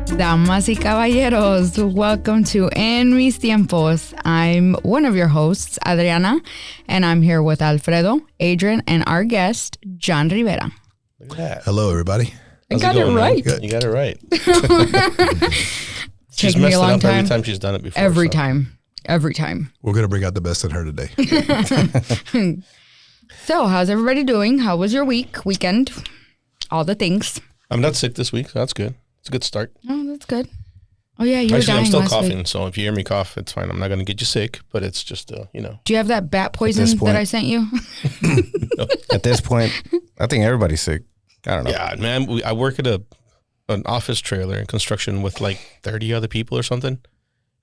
Damas y caballeros, welcome to En Mis Tiempos. I'm one of your hosts, Adriana, and I'm here with Alfredo, Adrian, and our guest, John Rivera. Look at that. Hello, everybody. I got it right. You got it right. She's messed it up every time she's done it before. Every time. We're going to bring out the best in her today. So, how's everybody doing? How was your weekend? All the things. I'm not sick this week, so that's good. It's a good start. Oh, that's good. Oh, yeah, you were Actually, dying I'm still last coughing, week. so if you hear me cough, it's fine. I'm not going to get you sick, but it's just, Do you have that bat poison that I sent you? At this point, I think everybody's sick. I don't know. Yeah, man. I work at an office trailer in construction with like 30 other people or something.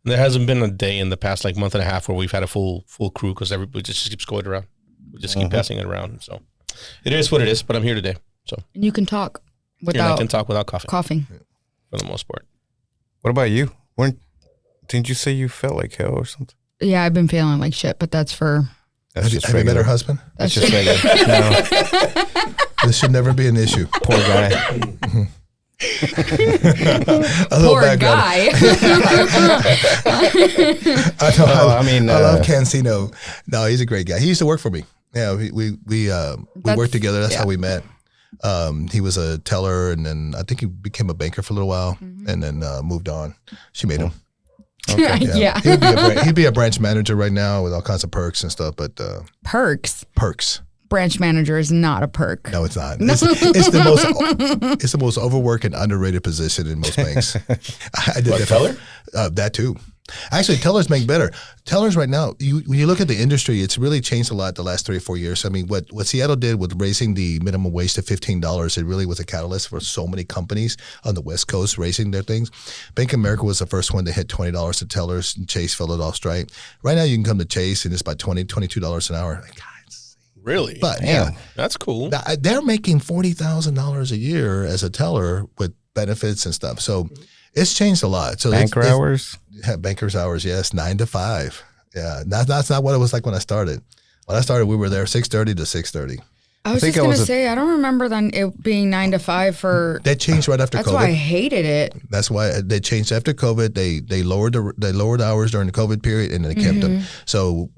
And there hasn't been a day in the past like month and a half where we've had a full crew because everybody just keeps going around. We just keep passing it around. So it is what it is, but I'm here today. So And you can talk I can talk without coughing for the most part. What about you? Didn't you say you felt like hell or something? Yeah, I've been feeling like shit, but that's for... That's Have you met her husband? That's just regular. No, This should never be an issue. poor guy. A little Poor background. guy. I know. I mean, I love Cancino. No, he's a great guy. He used to work for me. Yeah, we worked together. That's how we met. He was a teller, and then I think he became a banker for a little while, and then moved on. She made him. Yeah. He'd be a branch manager right now with all kinds of perks and stuff. But Perks. Branch manager is not a perk. No, it's not. It's the most overworked and underrated position in most banks. I did that. Teller? That too. Actually, tellers make better. Tellers right now, when you look at the industry, it's really changed a lot the last 3 or 4 years. I mean, what Seattle did with raising the minimum wage to $15, it really was a catalyst for so many companies on the West Coast raising their things. Bank of America was the first one to hit $20 to tellers, and Chase followed off straight. Right now, you can come to Chase, and it's about $22 an hour. God, Really? but Damn. That's cool. they're making $40,000 a year as a teller with benefits and stuff. So it's changed a lot. So Banker hours? Banker's hours, yes, 9 to 5. Yeah, that's not what it was like when I started. When I started, we were there 6:30 to 6:30. I was think just I going was to a- say, I don't remember then it being 9 to 5 for... That changed right after That's COVID. why I hated it. That's why they changed after COVID. They lowered the hours during the COVID period, and they kept them. So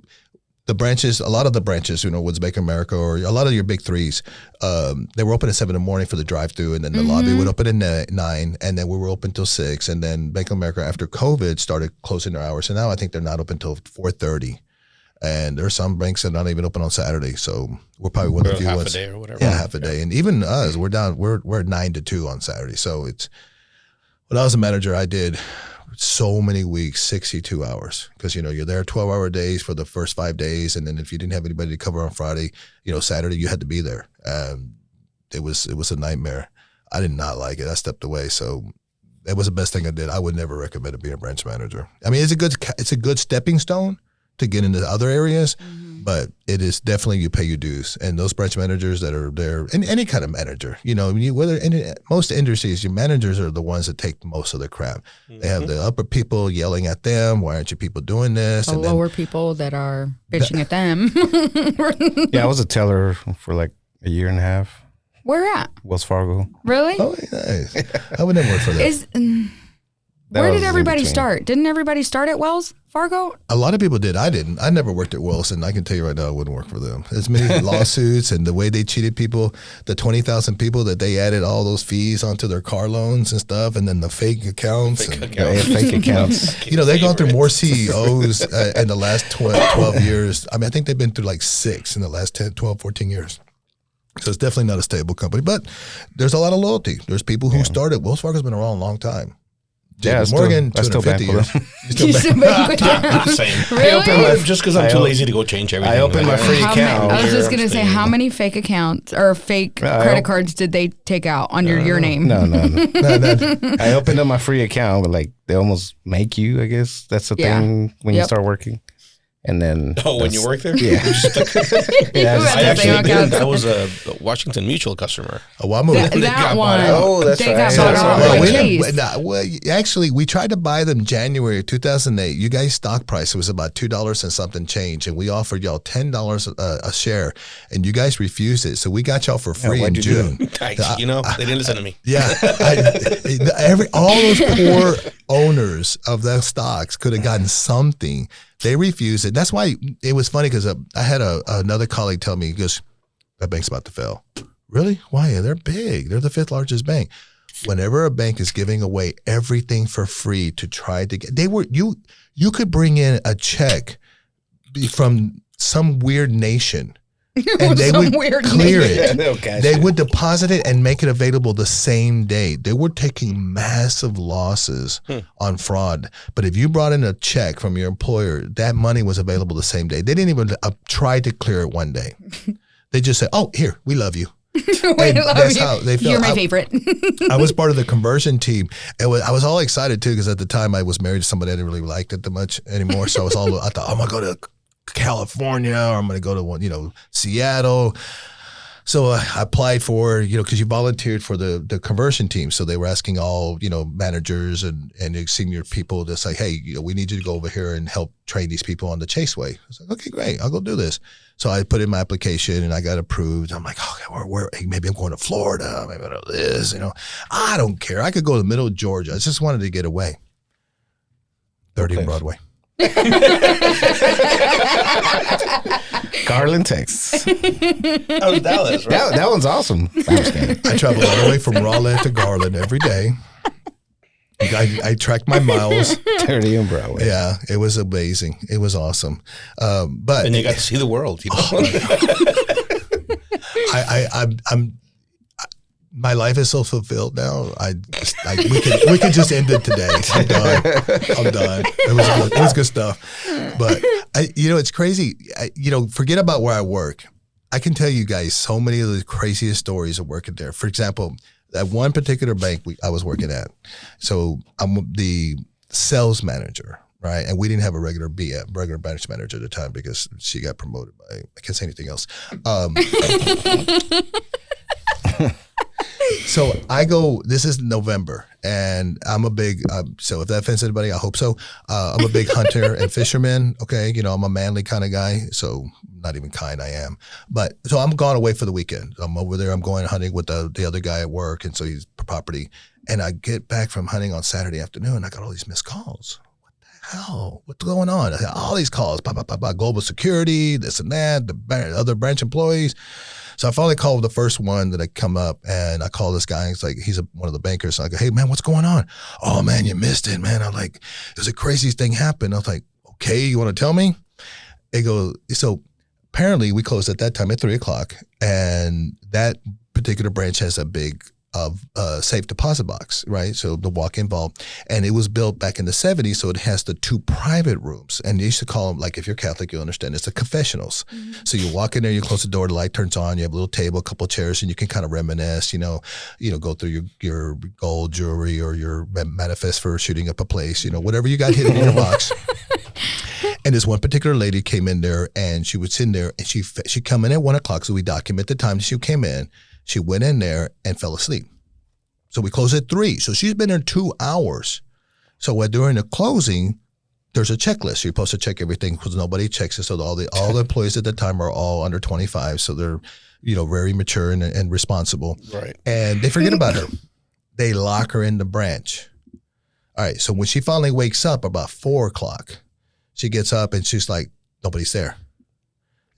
the branches, a lot of the branches, Woods Bank of America, or a lot of your big threes, they were open at 7 in the morning for the drive-through, and then the lobby would open at 9, and then we were open till 6, and then Bank of America after COVID started closing their hours, and now I think they're not open till 4:30, and there's some banks that are not even open on Saturday, so we're probably one of the few half ones. a day or whatever. Yeah, half a day, and even us, we're at 9 to 2 on Saturday, so it's. When I was a manager, I did so many weeks, 62 hours, because you're there 12-hour days for the first 5 days, and then if you didn't have anybody to cover on Friday, Saturday you had to be there. It was a nightmare. I did not like it. I stepped away. So that was the best thing I did. I would never recommend being a branch manager. I mean, it's a good stepping stone to get into other areas, but it is definitely you pay your dues. And those branch managers that are there, and any kind of manager, whether in most industries, your managers are the ones that take most of the crap. They have the upper people yelling at them. Why aren't you people doing this? The lower people that are bitching at them. Yeah, I was a teller for like a year and a half. Where at? Wells Fargo. Really? Oh, nice. I would never work for that. Where was did in everybody between. start? Didn't everybody start at Wells Fargo? A lot of people did. I didn't. I never worked at Wilson. I can tell you right now, I wouldn't work for them. As many lawsuits and the way they cheated people, the 20,000 people that they added all those fees onto their car loans and stuff, and then the fake accounts. Fake accounts. They've gone through more CEOs in the last 12 years. I mean, I think they've been through like 6 in the last 10, 12, 14 years. So it's definitely not a stable company, but there's a lot of loyalty. There's people who started. Wells Fargo's been around a long time. Yeah, JP Morgan, I still 250 bank with years. them. You still bank with them? I'm the same. Really? Just because I'm too lazy to go change everything. I opened my free How account. many, I was just going to say, Staying. how many fake accounts or fake credit cards did they take out on your name? No. No. I opened up my free account, but like they almost make you, I guess. That's the Yeah. thing when you Yep. start working. And then when you work there? Yeah. Yeah, I actually did. I was a Washington Mutual customer. That one. Oh, that's they right. got bought out by Chase. Actually, we tried to buy them January of 2008. You guys' stock price was about $2 and something change, and we offered y'all $10 a share, and you guys refused it. So we got y'all for free in June. They didn't listen to me. Yeah, all those poor owners of the stocks could have gotten something. They refused it. That's why it was funny because I had another colleague tell me, he goes, that bank's about to fail. Really? Why? They're big. They're the 5th largest bank. Whenever a bank is giving away everything for free to try to get, you could bring in a check from some weird nation and they would clear it. They would deposit it and make it available the same day. They were taking massive losses on fraud. But if you brought in a check from your employer, that money was available the same day. They didn't even try to clear it one day. They just said, "Oh, here, we love you." That's how they felt. You're my favorite. I was part of the conversion team. I was all excited too because at the time I was married to somebody I didn't really like it that much anymore. So I thought, I'm gonna go to California, or I'm going to go to Seattle. So I applied for, because you volunteered for the conversion team. So they were asking all, managers and senior people to say, hey, we need you to go over here and help train these people on the Chase way. I was like, okay, great. I'll go do this. So I put in my application and I got approved. I'm like, okay, maybe I'm going to Florida. Maybe I'll do this, I don't care. I could go to the middle of Georgia. I just wanted to get away. 30 on Broadway. Garland, Texas. That was Dallas, right? That one's awesome. I travel all the way from Raleigh to Garland every day. I tracked my miles. 30 on Broadway. Yeah, it was amazing. It was awesome. But and you got to see the world. I'm my life is so fulfilled now. We could just end it today. I'm done. It was good stuff. But it's crazy. Forget about where I work. I can tell you guys so many of the craziest stories of working there. For example, at one particular bank I was working at. So I'm the sales manager, right? And we didn't have a regular branch manager at the time because she got promoted by, I can't say anything else. So I go, this is November, and I'm a big, so if that offends anybody, I hope so. I'm a big hunter and fisherman, okay? I'm a manly kind of guy, so not even kind, I am. But, so I'm gone away for the weekend. I'm over there, I'm going hunting with the other guy at work, and so he's property. And I get back from hunting on Saturday afternoon, I got all these missed calls. What the hell? What's going on? I had all these calls, global security, this and that, the other branch employees. So I finally called the first one that I come up, and I call this guy. It's like, he's one of the bankers. So I go, hey, man, what's going on? Oh, man, you missed it, man. I'm like, it was the craziest thing happened. I was like, okay, you want to tell me? They go, so apparently we closed at that time at 3:00, and that particular branch has a big safe deposit box, right? So the walk-in vault, and it was built back in the 70s, so it has the 2 private rooms, and they used to call them, like if you're Catholic, you'll understand, it's the confessionals. Mm-hmm. So you walk in there, you close the door, the light turns on, you have a little table, a couple of chairs, and you can kind of reminisce, go through your gold jewelry or your manifest for shooting up a place, whatever you got hidden in your box. And this one particular lady came in there, and she was in there, and she come in at 1:00, so we document the time she came in. She went in there and fell asleep. So we closed at 3:00. So she's been there 2 hours. So during the closing, there's a checklist. You're supposed to check everything because nobody checks it. So all the employees at the time are all under 25. So they're, very mature and responsible. Right. And they forget about her. They lock her in the branch. All right. So when she finally wakes up about 4:00, she gets up and she's like, nobody's there.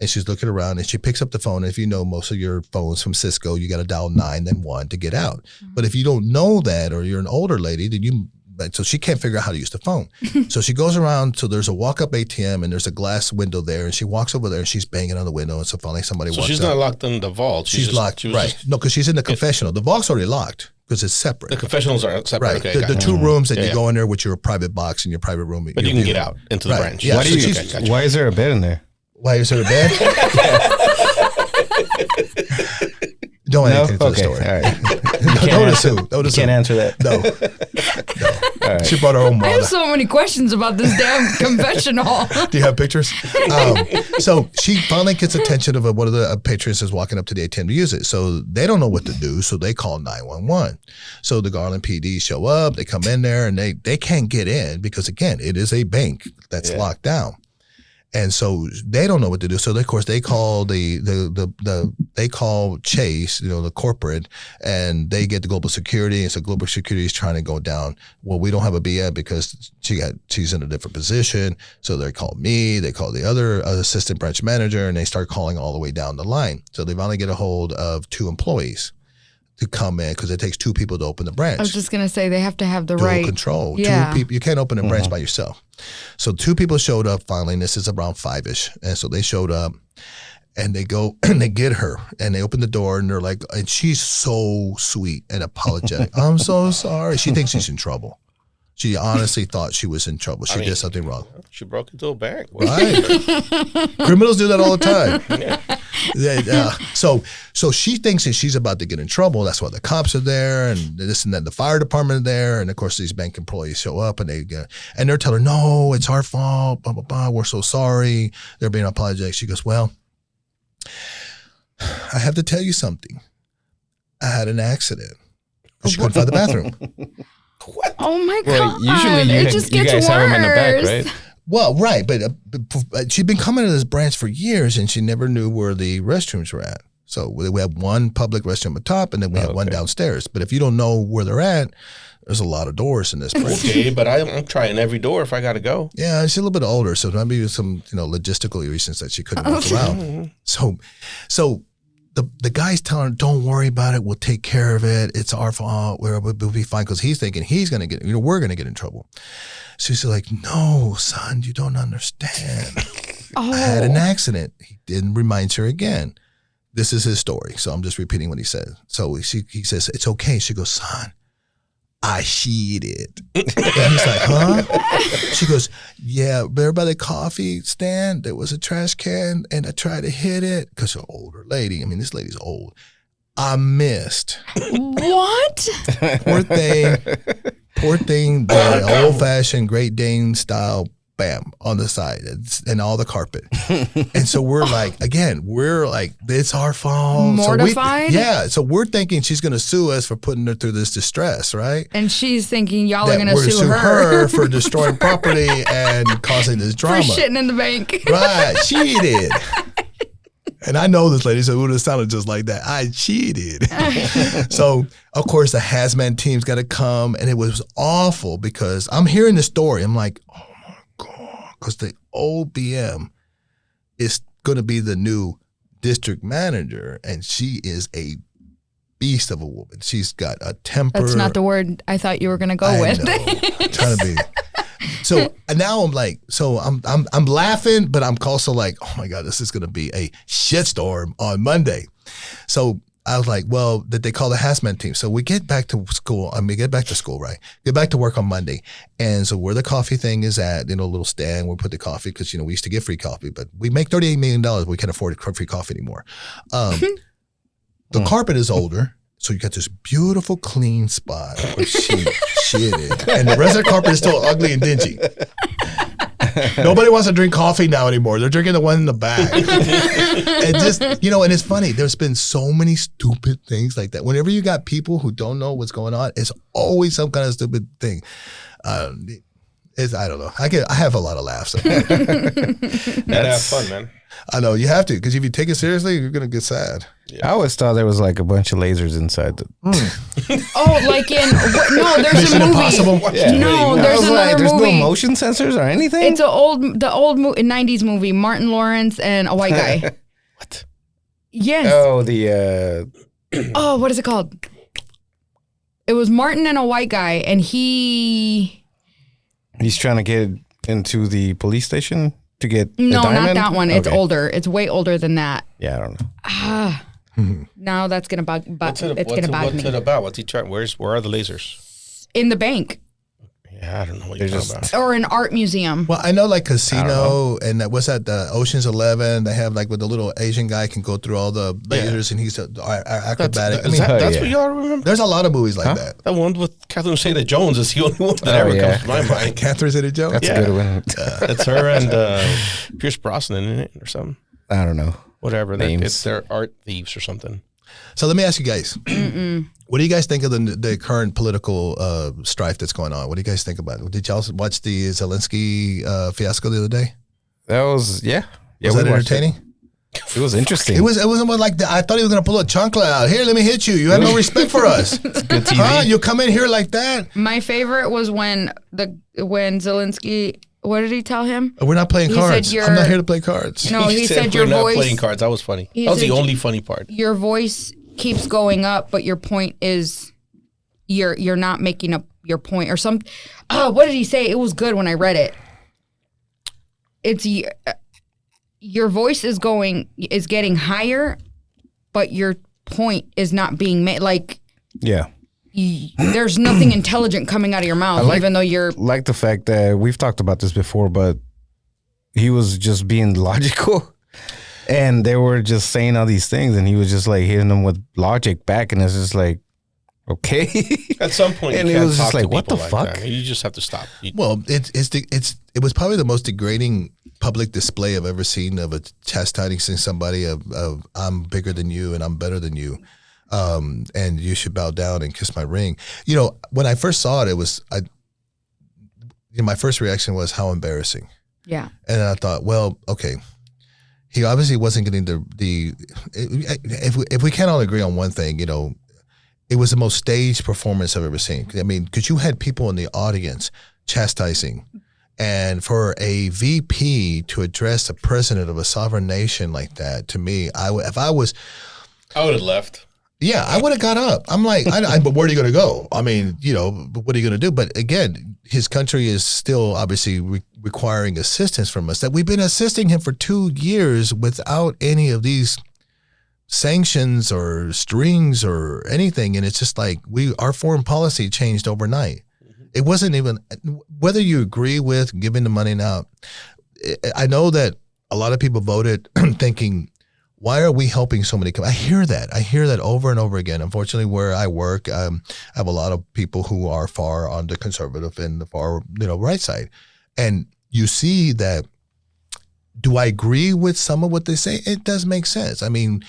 And she's looking around, and she picks up the phone. And if you know most of your phones from Cisco, you got to dial 9, then 1 to get out. Mm-hmm. But if you don't know that, or you're an older lady, so she can't figure out how to use the phone. So she goes around. So there's a walk-up ATM, and there's a glass window there. And she walks over there, and she's banging on the window. And so finally somebody walks up. So she's not locked in the vault. She's locked, right. No, because she's in the confessional. The vault's already locked because it's separate. The confessionals are separate. Right. Okay, the 2 rooms that you go in there with your private box and your private room. But you can get out into the branch. Yeah, why is there a bed in there? Why is there a bed? Don't add anything to the story. All right. Don't assume. You can't answer that. No. She brought her own I have mala. so many questions about this damn confessional. Do you have pictures? So she finally gets attention of one of the patrons is walking up to the ATM to use it. So they don't know what to do. So they call 911. So the Garland PD show up. They come in there and they can't get in because, again, it is a bank that's locked down. And so they don't know what to do. So of course they call they call Chase, the corporate, and they get the Global Security. And so Global Security is trying to go down. Well, we don't have a B yet because she's in a different position. So they call me, they call the other assistant branch manager, and they start calling all the way down the line. So they finally get a hold of 2 employees to come in because it takes 2 people to open the branch. I was just gonna say they have to have the Dual right control. Yeah. 2 people. You can't open a branch by yourself. So 2 people showed up finally, and this is around 5-ish. And so they showed up and they go and they get her and they open the door and they're like, and she's so sweet and apologetic. I'm so sorry. She thinks she's in trouble. She honestly thought she was in trouble. She did something wrong. She broke into a bank. Right. Criminals do that all the time. So she thinks that she's about to get in trouble. That's why the cops are there and this and that. The fire department are there. And of course, these bank employees show up and they're telling her, no, it's our fault. Blah, blah, blah. We're so sorry. They're being apologetic. She goes, well, I have to tell you something. I had an accident. She couldn't find the bathroom. What? Oh my Well, god! usually It just you gets guys worse. have them in the back, right? Well, right, but she'd been coming to this branch for years, and she never knew where the restrooms were at. So we have one public restroom at top, and then we have one downstairs. But if you don't know where they're at, there's a lot of doors in this branch. Okay, but I'm trying every door if I got to go. Yeah, she's a little bit older, so maybe some logistical reasons that she couldn't walk around. So the guy's telling her, "Don't worry about it. We'll take care of it. It's our fault. We'll be fine." Because he's thinking he's gonna get, we're gonna get in trouble. So she's like, "No, son, you don't understand. I had an accident." He didn't remind her again. This is his story, so I'm just repeating what he said. So he says, "It's okay." She goes, "Son, I cheated." And he's like, huh? She goes, yeah, there by the coffee stand, there was a trash can, and I tried to hit it because she's an older lady. I mean, this lady's old. I missed. What? Poor thing. The old-fashioned Great Dane style, bam, on the side and all the carpet. And so we're like, it's our fault. Mortified? So we're thinking she's going to sue us for putting her through this distress, right? And she's thinking y'all are That going to we're sue her for destroying property and causing this for drama. shitting in the bank. Right, cheated. And I know this lady, so it would have sounded just like that. I cheated. So, of course, the hazmat team's got to come, and it was awful because I'm hearing the story. I'm like, oh my God, because the old BM is going to be the new district manager, and she is a beast of a woman. She's got a temper. That's not the word I thought you were going to go I with. know. I'm trying to be. So now I'm like, I'm laughing, but I'm also like, oh my God, this is going to be a shitstorm on Monday. So I was like, well, did they call the hazmat team? So we get back to school. Get back to work on Monday. And so where the coffee thing is at, a little stand where we put the coffee, because, we used to get free coffee, but we make $38 million. We can't afford free coffee anymore. The carpet is older. So you got this beautiful, clean spot where she shitted. And the rest of the carpet is still ugly and dingy. Nobody wants to drink coffee now anymore. They're drinking the one in the back. And just, and it's funny. There's been so many stupid things like that. Whenever you got people who don't know what's going on, it's always some kind of stupid thing. I don't know. I have a lot of laughs. You gotta have fun, man. I know you have to, because if you take it seriously, you're gonna get sad. I always thought there was like a bunch of lasers inside. Oh, like in no, there's Mission a movie. Impossible. Yeah. No, I there's was another like, there's movie. no motion sensors or anything. It's the old 90s movie, Martin Lawrence and a white guy. What? Yes. Oh, the Oh, what is it called? It was Martin and a white guy, and he's trying to get into the police station to get no, a diamond? not that one. It's Okay. older. It's way older than that. Yeah, I don't know. Now that's gonna bug. What's It's gonna bug What's me. it about? What's he trying? Where are the lasers? In the bank. Yeah, I don't know what you're They're talking just- about. Or an art museum. Well, I know like Casino and that what's that? The Ocean's 11. They have like with the little Asian guy can go through all the lasers and he's acrobatic. That's yeah. what y'all remember? There's a lot of movies like that. That one with Catherine Zeta-Jones is the only one that ever yeah. comes to my mind. Catherine Zeta-Jones. That's Yeah. a good one. It's her and Pierce Brosnan in it or something. I don't know. Whatever. Names. They're art thieves or something. So let me ask you guys, what do you guys think of the current political strife that's going on? What do you guys think about it? Did y'all watch the Zelensky fiasco the other day? That was yeah. Was we that watched entertaining? It was interesting. It was about like I thought he was gonna pull a chancla out. Here, let me hit you. You have no respect for us. Good TV. Huh? You come in here like that? My favorite was when Zelensky, what did he tell him? We're not playing He said cards. you're- I'm not here to play cards. No, he said your we're not voice, playing cards. That was funny. He That was the said- only funny part. your voice keeps going up, but your point is you're not making up your point or some. Oh, what did he say? It was good when I read it. It's your voice is getting higher, but your point is not being made. Like Yeah. there's nothing intelligent coming out of your mouth, even though you're. Like the fact that we've talked about this before, but he was just being logical. And they were just saying all these things, and he was just like hitting them with logic back, and it's just like, okay. At some point, And you it can't was just talk to like, what people the fuck? that. You just have to stop. Well, it was probably the most degrading public display I've ever seen of a chastising somebody of I'm bigger than you and I'm better than you, and you should bow down and kiss my ring. You know, when I first saw it, my first reaction was how embarrassing. Yeah. And I thought, well, okay. He obviously wasn't getting if we can't all agree on one thing, you know, it was the most staged performance I've ever seen. I mean, because you had people in the audience chastising, and for a VP to address the president of a sovereign nation like that, to me, if I would have left. Yeah, I would have got up. I'm like, but where are you going to go? I mean, you know, what are you going to do? But again, his country is still obviously requiring assistance from us. That we've been assisting him for 2 years without any of these sanctions or strings or anything, and it's just like our foreign policy changed overnight. It wasn't even whether you agree with giving the money now. I know that a lot of people voted thinking, why are we helping so many? I hear that over and over again. Unfortunately, where I work, I have a lot of people who are far on the conservative and the far, right side. And you see that, do I agree with some of what they say? It does make sense. I mean,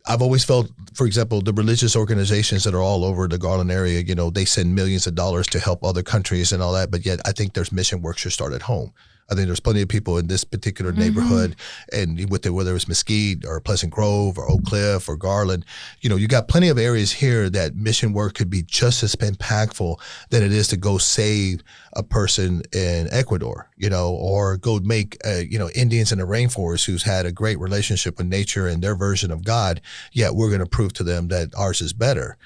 I've always felt, for example, the religious organizations that are all over the Garland area, they send millions of dollars to help other countries and all that. But yet I think there's mission work should start at home. I think there's plenty of people in this particular neighborhood, and whether it's Mesquite or Pleasant Grove or Oak Cliff or Garland, you got plenty of areas here that mission work could be just as impactful than it is to go save a person in Ecuador, or go make, Indians in the rainforest who's had a great relationship with nature and their version of God. Yet we're going to prove to them that ours is better,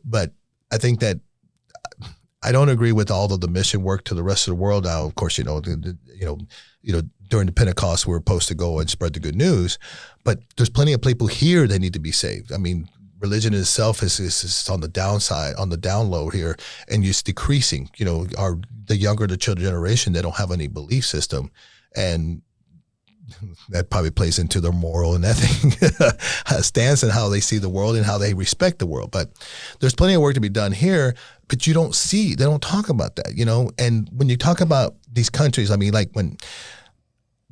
But I think that. I don't agree with all of the mission work to the rest of the world. Now, of course, during the Pentecost, we're supposed to go and spread the good news, but there's plenty of people here that need to be saved. I mean, religion itself is on the downside, on the download here, and it's decreasing. The younger the generation, they don't have any belief system, and that probably plays into their moral and ethic stance and how they see the world and how they respect the world. But there's plenty of work to be done here, but they don't talk about that, And when you talk about these countries, I mean,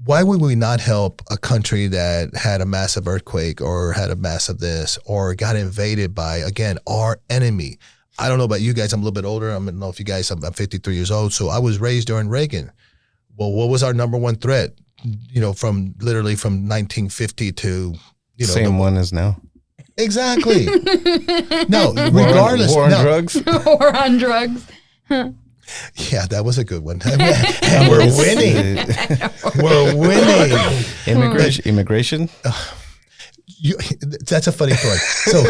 why would we not help a country that had a massive earthquake or had a massive this or got invaded by, again, our enemy? I don't know about you guys. I'm a little bit older. I don't know if you guys, I'm 53 years old. So I was raised during Reagan. Well, what was our number one threat? From 1950 to, same one as now. Exactly. No, regardless. War on drugs. War on drugs. Yeah, that was a good one. And we're winning. We're winning. Immigration. That's a funny story. So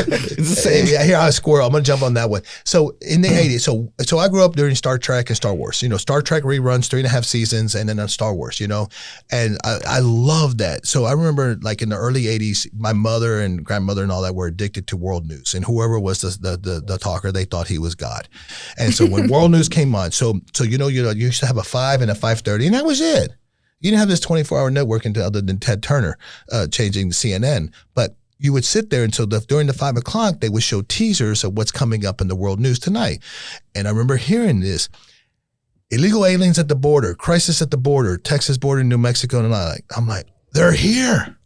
here I squirrel. I'm gonna jump on that one. So in the 80s, so I grew up during Star Trek and Star Wars. Star Trek reruns, 3.5 seasons, and then on Star Wars. And I love that. So I remember like in the early 80s, my mother and grandmother and all that were addicted to world news, and whoever was the talker, they thought he was God. And so when world news came on, so you used to have a 5 and a 5:30, and that was it. You didn't have this 24-hour network until other than Ted Turner changing the CNN. But you would sit there, and so during the 5 o'clock, they would show teasers of what's coming up in the world news tonight. And I remember hearing this: illegal aliens at the border, crisis at the border, Texas border, New Mexico, and I'm like, they're here.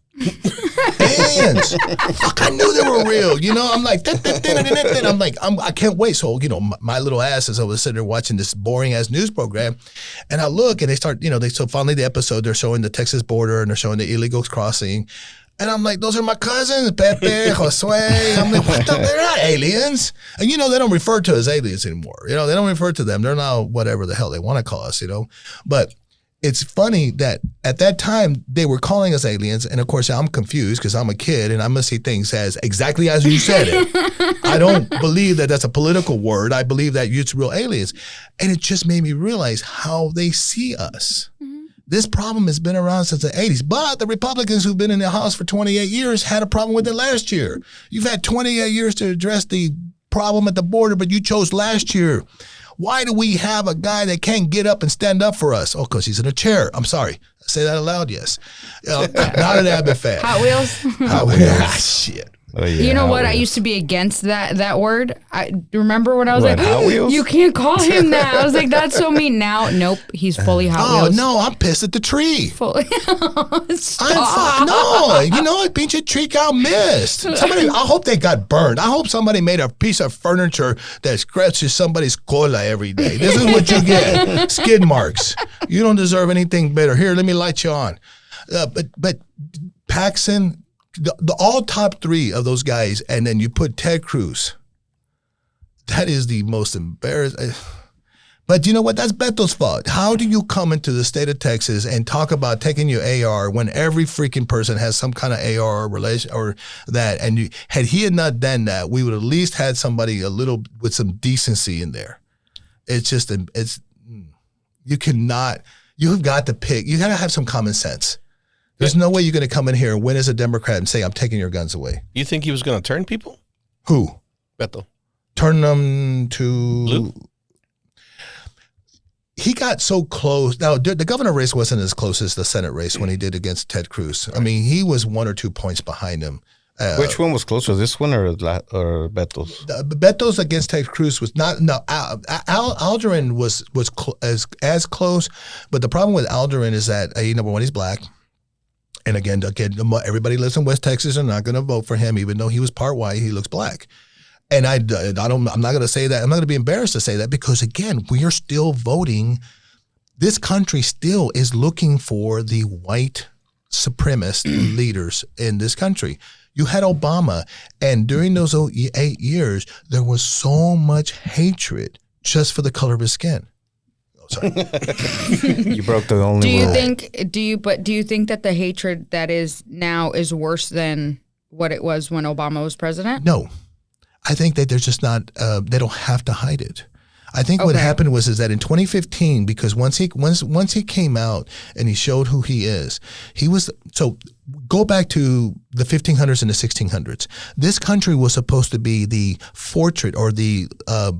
Aliens. Fuck, I knew they were real. I'm like, I'm like, I can't wait. So, my little ass is over sitting there watching this boring ass news program, and I look and they start, so finally the episode, they're showing the Texas border and they're showing the illegals crossing. And I'm like, those are my cousins, Pepe, Josue. I'm like, what the? They're not aliens. And they don't refer to as aliens anymore. They don't refer to them. They're now whatever the hell they want to call us, But it's funny that at that time they were calling us aliens, and of course I'm confused because I'm a kid and I must see things as exactly as you said it. I don't believe that that's a political word. I believe that it's real aliens, and it just made me realize how they see us. Mm-hmm. This problem has been around since the 80s, but the Republicans who've been in the House for 28 years had a problem with it last year. You've had 28 years to address the problem at the border, but you chose last year. Why do we have a guy that can't get up and stand up for us? Oh, because he's in a chair. I'm sorry. I say that aloud, yes. Not an Abbott fan. Hot Wheels? Hot Wheels. Shit. Oh, yeah, you know what? Wheels. I used to be against that word. I remember when I was What, like, Hot Wheels? you can't call him that. I was like, that's so mean. Now, nope, he's fully Hot Wheels. Oh, no, I'm pissed at the tree. Fully. I'm no, it means your tree got missed. Somebody, I hope they got burned. I hope somebody made a piece of furniture that scratches somebody's cola every day. This is what you get, skid marks. You don't deserve anything better. Here, let me light you on. But Paxson, the all top 3 of those guys, and then you put Ted Cruz. That is the most embarrassing. But you know what? That's Beto's fault. How do you come into the state of Texas and talk about taking your AR when every freaking person has some kind of AR or relation or that? And had he not done that, we would at least had somebody a little with some decency in there. It's just, you cannot, you've got to pick, you got to have some common sense. There's no way you're going to come in here and win as a Democrat and say, I'm taking your guns away. You think he was going to turn people? Who? Beto. Turn them to... Blue? He got so close. Now, the governor race wasn't as close as the Senate race when he did against Ted Cruz. I mean, he was 1 or 2 points behind him. Which one was closer, this one or Beto's? Beto's against Ted Cruz was not. No, Alderaan was as close, but the problem with Alderaan is that number one, he's black. And again, everybody lives in West Texas and not going to vote for him, even though he was part white. He looks black, and I'm not going to say that. I'm not going to be embarrassed to say that because again, we are still voting. This country still is looking for the white supremacist leaders in this country. You had Obama, and during those 8 years, there was so much hatred just for the color of his skin. Sorry. You broke the only Do you rule. think that the hatred that is now is worse than what it was when Obama was president? No. I think that there's just not, they don't have to hide it. I think what happened is that in 2015, because once he came out and he showed who he is, so go back to the 1500s and the 1600s. This country was supposed to be the fortress or the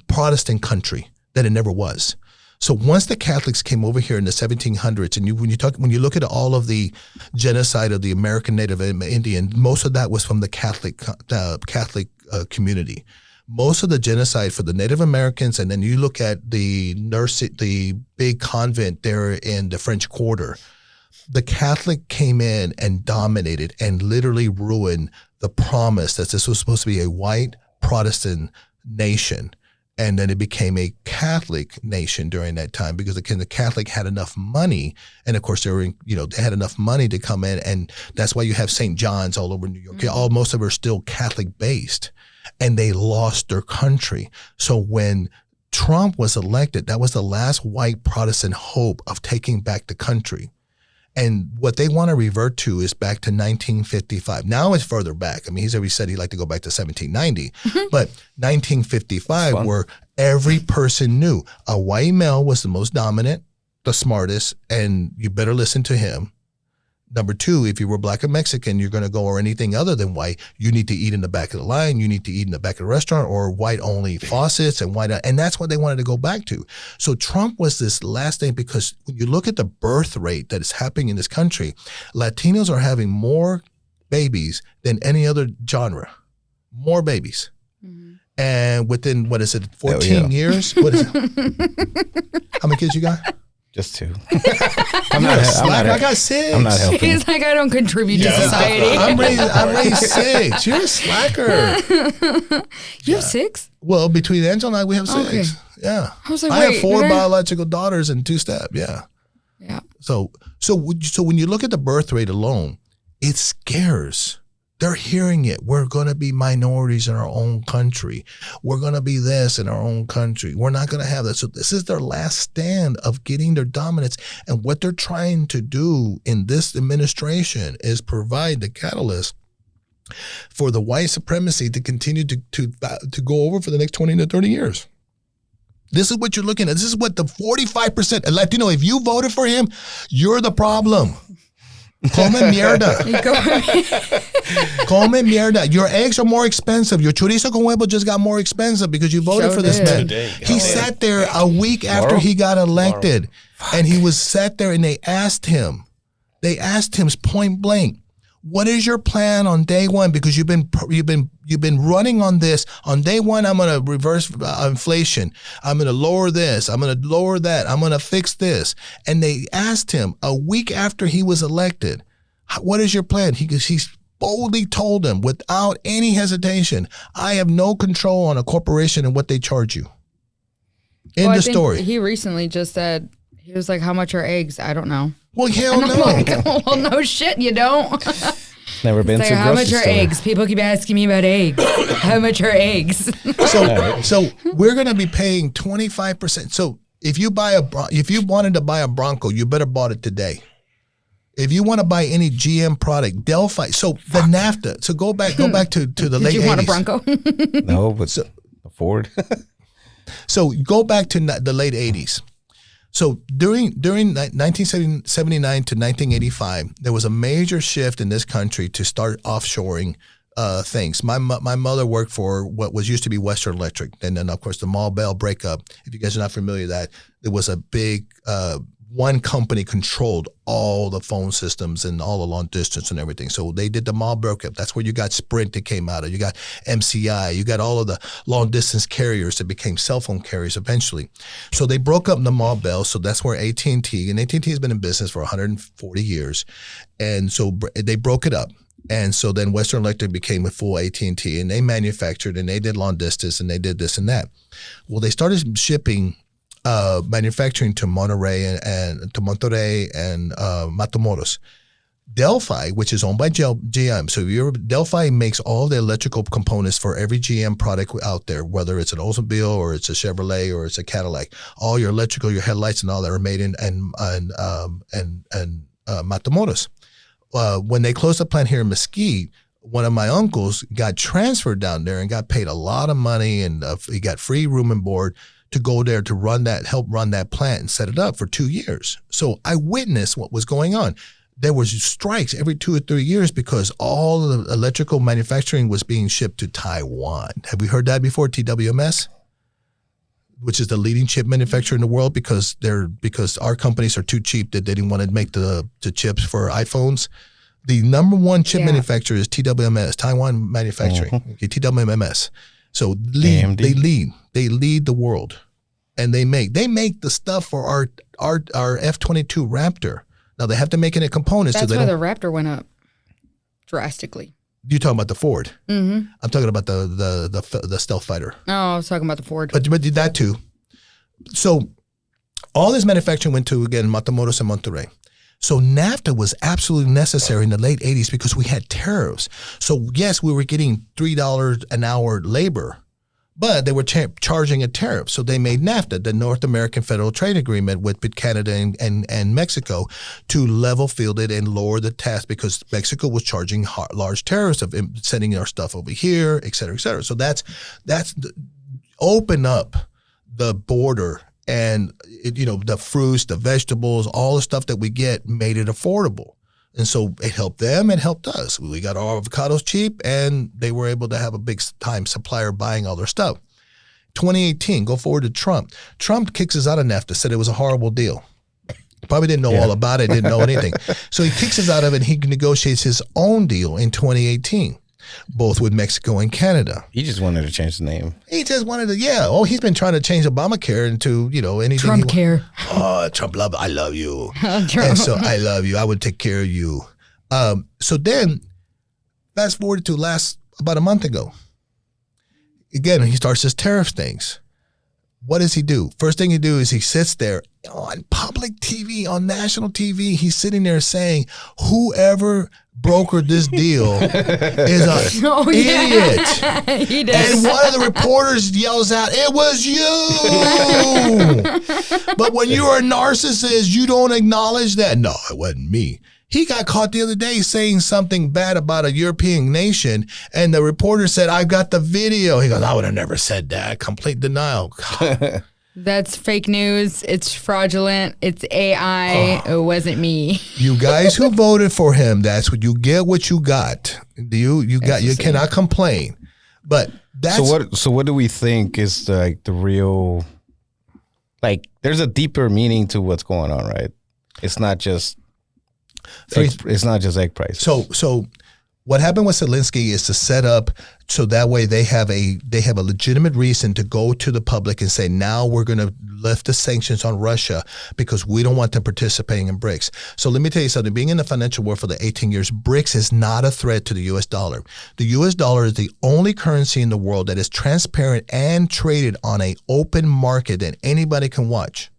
Protestant country that it never was. So once the Catholics came over here in the 1700s, and when you look at all of the genocide of the American Native Indian, most of that was from the Catholic community. Most of the genocide for the Native Americans, and then you look at the big convent there in the French Quarter, the Catholic came in and dominated and literally ruined the promise that this was supposed to be a white Protestant nation. And then it became a Catholic nation during that time because the Catholic had enough money, and of course they had enough money to come in, and that's why you have St. John's all over New York. Mm-hmm. Most of them are still Catholic based, and they lost their country. So when Trump was elected, that was the last white Protestant hope of taking back the country. And what they want to revert to is back to 1955. Now it's further back. I mean, he's already said he'd like to go back to 1790, but 1955, where every person knew a white male was the most dominant, the smartest, and you better listen to him. Number two, if you were black or Mexican, you're going to go or anything other than white. You need to eat in the back of the line. You need to eat in the back of the restaurant or white only faucets and white. And that's what they wanted to go back to. So Trump was this last thing because when you look at the birth rate that is happening in this country, Latinos are having more babies than any other genre, more babies. Mm-hmm. And within, 14 years? What is it? How many kids you got? Just 2. I got 6. I'm not helping. He's like, I don't contribute to society. I'm raised 6. You're a slacker. You have 6? Well, between Angela and I, we have 6. Okay. Yeah. I was like, I have 4 biological daughters and 2 step. Yeah. Yeah. So when you look at the birth rate alone, it scares. They're hearing it. We're going to be minorities in our own country. We're going to be this in our own country. We're not going to have that. So this is their last stand of getting their dominance. And what they're trying to do in this administration is provide the catalyst for the white supremacy to continue to go over for the next 20 to 30 years. This is what you're looking at. This is what the 45% Latino, if you voted for him, you're the problem. Come mierda. Come mierda. Your eggs are more expensive. Your chorizo con huevo just got more expensive because you voted for this man. He sat there a week after he got elected, and he was sat there, and they asked him point blank, what is your plan on day one? Because you've been running on this. On day one, I'm going to reverse inflation. I'm going to lower this. I'm going to lower that. I'm going to fix this. And they asked him a week after he was elected, what is your plan? He boldly told them without any hesitation, I have no control on a corporation and what they charge you. End of story. He recently just said, he was like, how much are eggs? I don't know. Well, hell no. Like, well, no shit, you don't. Never been to a grocery how much are store. eggs? People keep asking me about eggs. How much are eggs? So we're going to be paying 25%. So if you wanted to buy a Bronco, you better bought it today. If you want to buy any GM product, Delphi. So the NAFTA. So go back to the late 80s. Did you want a Bronco? No, but a Ford. So go back to the late 80s. So during 1979 to 1985, there was a major shift in this country to start offshoring things. My mother worked for what was used to be Western Electric, and then of course the Mall Bell breakup. If you guys are not familiar with that, there was a big one company controlled all the phone systems and all the long distance and everything. So they did the Mall breakup. That's where you got Sprint that came out of. You got MCI. You got all of the long distance carriers that became cell phone carriers eventually. So they broke up the Mall Bell. So that's where AT&T, and AT&T has been in business for 140 years. And so they broke it up. And so then Western Electric became a full AT&T, and they manufactured and they did long distance and they did this and that. Well, they started shipping manufacturing to Monterrey and Matamoros. Delphi, which is owned by GM. So Delphi makes all the electrical components for every GM product out there, whether it's an Oldsmobile or it's a Chevrolet or it's a Cadillac. All your electrical, your headlights and all that are made in Matamoros. When they closed the plant here in Mesquite, one of my uncles got transferred down there and got paid a lot of money, and he got free room and board to go there to help run that plant and set it up for 2 years. So I witnessed what was going on. There was strikes every 2 or 3 years because all of the electrical manufacturing was being shipped to Taiwan. Have we heard that before? TWMS, which is the leading chip manufacturer in the world, because our companies are too cheap that they didn't want to make the chips for iPhones. The number one chip manufacturer is TWMS, Taiwan Manufacturing. Okay, TWMS. So they lead the world, and they make the stuff for our F-22 Raptor. Now they have to make it in components. That's why the Raptor went up drastically. You're talking about the Ford. Mm-hmm. I'm talking about the stealth fighter. Oh, I was talking about the Ford. But that too. So all this manufacturing went to, again, Matamoros and Monterrey. So NAFTA was absolutely necessary in the late 80s because we had tariffs. So yes, we were getting $3 an hour labor, But they were charging a tariff. So they made NAFTA, the North American Federal Trade Agreement with Canada and Mexico, to level field it and lower the tax because Mexico was charging large tariffs of sending our stuff over here, et cetera, et cetera. So that's open up the border and, the fruits, the vegetables, all the stuff that we get made it affordable. And so it helped them, it helped us. We got our avocados cheap, and they were able to have a big-time supplier buying all their stuff. 2018, go forward to Trump. Trump kicks us out of NAFTA, said it was a horrible deal. Probably didn't know all about it, didn't know anything. So he kicks us out of it, and he negotiates his own deal in 2018, both with Mexico and Canada. He just wanted to change the name. He just wanted to, he's been trying to change Obamacare into, anything. Trump care. Oh, Trump love, I love you. Trump. And so I love you. I would take care of you. So then, fast forward to about a month ago. Again, he starts his tariff things. What does he do? First thing he do is he sits there on public TV, on national TV. He's sitting there saying, whoever brokered this deal is an idiot. He did. And one of the reporters yells out, "It was you." But when you're a narcissist, you don't acknowledge that. No, it wasn't me. He got caught the other day saying something bad about a European nation, and the reporter said, "I've got the video." He goes, "I would have never said that." Complete denial. That's fake news. It's fraudulent. It's AI. It wasn't me. You guys who voted for him, that's what you get. What you got. You cannot complain. But that's so. What do we think is the real? There's a deeper meaning to what's going on, right? It's not just. It's not just egg price. So what happened with Zelensky is to set up so that way they have a legitimate reason to go to the public and say, now we're going to lift the sanctions on Russia because we don't want them participating in BRICS. So let me tell you something. Being in the financial world for the 18 years, BRICS is not a threat to the U.S. dollar. The U.S. dollar is the only currency in the world that is transparent and traded on an open market that anybody can watch.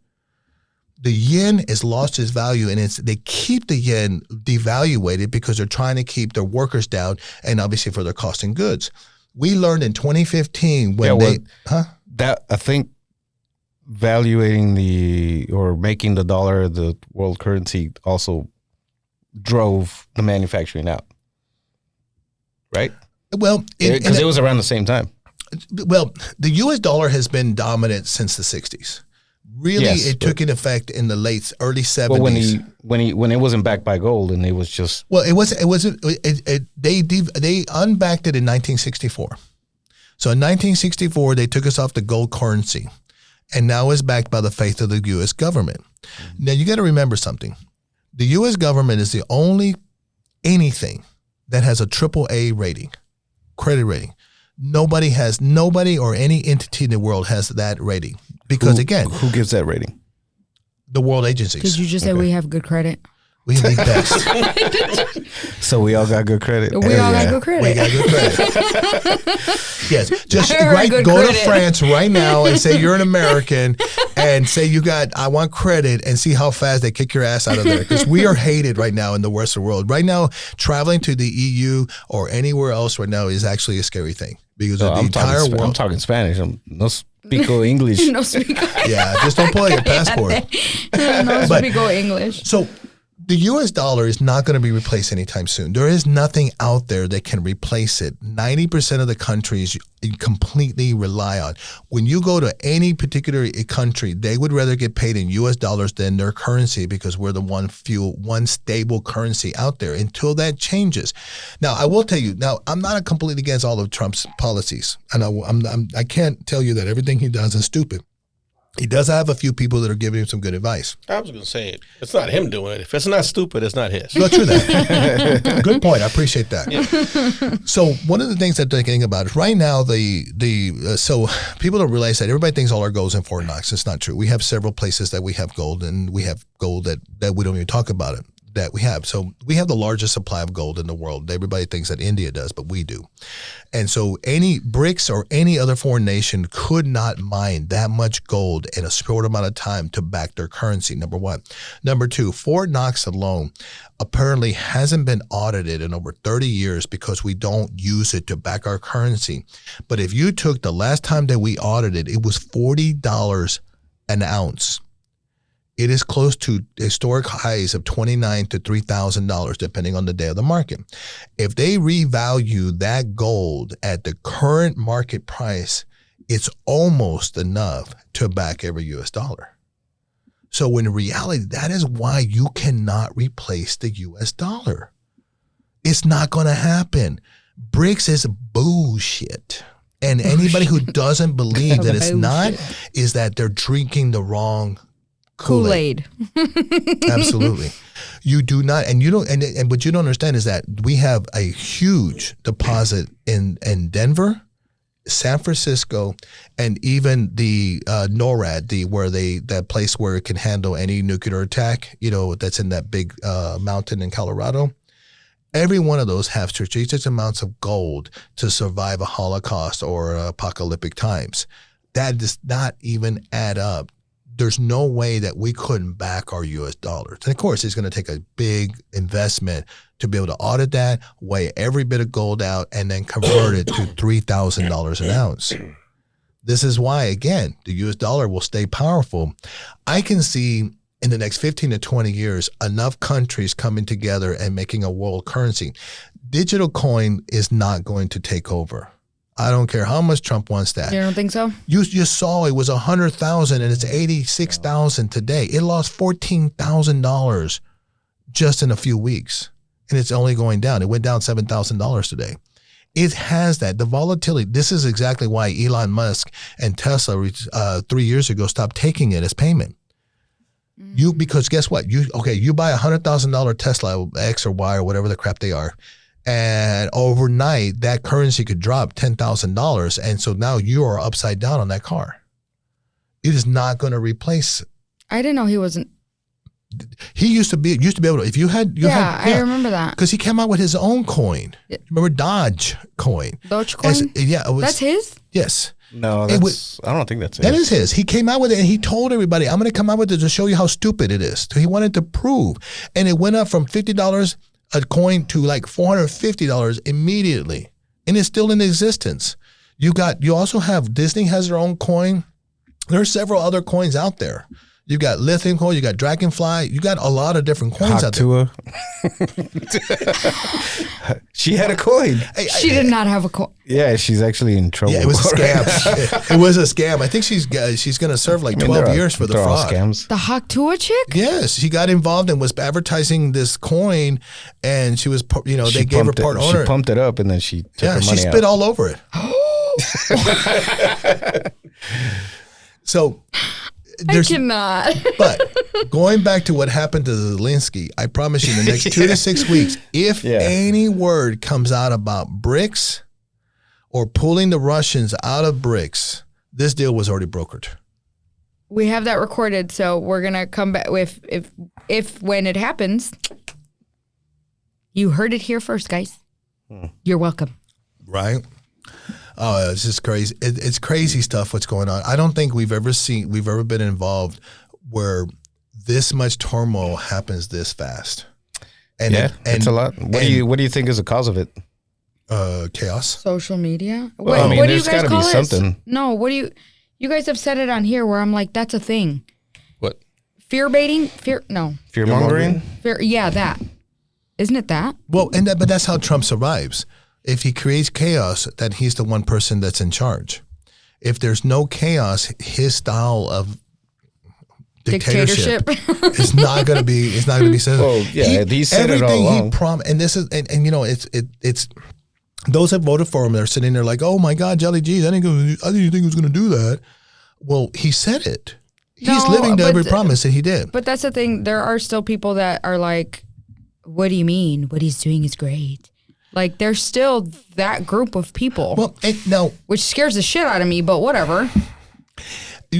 The yen has lost its value, and they keep the yen devaluated because they're trying to keep their workers down and obviously for their cost in goods. We learned in 2015 when that I think valuating or making the dollar the world currency also drove the manufacturing out, right? Well, because it was around the same time. Well, the U.S. dollar has been dominant since the 60s. Really, yes, it took in effect in the early 70s. Well, when it wasn't backed by gold, and it was just they unbacked it in 1964. So in 1964, they took us off the gold currency, and now it's backed by the faith of the U.S. government. Now you got to remember something: the U.S. government is the only anything that has a AAA rating, credit rating. Nobody or any entity in the world has that rating. Because who gives that rating? The world agencies. Did you just say we have good credit? We have the best. So we all got good credit. We all got good credit. We got good credit. Yes. Just go to France right now and say you're an American and say I want credit and see how fast they kick your ass out of there. Because we are hated right now in the Western world. Right now, traveling to the EU or anywhere else right now is actually a scary thing. Because of the entire world. I'm talking Spanish. No speako English. No speako. Yeah, just don't pull out your passport. No speako English. So the U.S. dollar is not going to be replaced anytime soon. There is nothing out there that can replace it. 90% of the countries you completely rely on. When you go to any particular country, they would rather get paid in U.S. dollars than their currency because we're the one stable currency out there until that changes. Now, I will tell you, I'm not completely against all of Trump's policies. And I can't tell you that everything he does is stupid. He does have a few people that are giving him some good advice. I was going to say, it's not him doing it. If it's not stupid, it's not his. Go through that. Good point. I appreciate that. Yeah. So one of the things that they're thinking about is right now, so people don't realize that everybody thinks all our gold is in Fort Knox. It's not true. We have several places that we have gold, and we have gold that we don't even talk about it. that we have. So we have the largest supply of gold in the world. Everybody thinks that India does, but we do. And so any BRICS or any other foreign nation could not mine that much gold in a short amount of time to back their currency, number one. Number two, Fort Knox alone apparently hasn't been audited in over 30 years because we don't use it to back our currency. But if you took the last time that we audited, it was $40 an ounce. It is close to historic highs of $29,000 to $3,000, depending on the day of the market. If they revalue that gold at the current market price, it's almost enough to back every US dollar. So in reality, that is why you cannot replace the US dollar. It's not going to happen. BRICS is bullshit. And anybody who doesn't believe that it's not is that they're drinking the wrong Kool-Aid. Absolutely. You do not, and you don't, and what you don't understand is that we have a huge deposit in Denver, San Francisco, and even the NORAD, that place where it can handle any nuclear attack, that's in that big mountain in Colorado. Every one of those have strategic amounts of gold to survive a Holocaust or apocalyptic times. That does not even add up. There's no way that we couldn't back our US dollars. And of course, it's going to take a big investment to be able to audit that, weigh every bit of gold out, and then convert it to $3,000 an ounce. This is why, again, the US dollar will stay powerful. I can see in the next 15 to 20 years, enough countries coming together and making a world currency. Digital coin is not going to take over. I don't care how much Trump wants that. You don't think so? You saw it was 100,000 and it's 86,000 today. It lost $14,000 just in a few weeks, and it's only going down. It went down $7,000 today. It has that, the volatility. This is exactly why Elon Musk and Tesla 3 years ago stopped taking it as payment. Because guess what? You buy a $100,000 Tesla X or Y or whatever the crap they are. And overnight, that currency could drop $10,000. And so now you are upside down on that car. It is not going to replace. I didn't know he wasn't. He used to be able to, if you had. I remember that. Because he came out with his own coin. Remember Doge coin? Dogecoin? That's his? Yes. No, I don't think that's it. That is his. He came out with it and he told everybody, I'm going to come out with it to show you how stupid it is. So he wanted to prove. And it went up from $50 a coin to like $450 immediately. And it's still in existence. You also have, Disney has their own coin. There are several other coins out there. You got lithium coin, you got dragonfly, you got a lot of different coins out there. She had a coin. She did not have a coin. Yeah, she's actually in trouble. Yeah, it was a scam. It was a scam. I think she's going to serve like 12 years for the fraud. Scams. The Haktua chick? Yes, she got involved and was advertising this coin, and she was, they gave her part owner. She pumped it up, and then she took her money she spit all over it. So. I cannot. But going back to what happened to Zelensky, I promise you in the next 2 to 6 weeks, if any word comes out about BRICS or pulling the Russians out of BRICS, this deal was already brokered. We have that recorded, so we're going to come back with, if when it happens, you heard it here first, guys. You're welcome. Right? Oh, it's just crazy. It's crazy stuff what's going on. I don't think we've ever been involved where this much turmoil happens this fast. And it's a lot. What do you think is the cause of it? Chaos. Social media. Well, what do you there's guys gotta call be it? something. No, what do you guys have said it on here where I'm like, that's a thing. What? Fear baiting? Fear mongering? Yeah, that. Isn't it that? Well, but that's how Trump survives. If he creates chaos, then he's the one person that's in charge. If there's no chaos, his style of dictatorship is not going to be. It's not going to be said. Well, yeah, he said it all along. And this is, and it's those that voted for him. They're sitting there like, oh my God, Jelly G's. I didn't think he was going to do that. Well, he said it. He's living to every promise that he did. But that's the thing. There are still people that are like, what do you mean? What he's doing is great. Like, there's still that group of people. Well, which scares the shit out of me, but whatever.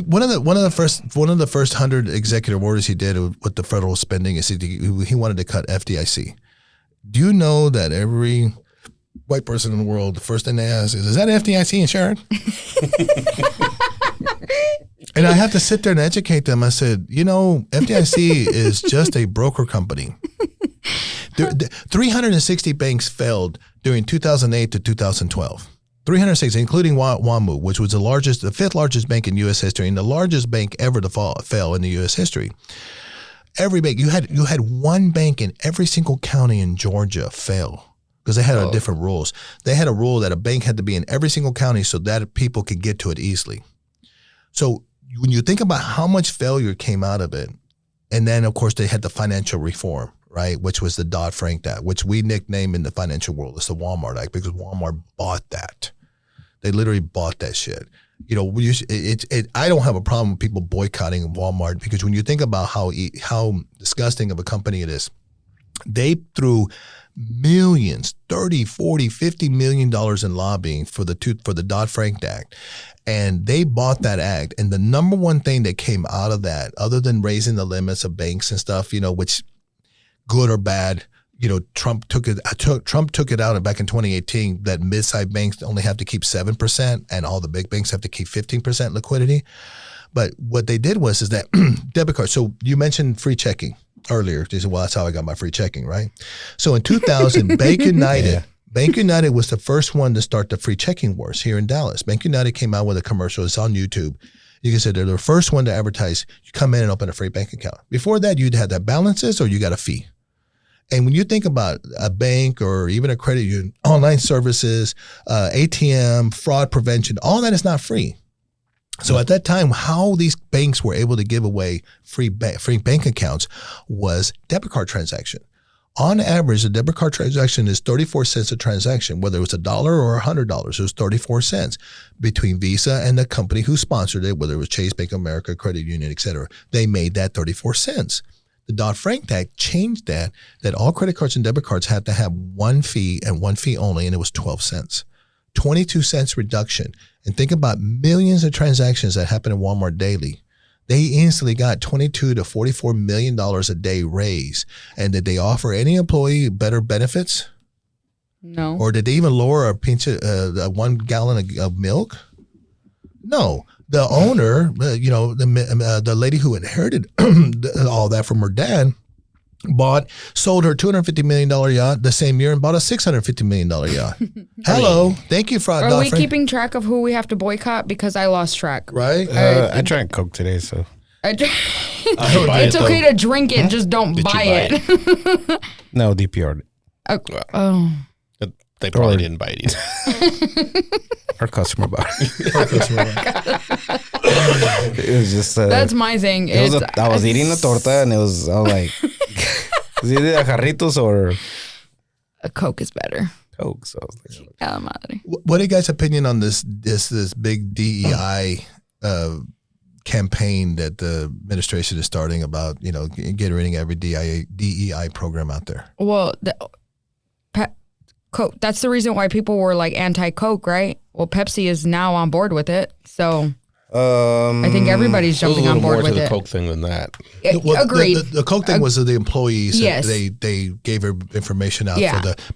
one of the first 100 executive orders he did with the federal spending is he wanted to cut FDIC. Do you know that every white person in the world, the first thing they ask is that FDIC insured? And I have to sit there and educate them. I said, FDIC is just a broker company. 360 banks failed during 2008 to 2012. 360, including WAMU, which was the fifth largest bank in U.S. history and the largest bank ever to fail in the U.S. history. Every bank, you had one bank in every single county in Georgia fail because they had different rules. They had a rule that a bank had to be in every single county so that people could get to it easily. So when you think about how much failure came out of it, and then, of course, they had the financial reform, right, which was the Dodd-Frank Act, which we nickname in the financial world as the Walmart Act because Walmart bought that. They literally bought that shit. I don't have a problem with people boycotting Walmart because when you think about how disgusting of a company it is, they threw millions, 30, 40, $50 million in lobbying for the Dodd-Frank Act. And they bought that act. And the number one thing that came out of that, other than raising the limits of banks and stuff, which good or bad, Trump took it out back in 2018 that mid-sized banks only have to keep 7% and all the big banks have to keep 15% liquidity. But what they did is that debit card. So you mentioned free checking earlier. You said, well, that's how I got my free checking, right? So in 2000, Bank United was the first one to start the free checking wars here in Dallas. Bank United came out with a commercial. It's on YouTube. You can say they're the first one to advertise. You come in and open a free bank account. Before that, you'd had that balances or you got a fee. And when you think about a bank or even a credit union, online services, ATM, fraud prevention, all that is not free. So at that time, how these banks were able to give away free bank accounts was debit card transaction. On average, a debit card transaction is 34 cents a transaction, whether it was $1 or $100, it was 34 cents between Visa and the company who sponsored it, whether it was Chase, Bank of America, Credit Union, et cetera. They made that 34 cents. The Dodd-Frank Act changed that all credit cards and debit cards had to have one fee and one fee only, and it was 12 cents. 22 cents reduction. And think about millions of transactions that happen in Walmart daily. They instantly got $22 to $44 million a day raise. And did they offer any employee better benefits? No. Or did they even lower a pinch of 1 gallon of milk? No. The owner, the lady who inherited all that from her dad, sold her $250 million yacht the same year and bought a $650 million yacht. Hello. Thank you, Fraud. Are we keeping track of who we have to boycott? Because I lost track. Right? I drank Coke today, so. It's okay to drink it, just don't buy it. No, DPR'd Okay. Oh. They probably didn't buy it either. Our customer bought it. It was just. That's my thing. I was eating the torta and I was like, is it a jarritos or a Coke is better. Coke? So I was like, madre. What are you guys' opinion on this big DEI campaign that the administration is starting about, getting rid of every DEI program out there? Well, Coke. That's the reason why people were like anti-Coke, right? Well, Pepsi is now on board with it, so I think everybody's jumping on board with more to it. the Coke thing than that. Agreed. The Coke thing was the employees. Yes. They gave her information out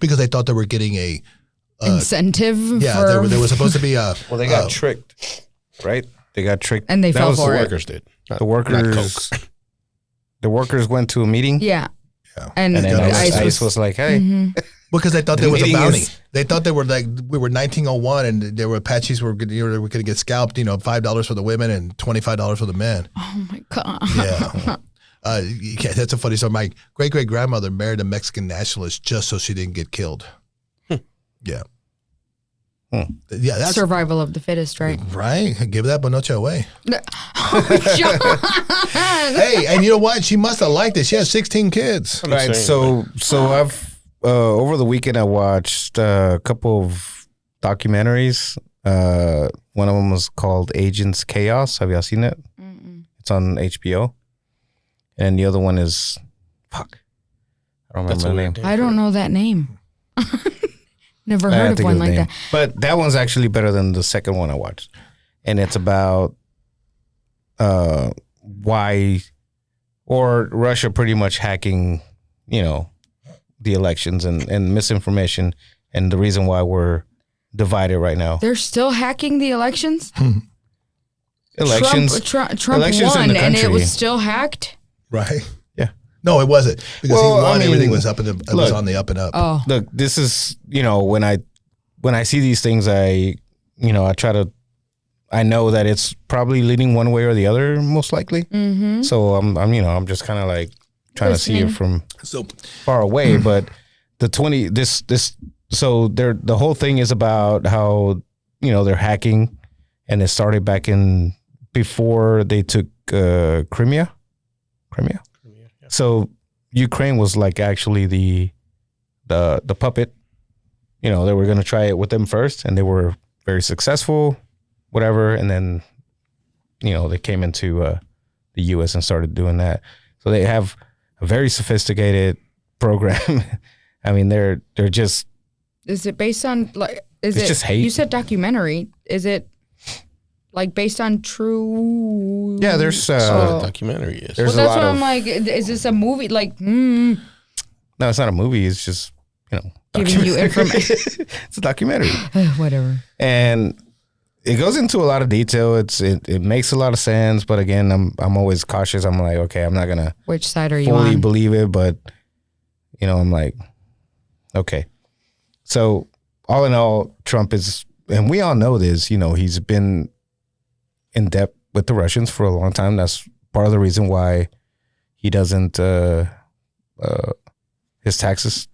because they thought they were getting a incentive. Yeah, there was supposed to be a. well, they got tricked, right? They got tricked, and they fell for The it. workers did. The workers. The workers went to a meeting. Yeah. Yeah. And then ICE was like, hey. Mm-hmm. Because they thought there was a meeting bounty. is- They thought they were like, we were 1901 and there were Apaches were going to get scalped, $5 for the women and $25 for the men. Oh my God. Yeah. That's a funny story. My great-great-grandmother married a Mexican nationalist just so she didn't get killed. Yeah. Yeah, that's Survival of the fittest, right? right. Give that Bonocha away. Oh, Hey, and you know what? She must have liked it. She has 16 kids. Right. So I've over the weekend I watched a couple of documentaries. One of them was called Agents Chaos. Have y'all seen it? Mm-mm. It's on HBO. And the other one is I don't remember the name. I don't know that name. Never I heard of think one of the like name. that. But that one's actually better than the second one I watched. And it's about why, or Russia pretty much hacking, the elections and misinformation, and the reason why we're divided right now. They're still hacking the elections? Elections. Trump elections in won, the and it country. was still hacked? Right? Yeah. No, it wasn't because Well, he won. I mean, Everything was up and it was look. on the up and up. Oh. Look, this is, when I see these things, I know that it's probably leading one way or the other, most likely. Mm-hmm. So I'm just kind of like trying to see it Listening. from So far away. But so the whole thing is about how, they're hacking, and it started back in before they took Crimea. So Ukraine was like actually the puppet. They were going to try it with them first, and they were very successful, whatever. And then, they came into the U.S. and started doing that. So they have a very sophisticated program. I mean, they're just, Is it based on, like, It's just hate. You said documentary. Is it, like, based on true? yeah, there's, That's what Oh. a documentary is. There's Well, a that's lot what of, I'm like. Is this a movie? Like, no, it's not a movie. It's just, giving you information. it's a documentary. Whatever. And it goes into a lot of detail. It makes a lot of sense, but again, I'm always cautious. I'm like, okay, I'm not gonna Which side are you fully on? believe it, but I'm like, okay. So all in all, Trump is, and we all know this. He's been in depth with the Russians for a long time. That's part of the reason why he doesn't his taxes.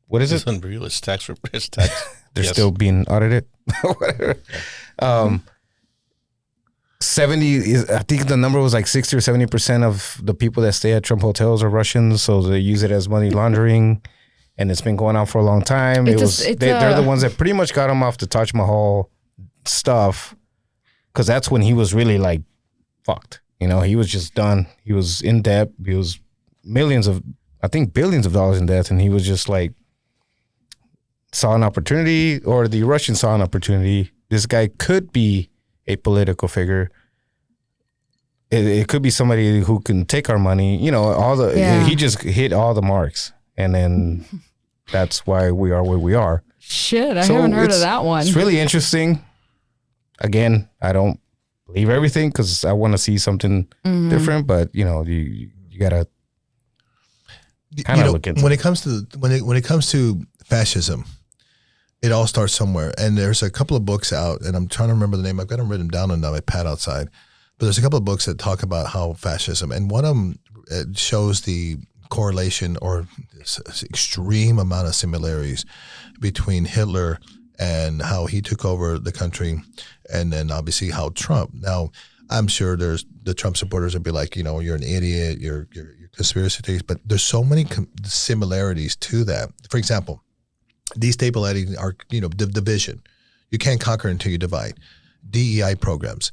What is It's it? unreal. It's tax. It's tax. They're Yes. still being audited. Whatever. 70 is, I think the number was like 60 or 70% of the people that stay at Trump hotels are Russians, so they use it as money laundering, and it's been going on for a long time. They're the ones that pretty much got him off the Taj Mahal stuff, because that's when he was really like fucked. He was just done. He was in debt. He was billions of dollars in debt, and he was just like, saw an opportunity, or the Russians saw an opportunity. This guy could be a political figure. It could be somebody who can take our money. Yeah. He just hit all the marks, and then that's why we are where we are. Shit, I So haven't heard of it's- that one. It's really interesting. Again, I don't believe everything because I want to see something Mm-hmm. different, but you gotta kind of look into when it comes to when it comes to fascism, it all starts somewhere. And there's a couple of books out, and I'm trying to remember the name. I've got them written down on my pad outside. But there's a couple of books that talk about how fascism, and one of them shows the correlation or this extreme amount of similarities between Hitler and how he took over the country, and then obviously how Trump. Now, I'm sure there's the Trump supporters would be like, you're an idiot, you're conspiracy theories, but there's so many similarities to that. For example, destabilizing our, the division. You can't conquer until you divide. DEI programs.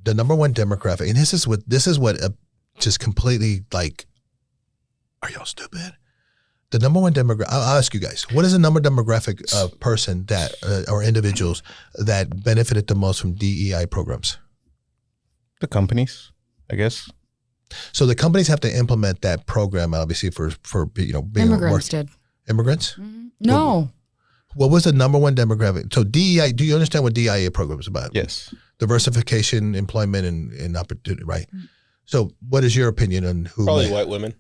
The number one demographic, and this is what just completely like, are y'all stupid? The number one demographic, I'll ask you guys, what is the number demographic of person that, or individuals that benefited the most from DEI programs? the companies, I guess. So the companies have to implement that program, obviously, for being Immigrants did. Immigrants? No. What was the number one demographic? So DEI, do you understand what DEI program is about? Yes. Diversification, employment, and opportunity, right? So what is your opinion on who? Probably white women.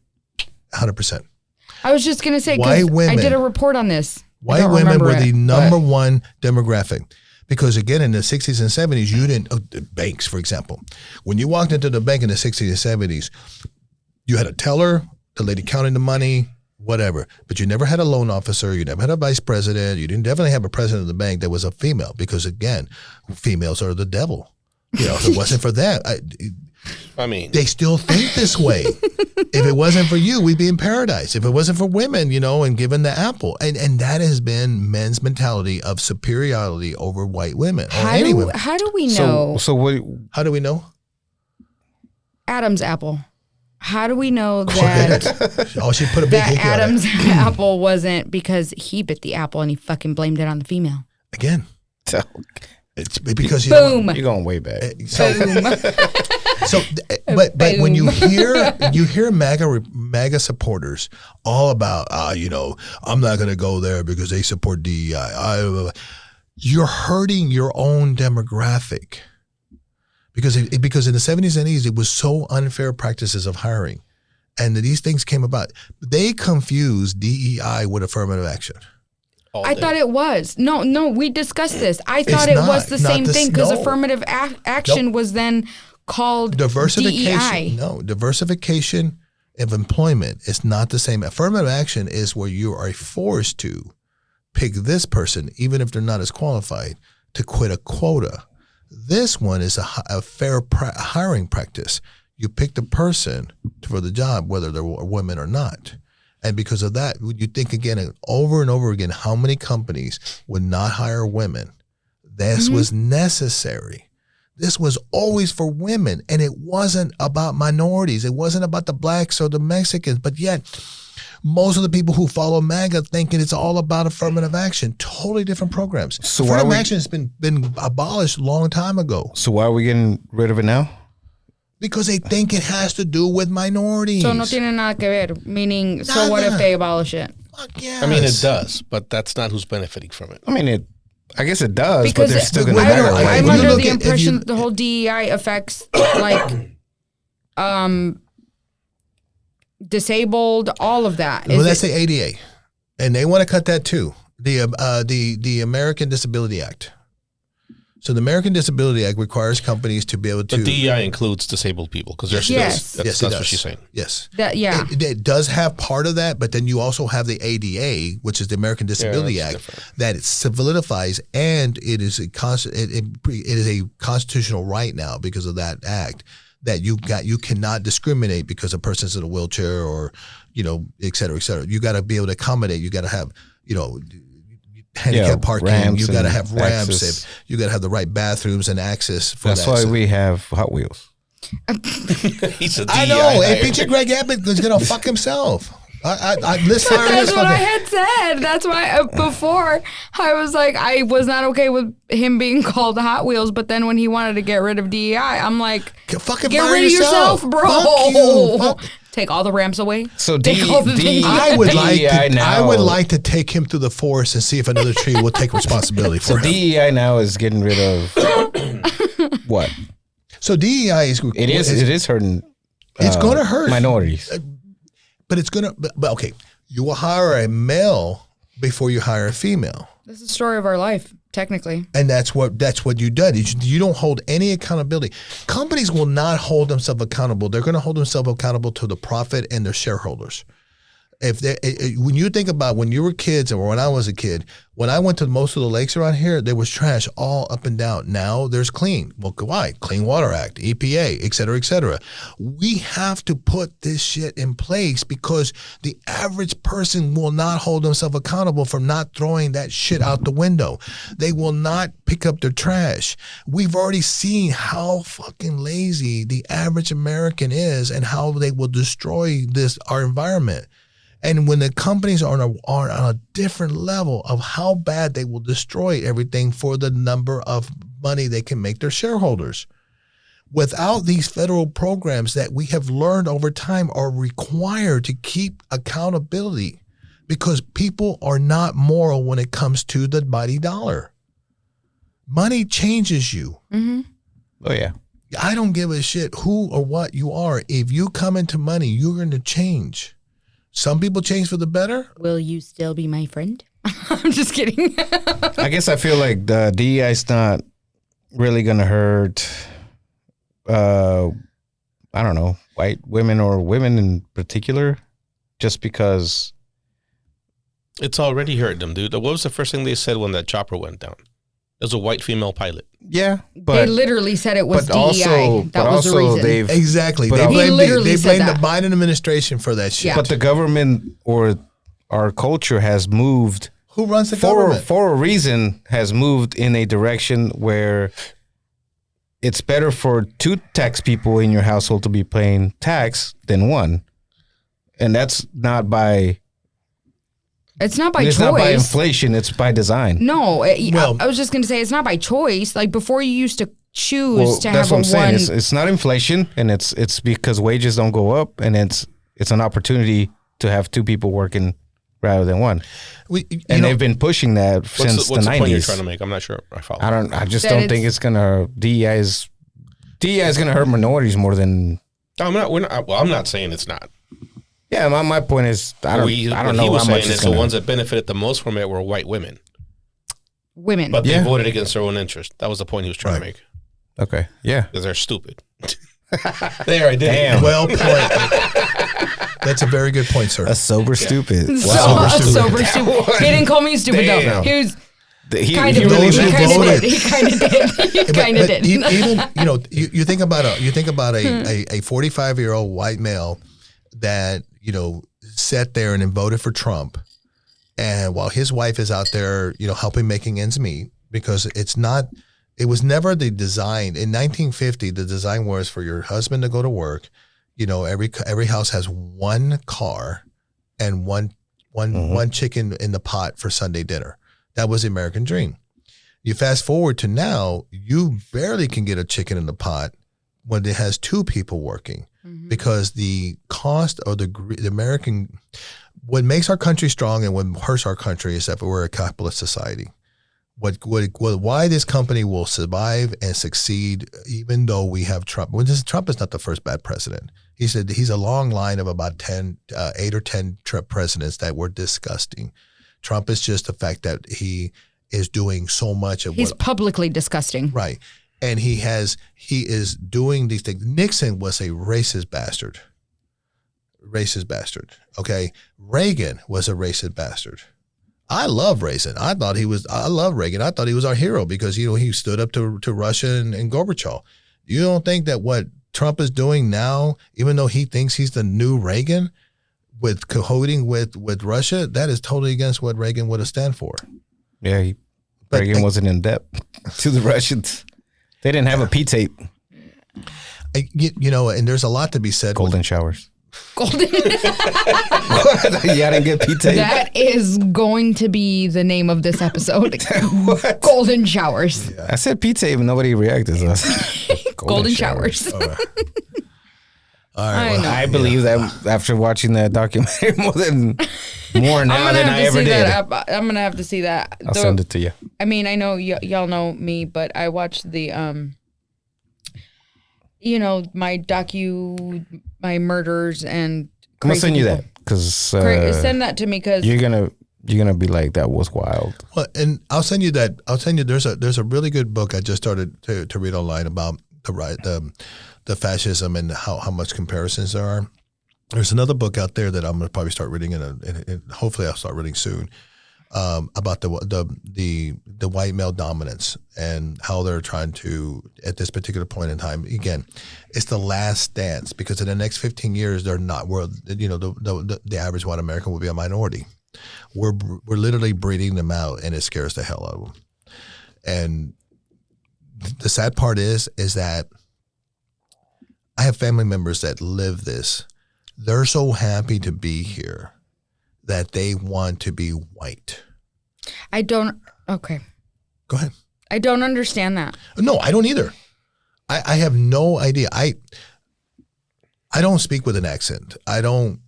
100%. I was just going to say, White because I women. did a report on this. I White don't women remember were it, the but- number one demographic. Because again, in the 60s and 70s, you didn't, the banks, for example, when you walked into the bank in the 60s and 70s, you had a teller, the lady counting the money, whatever. But you never had a loan officer. You never had a vice president. You didn't definitely have a president of the bank that was a female because, again, females are the devil. If it wasn't for that, I mean, they still think this way. If it wasn't for you, we'd be in paradise. If it wasn't for women, and given the apple. And that has been men's mentality of superiority over white women or any women. How do we know So what? How do we know? Adam's apple? How do we know that Oh, she put a big that hickey on it. Adam's apple wasn't because he bit the apple and he fucking blamed it on the female? Again, It's because Boom. You're going way back. So, but when you hear MAGA supporters all about I'm not going to go there because they support DEI. You're hurting your own demographic because in the 70s and 80s it was so unfair practices of hiring, and these things came about. They confused DEI with affirmative action. I thought it was. No, we discussed this. I thought it was the same thing because affirmative action was then called diversification. DEI. No, diversification of employment is not the same. Affirmative action is where you are forced to pick this person, even if they're not as qualified, to quit a quota. This one is a fair hiring practice. You pick the person for the job, whether they're women or not. And because of that, when you think again over and over again, how many companies would not hire women? This was necessary. This was always for women, and it wasn't about minorities. It wasn't about the blacks or the Mexicans, but yet most of the people who follow MAGA thinking it's all about affirmative action. Totally different programs. So affirmative action has been abolished a long time ago. So why are we getting rid of it now? Because they think it has to do with minorities. So no tiene nada que ver. Meaning, so what if they abolish it? Fuck yes. I mean, it does, but that's not who's benefiting from it. I mean, I guess it does, Because but they're still going Wait, to no, hire. I'm When you under look the at- impression that the whole DEI affects like disabled, all of that. Well, Is that's it- the ADA, and they want to cut that too. The American Disability Act. So the American Disability Act requires companies to be able to. The DEI includes disabled people because there's Yes. that's, Yes, it that's does. what she's saying. Yes. that, yeah. It does have part of that, but then you also have the ADA, which is the American Disability that's Act, different. that it solidifies, and it is it is a constitutional right now because of that act that you cannot discriminate because a person's in a wheelchair or et cetera, et cetera. You got to be able to accommodate. You got to have handicap parking. ramps You got to and have ramps. access. And you got to have the right bathrooms and access for That's that. why So- we have Hot Wheels. He's a I DEI know. Hey, hire. picture Greg Abbott is gonna fuck himself. Let's fire this That's what I fucker. had said. That's why before I was like, I was not okay with him being called Hot Wheels, but then when he wanted to get rid of DEI, I'm like, Fucking get fire rid of yourself, bro. Fuck you. Fuck. Take all the ramps away. So Take all the things I would DEI like to take him through the forest and see if another tree will take responsibility So for him. DEI now is getting rid of what? So DEI is It is hurting. It's gonna hurt minorities. but it's gonna. But okay, you will hire a male before you hire a female. This is the story of our life, technically. And that's what you done. You don't hold any accountability. Companies will not hold themselves accountable. They're going to hold themselves accountable to the profit and their shareholders. When you think about when you were kids or when I was a kid, when I went to most of the lakes around here, there was trash all up and down. Now there's clean. Well, why? Clean Water Act, EPA, et cetera, et cetera. We have to put this shit in place because the average person will not hold themselves accountable for not throwing that shit out the window. They will not pick up their trash. We've already seen how fucking lazy the average American is and how they will destroy our environment. And when the companies are on a different level of how bad they will destroy everything for the number of money they can make their shareholders. Without these federal programs that we have learned over time are required to keep accountability because people are not moral when it comes to the mighty dollar. Money changes you. Oh yeah. I don't give a shit who or what you are. If you come into money, you're going to change. Some people change for the better. Will you still be my friend? I'm just kidding. I guess I feel like the DEI is not really going to hurt, I don't know, white women or women in particular, just because. It's already hurt them, dude. What was the first thing they said when that chopper went down? It was a white female pilot. Yeah, They but literally said it was but DEI. also, That but was the also reason. they've. Exactly. But They He blame, literally they said blame the that. Biden administration for that shit. Yeah. But the government or our culture has moved Who runs the for government? a reason has moved in a direction where it's better for 2 tax people in your household to be paying tax than 1, and that's not by It's not by And it's choice. not by inflation. It's by design. No, Well- I was just going to say it's not by choice. Like before, you used to choose Well, to that's have what a I'm saying. one. It's not inflation, and it's because wages don't go up, and it's an opportunity to have two people working rather than one. And they've been pushing that since What's the the point you're 90s. trying to make? I'm not sure I follow. I just That don't it's- think it's gonna DEI is gonna hurt minorities more than. I'm not. We're not. Well, I'm not saying it's not. Yeah, my point is I don't What know he how was much saying it's is gonna. the ones that benefited the most from it were white women, Women. but they Yeah. voted against their own interest. That was the point he was trying to make. Okay, yeah. Because they're stupid. There, I did. Damn. Well put. That's a very good point, sir. A sober stupid. Wow. Sober stupid. He didn't call me stupid though. Damn. He was He kind of. really He should kind of vote did. it. He kind of did. He kind of did. Even you think about a 45-year-old white male that sat there and then voted for Trump, and while his wife is out there helping making ends meet, because it was never the design in 1950. The design was for your husband to go to work. Every house has one car and one chicken in the pot for Sunday dinner. That was the American dream. You fast forward to now, you barely can get a chicken in the pot when it has two people working, because the cost of the American, what makes our country strong and what hurts our country is that we're a capitalist society. Why this company will survive and succeed, even though we have Trump. Trump is not the first bad president. He said he's a long line of about 8 or 10 presidents that were disgusting. Trump is just the fact that he is doing so much of He's what publicly disgusting. right, and he is doing these things. Nixon was a racist bastard. Okay, Reagan was a racist bastard. I love Reagan. I love Reagan. I thought he was our hero because he stood up to Russia and Gorbachev. You don't think that what Trump is doing now, even though he thinks he's the new Reagan, with cahooting with Russia, that is totally against what Reagan would have stand for. Yeah, But Reagan wasn't in debt to the Russians. They didn't have a P tape. And there's a lot to be said. Golden showers. Golden. Yeah, I didn't get P tape. That is going to be the name of this episode. Golden showers. I said P tape and nobody reacted. So I said, Golden showers. All right. I Well, know. I believe that after watching that documentary more now I'm than I ever did. I'm gonna have to see that. I'll send it to you. I mean, I know y'all know me, but I watched the my murders and. I'm gonna send you people. that because Send that to me because you're gonna be like, that was wild. Well, and I'll send you that. There's a really good book I just started to read online about the fascism and how much comparisons there are. There's another book out there that I'm going to probably start reading and hopefully I'll start reading soon, about the white male dominance and how they're trying to, at this particular point in time, again, it's the last stance, because in the next 15 years the average white American will be a minority. We're literally breeding them out, and it scares the hell out of them. And the sad part is that I have family members that live this. They're so happy to be here that they want to be white. I don't. Okay, Go ahead. I don't understand that. No, I don't either. I have no idea. I don't speak with an accent. I don't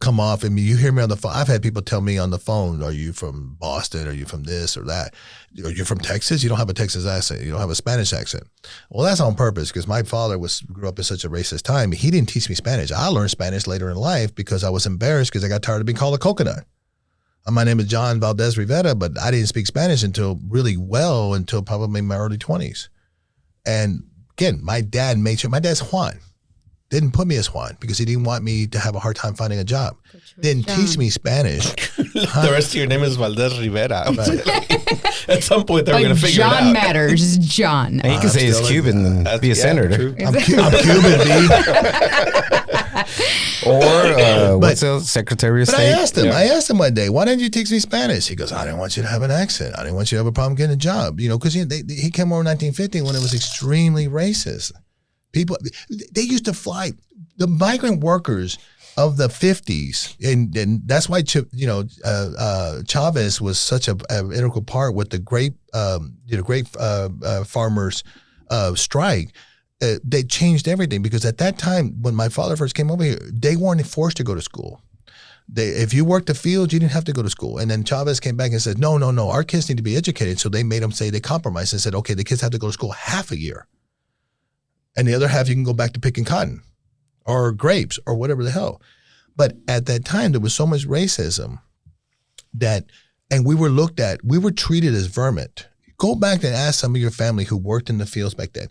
come off. I mean, you hear me on the phone. I've had people tell me on the phone, "Are you from Boston? Are you from this or that? Are you from Texas? You don't have a Texas accent. You don't have a Spanish accent." Well, that's on purpose, because my father grew up in such a racist time. He didn't teach me Spanish. I learned Spanish later in life because I was embarrassed because I got tired of being called a coconut. My name is John Valdez Rivera, but I didn't speak Spanish until probably my early 20s. And again, my dad made sure. My dad's Juan. Didn't put me as Juan because he didn't want me to have a hard time finding a job. Didn't teach me Spanish. The rest of your name is Valdez Rivera. At some point, they're Like going to figure John it out. Matters, John. And you can say he's still Cuban and be a senator. True. I'm Cuban, B. Or what's else? Secretary of But State. I asked him one day, why didn't you teach me Spanish? He goes, I didn't want you to have an accent. I didn't want you to have a problem getting a job. Because he came over in 1950 when it was extremely racist. People, they used to fly. The migrant workers of the 50s, and that's why Chavez was such a integral part with the grape farmers strike. They changed everything because at that time, when my father first came over here, they weren't forced to go to school. If you worked the field, you didn't have to go to school. And then Chavez came back and said, no, our kids need to be educated. So they made them say they compromised and said, okay, the kids have to go to school half a year. And the other half, you can go back to picking cotton or grapes or whatever the hell. But at that time, there was so much racism and we were treated as vermin. Go back and ask some of your family who worked in the fields back then.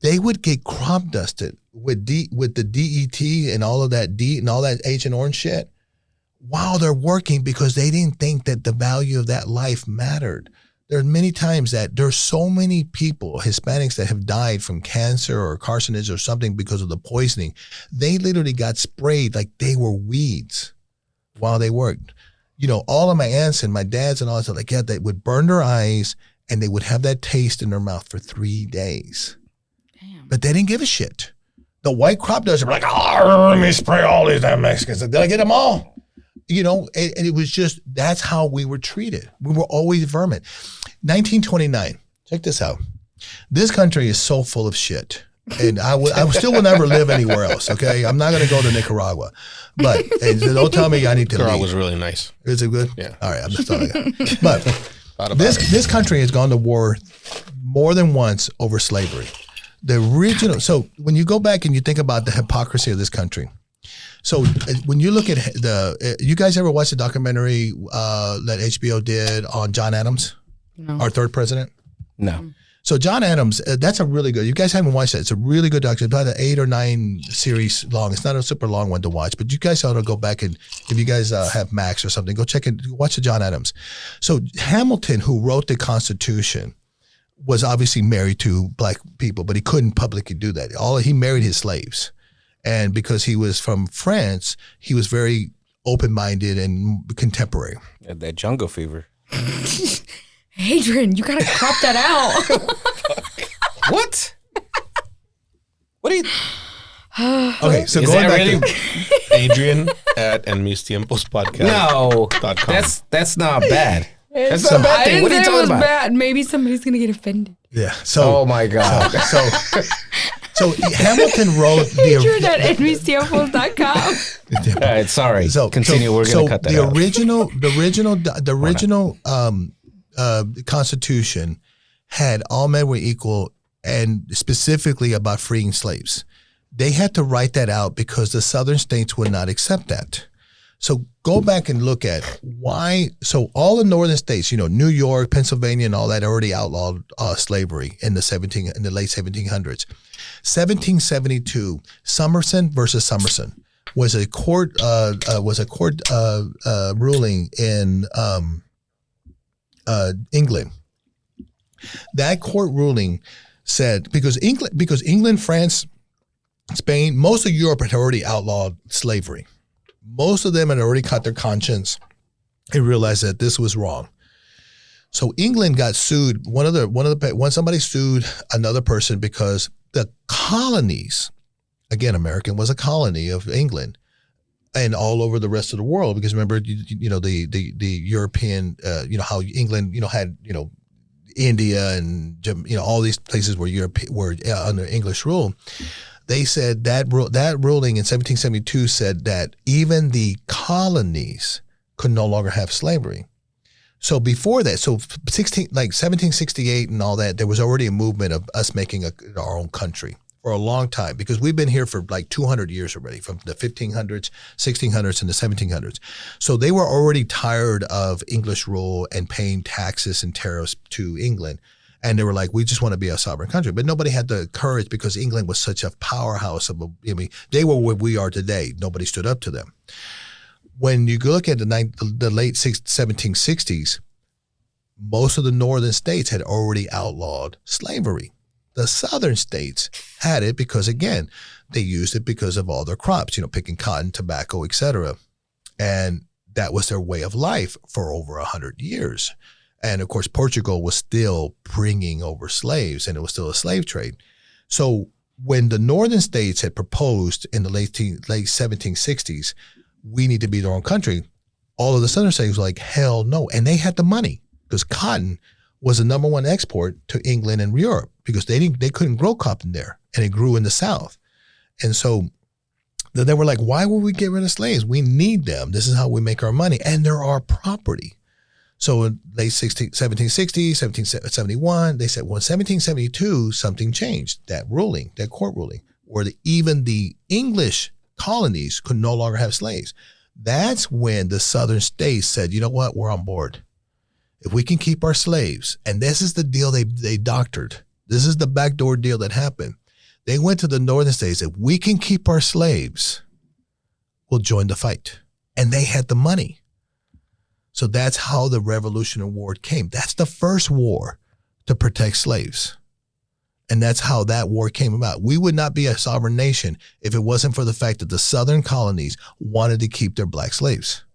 They would get crop dusted with the DET and all of that and all that Agent Orange shit while they're working because they didn't think that the value of that life mattered. There are many times that there's so many people, Hispanics, that have died from cancer or carcinogens or something because of the poisoning. They literally got sprayed like they were weeds while they worked. All of my aunts and my dads and all that stuff, they would burn their eyes and they would have that taste in their mouth for 3 days. Damn. But they didn't give a shit. The white crop dusters were like, oh, let me spray all these damn Mexicans. Did I get them all? And it was just, that's how we were treated. We were always vermin. 1929, check this out. This country is so full of shit. And I still will never live anywhere else, okay? I'm not going to go to Nicaragua. But don't tell me I need to leave. Nicaragua was really nice. Is it good? Yeah. All right, I'm just telling you. But this country has gone to war more than once over slavery. The original, so when you go back and you think about the hypocrisy of this country, so when you look at you guys ever watch the documentary that HBO did on John Adams, our third president? No. So John Adams, that's a really good, you guys haven't watched that. It's a really good documentary, about an 8 or 9 series long. It's not a super long one to watch, but you guys ought to go back and if you guys have Max or something, go check it, watch the John Adams. So Hamilton, who wrote the Constitution, was obviously married to black people, but he couldn't publicly do that. He married his slaves. And because he was from France, he was very open-minded and contemporary. That jungle fever. Adrian, you gotta crop that out. What? What are you? Okay, so Is going that back really? to Adrian at En Mis Tiempos Podcast. No, .com. that's not bad. That's not a I bad thing. didn't What are say you it talking was about? bad. Maybe somebody's gonna get offended. yeah. So Oh my god. so Hamilton wrote Adrian at envestiempos.com. All right, sorry. Continue. We're gonna cut that the out. The original Constitution had all men were equal, and specifically about freeing slaves. They had to write that out because the southern states would not accept that. So go back and look at why. So all the northern states, New York, Pennsylvania, and all that already outlawed slavery in the late 1700s. 1772, Somerset versus Somerset was a court ruling in England. That court ruling said because England, France, Spain, most of Europe had already outlawed slavery. Most of them had already cut their conscience and realized that this was wrong. So England got sued. Somebody sued another person because the colonies, again, American was a colony of England, and all over the rest of the world. Because remember, the European, how England, had India and all these places where Europe were under English rule. They said that ruling in 1772 said that even the colonies could no longer have slavery. So before that, 1768 and all that, there was already a movement of us making our own country for a long time because we've been here for like 200 years already, from the 1500s, 1600s, and the 1700s. So they were already tired of English rule and paying taxes and tariffs to England. And they were like, we just want to be a sovereign country. But nobody had the courage because England was such a powerhouse. They were where we are today. Nobody stood up to them. When you look at the late 1760s, most of the northern states had already outlawed slavery. The southern states had it because, again, they used it because of all their crops, picking cotton, tobacco, etc. And that was their way of life for over 100 years. And of course, Portugal was still bringing over slaves, and it was still a slave trade. So when the northern states had proposed in the late 1760s, we need to be their own country, all of the southern states were like, hell no. And they had the money because cotton was the number one export to England and Europe because they couldn't grow cotton there, and it grew in the South. And so then they were like, why would we get rid of slaves? We need them. This is how we make our money. And they're our property. So in late 1760, 1771, they said, well, in 1772, something changed, that court ruling, where even the English colonies could no longer have slaves. That's when the southern states said, you know what, we're on board. If we can keep our slaves, and this is the deal they doctored. This is the backdoor deal that happened. They went to the northern states. If we can keep our slaves, we'll join the fight. And they had the money. So that's how the Revolutionary War came. That's the first war to protect slaves. And that's how that war came about. We would not be a sovereign nation if it wasn't for the fact that the southern colonies wanted to keep their black slaves.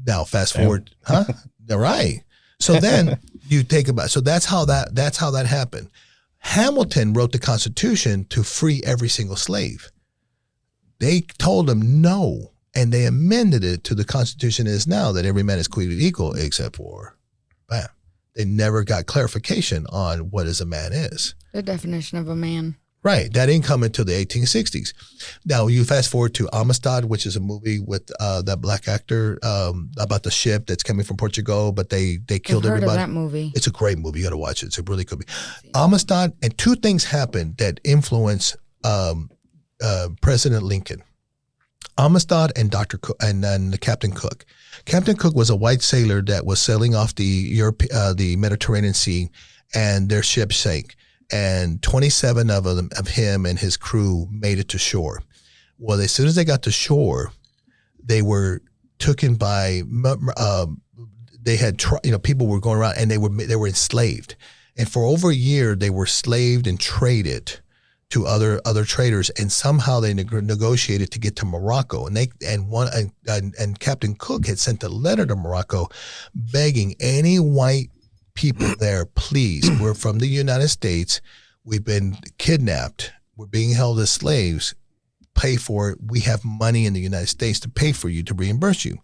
Now, fast forward, huh? Right. So then you think about, so that's how that happened. Hamilton wrote the Constitution to free every single slave. They told them no, and they amended it to the Constitution is now that every man is created equal except for, bam. They never got clarification on what is a man is. The definition of a man. Right. That didn't come until the 1860s. Now, you fast forward to Amistad, which is a movie with that black actor about the ship that's coming from Portugal, but they killed everybody. I've heard of that movie. It's a great movie. You got to watch it. It's a really good movie. Amistad, and two things happened that influenced President Lincoln. Amistad and Dr. Cook, and then Captain Cook. Captain Cook was a white sailor that was sailing off the Mediterranean Sea, and their ship sank. And 27 of him and his crew made it to shore. Well, as soon as they got to shore, they were taken by. They had people were going around, and they were enslaved. And for over a year, they were slaved and traded to other traders, and somehow they negotiated to get to Morocco. And Captain Cook had sent a letter to Morocco, begging any white people there, please, we're from the United States. We've been kidnapped. We're being held as slaves. Pay for it. We have money in the United States to pay for you, to reimburse you.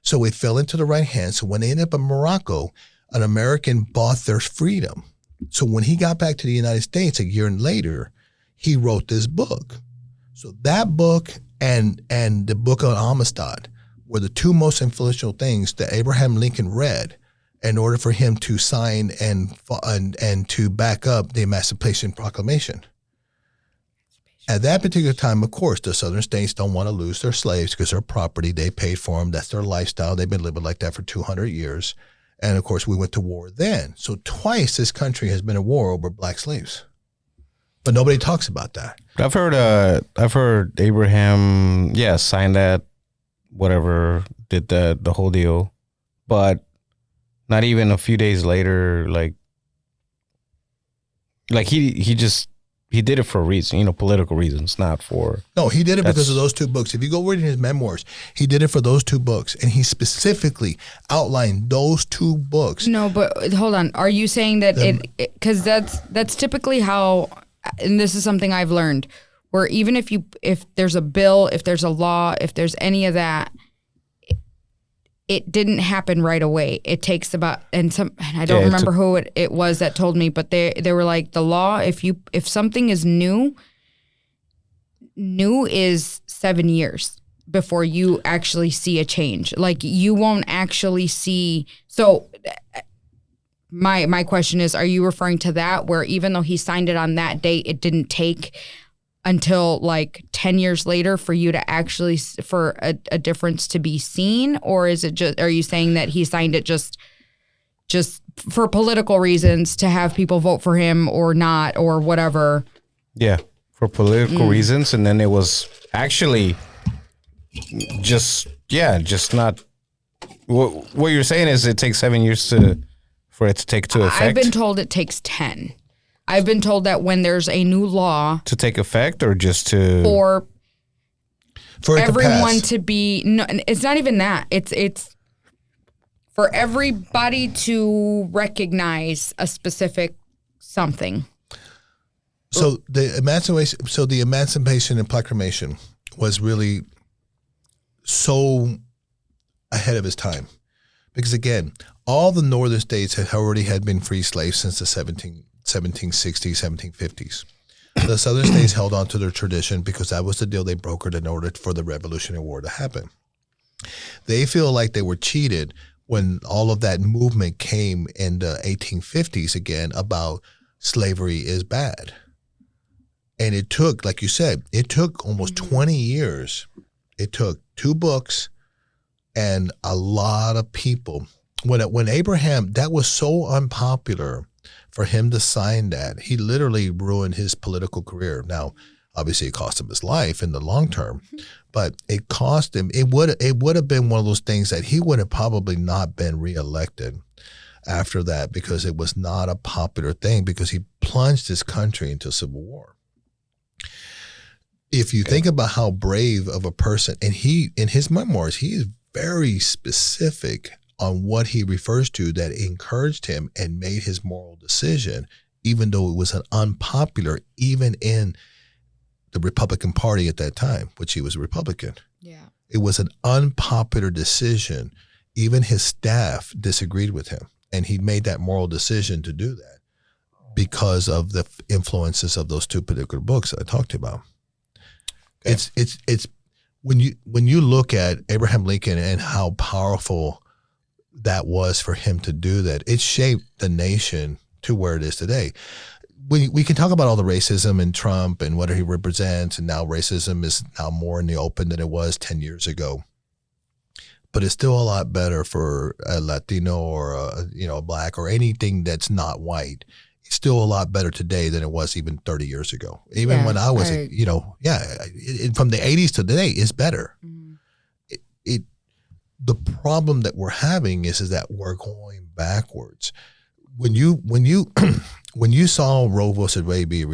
So it fell into the right hands. So when they ended up in Morocco, an American bought their freedom. So when he got back to the United States a year later, he wrote this book. So that book and the book on Amistad were the two most influential things that Abraham Lincoln read in order for him to sign and to back up the Emancipation Proclamation. At that particular time, of course, the southern states don't want to lose their slaves because they're property. They paid for them. That's their lifestyle. They've been living like that for 200 years. And, of course, we went to war then. So twice this country has been at war over black slaves. But nobody talks about that. I've heard Abraham, signed that, whatever, did the whole deal. But not even a few days later, like he did it for a reason, political reasons, not for. No, he did it because of those two books. If you go read his memoirs, he did it for those two books, and he specifically outlined those two books. No, but hold on. Are you saying that because that's typically how, and this is something I've learned, where even if there's a bill, if there's a law, if there's any of that, it didn't happen right away. It takes about, and I don't remember who it was that told me, but they were like, the law, if something is new is 7 years before you actually see a change. Like you won't actually see. So my question is, are you referring to that where even though he signed it on that date, it didn't take until like 10 years later for you to actually, for a difference to be seen? Or is it just, are you saying that he signed it just for political reasons to have people vote for him or not, or whatever? Yeah, for political reasons. And then it was actually just not, what you're saying is it takes 7 years for it to take to effect? I've been told it takes 10. I've been told that when there's a new law to take effect, or just to for everyone to to be, no, it's not even that. It's for everybody to recognize a specific something. So the Emancipation and Proclamation was really so ahead of his time, because again, all the northern states had been free slaves since the 1760s, 1750s. The southern states held on to their tradition because that was the deal they brokered in order for the Revolutionary War to happen. They feel like they were cheated when all of that movement came in the 1850s again about slavery is bad. And it took, like you said, it took almost 20 years. It took 2 books and a lot of people. When Abraham, that was so unpopular for him to sign that, he literally ruined his political career. Now, obviously, it cost him his life in the long term, but it cost him. It would have been one of those things that he would have probably not been reelected after that, because it was not a popular thing, because he plunged his country into civil war. If you think about how brave of a person, and he, in his memoirs, he is very specific on what he refers to that encouraged him and made his moral decision, even though it was an unpopular, even in the Republican Party at that time, which he was a Republican. Yeah. It was an unpopular decision. Even his staff disagreed with him, and he made that moral decision to do that because of the influences of those 2 particular books that I talked about. Okay. It's when you look at Abraham Lincoln and how powerful that was for him to do that, it shaped the nation to where it is today. We can talk about all the racism and Trump and what he represents, and now racism is now more in the open than it was 10 years ago. But it's still a lot better for a Latino or a Black or anything that's not white. It's still a lot better today than it was even 30 years ago. Even when I was, from the 80s to today, it's better. Mm. The problem that we're having is that we're going backwards. When you when you saw Roe versus Wade be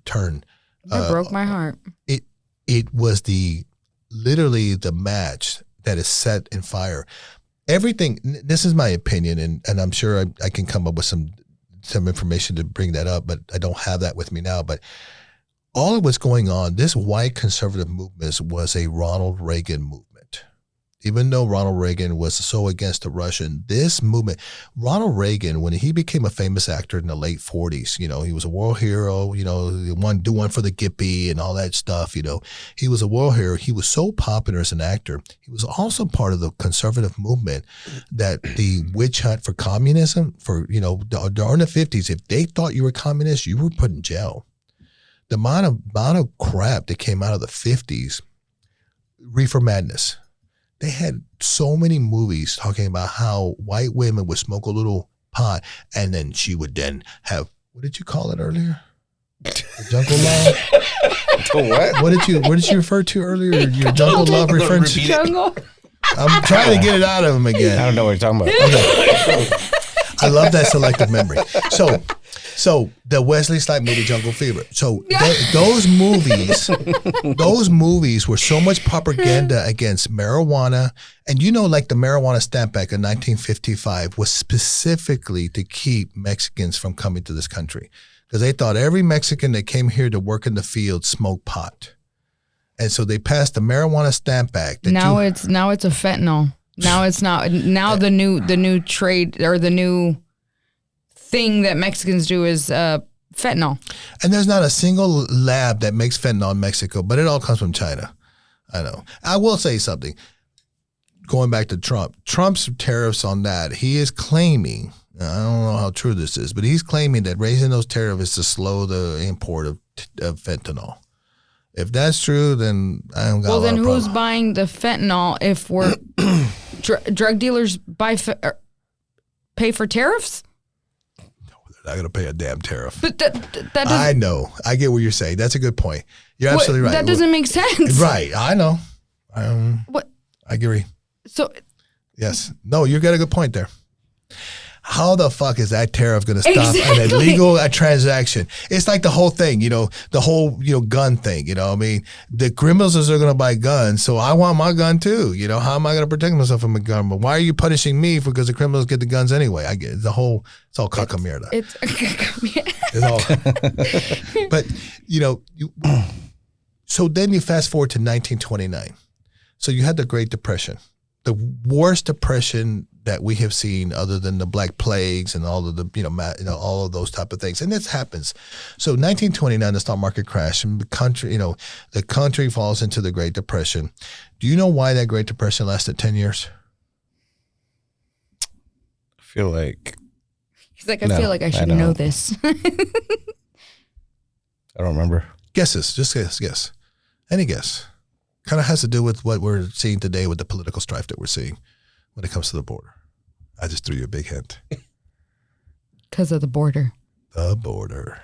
turned, it broke my heart. It was literally the match that is set in fire. Everything. This is my opinion, and I'm sure I can come up with some information to bring that up, but I don't have that with me now. But all of what's going on, this white conservative movement was a Ronald Reagan movement. Even though Ronald Reagan was so against the Russian, this movement, Ronald Reagan, when he became a famous actor in the late 40s, he was a war hero, do one for the Gippy and all that stuff, he was a war hero. He was so popular as an actor. He was also part of the conservative movement that the witch hunt for communism, during the 50s, if they thought you were communist, you were put in jail. The amount of crap that came out of the 50s, Reefer Madness. They had so many movies talking about how white women would smoke a little pot, and then she would then have, what did you call it earlier? The jungle love? The what? What did you refer to earlier? Your jungle love reference? Jungle. I'm trying to get it out of him again. I don't know what you're talking about. Okay. I love that selective memory. So the Wesley Snipes movie Jungle Fever. So those movies were so much propaganda against marijuana. And like the marijuana Stamp Act in 1955 was specifically to keep Mexicans from coming to this country, because they thought every Mexican that came here to work in the field smoked pot. And so they passed the marijuana Stamp Act. Now it's a fentanyl. Now it's not. Now the new trade, or the new thing that Mexicans do is fentanyl. And there's not a single lab that makes fentanyl in Mexico, but it all comes from China. I know. I will say something. Going back to Trump's tariffs on that, he is claiming, I don't know how true this is, but he's claiming that raising those tariffs is to slow the import of fentanyl. If that's true, then I don't got a lot of problem. Well, then who's buying the fentanyl if we're drug dealers pay for tariffs? No, they're not going to pay a damn tariff. But that doesn't, I know. I get what you're saying. That's a good point. You're absolutely right. That doesn't make sense. Right. I know. What? I agree. So. Yes. No, you got a good point there. how the fuck is that tariff going to stop an Exactly. illegal transaction? It's like the whole thing, the whole, gun thing, I mean, the criminals are going to buy guns, so I want my gun too. How am I going to protect myself from a gun? But why are you punishing me because the criminals get the guns anyway? I get it's all cacamierda. It's It's all, but so then you fast forward to 1929. So you had the Great Depression, the worst depression that we have seen, other than the Black Plagues and all of the all of those type of things, and this happens. So 1929, the stock market crash, and the country falls into the Great Depression. Do you know why that Great Depression lasted 10 years? I feel like He's like, I feel like I should know this. I don't remember. Guesses, just guess. Any guess? Kind of has to do with what we're seeing today with the political strife that we're seeing when it comes to the border. I just threw you a big hint. Because of the border. The border.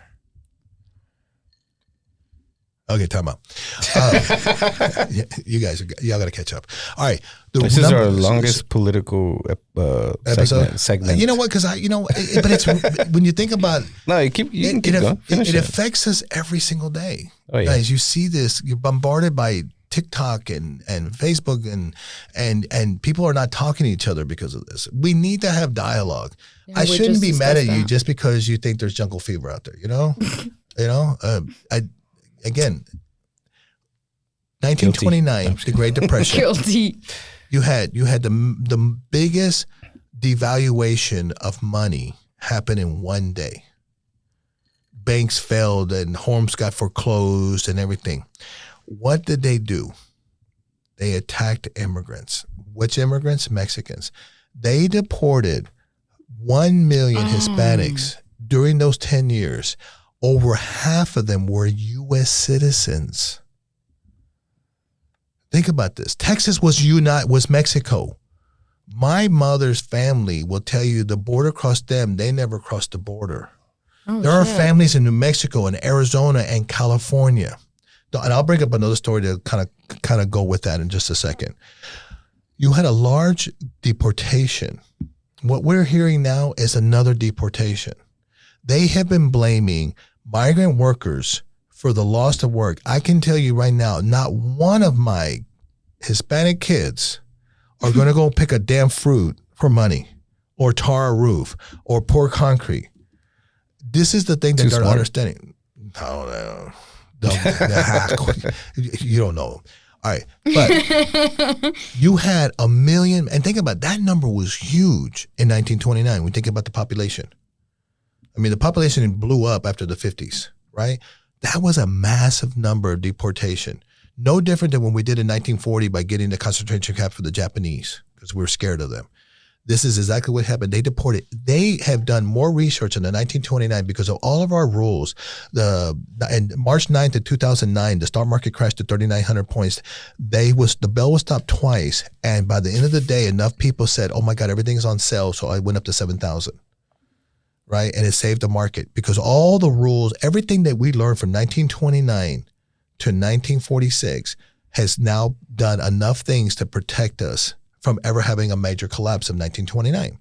Okay, time out. You guys, y'all got to catch up. All right. This is our longest political segment. You know what? Because but it's when you think about No, you can keep going. Finish it affects us every single day. Oh, yeah. Guys, you see this, you're bombarded by TikTok and Facebook and people are not talking to each other because of this. We need to have dialogue. Yeah, I we shouldn't just be mad at discussed you that. just because you think there's jungle fever out there, Again, 1929, the Great Depression. Guilty. You had the biggest devaluation of money happen in one day. Banks failed and homes got foreclosed and everything. What did they do? They attacked immigrants. Which immigrants? Mexicans. They deported 1 million Hispanics during those 10 years. Over half of them were U.S. citizens. Think about this. Texas was Mexico. My mother's family will tell you the border crossed them. They never crossed the border. Oh, There are shit. families in New Mexico and Arizona and California. And I'll bring up another story to kind of go with that in just a second. You had a large deportation. What we're hearing now is another deportation. They have been blaming migrant workers for the loss of work. I can tell you right now, not one of my Hispanic kids are going to go pick a damn fruit for money or tar a roof or pour concrete. This is the thing that Too they're smart. understanding. No. You don't know. All right. But you had 1 million, and think about it, that number was huge in 1929. We think about the population. I mean, the population blew up after the 50s, right? That was a massive number of deportation. No different than when we did in 1940 by getting the concentration camp for the Japanese because we were scared of them. This is exactly what happened. They deported. They have done more research in the 1929 because of all of our rules. And March 9th of 2009, the stock market crashed to 3,900 points. The bell was stopped twice. And by the end of the day, enough people said, oh my God, everything's on sale. So I went up to 7,000. Right. And it saved the market because all the rules, everything that we learned from 1929 to 1946 has now done enough things to protect us from ever having a major collapse of 1929.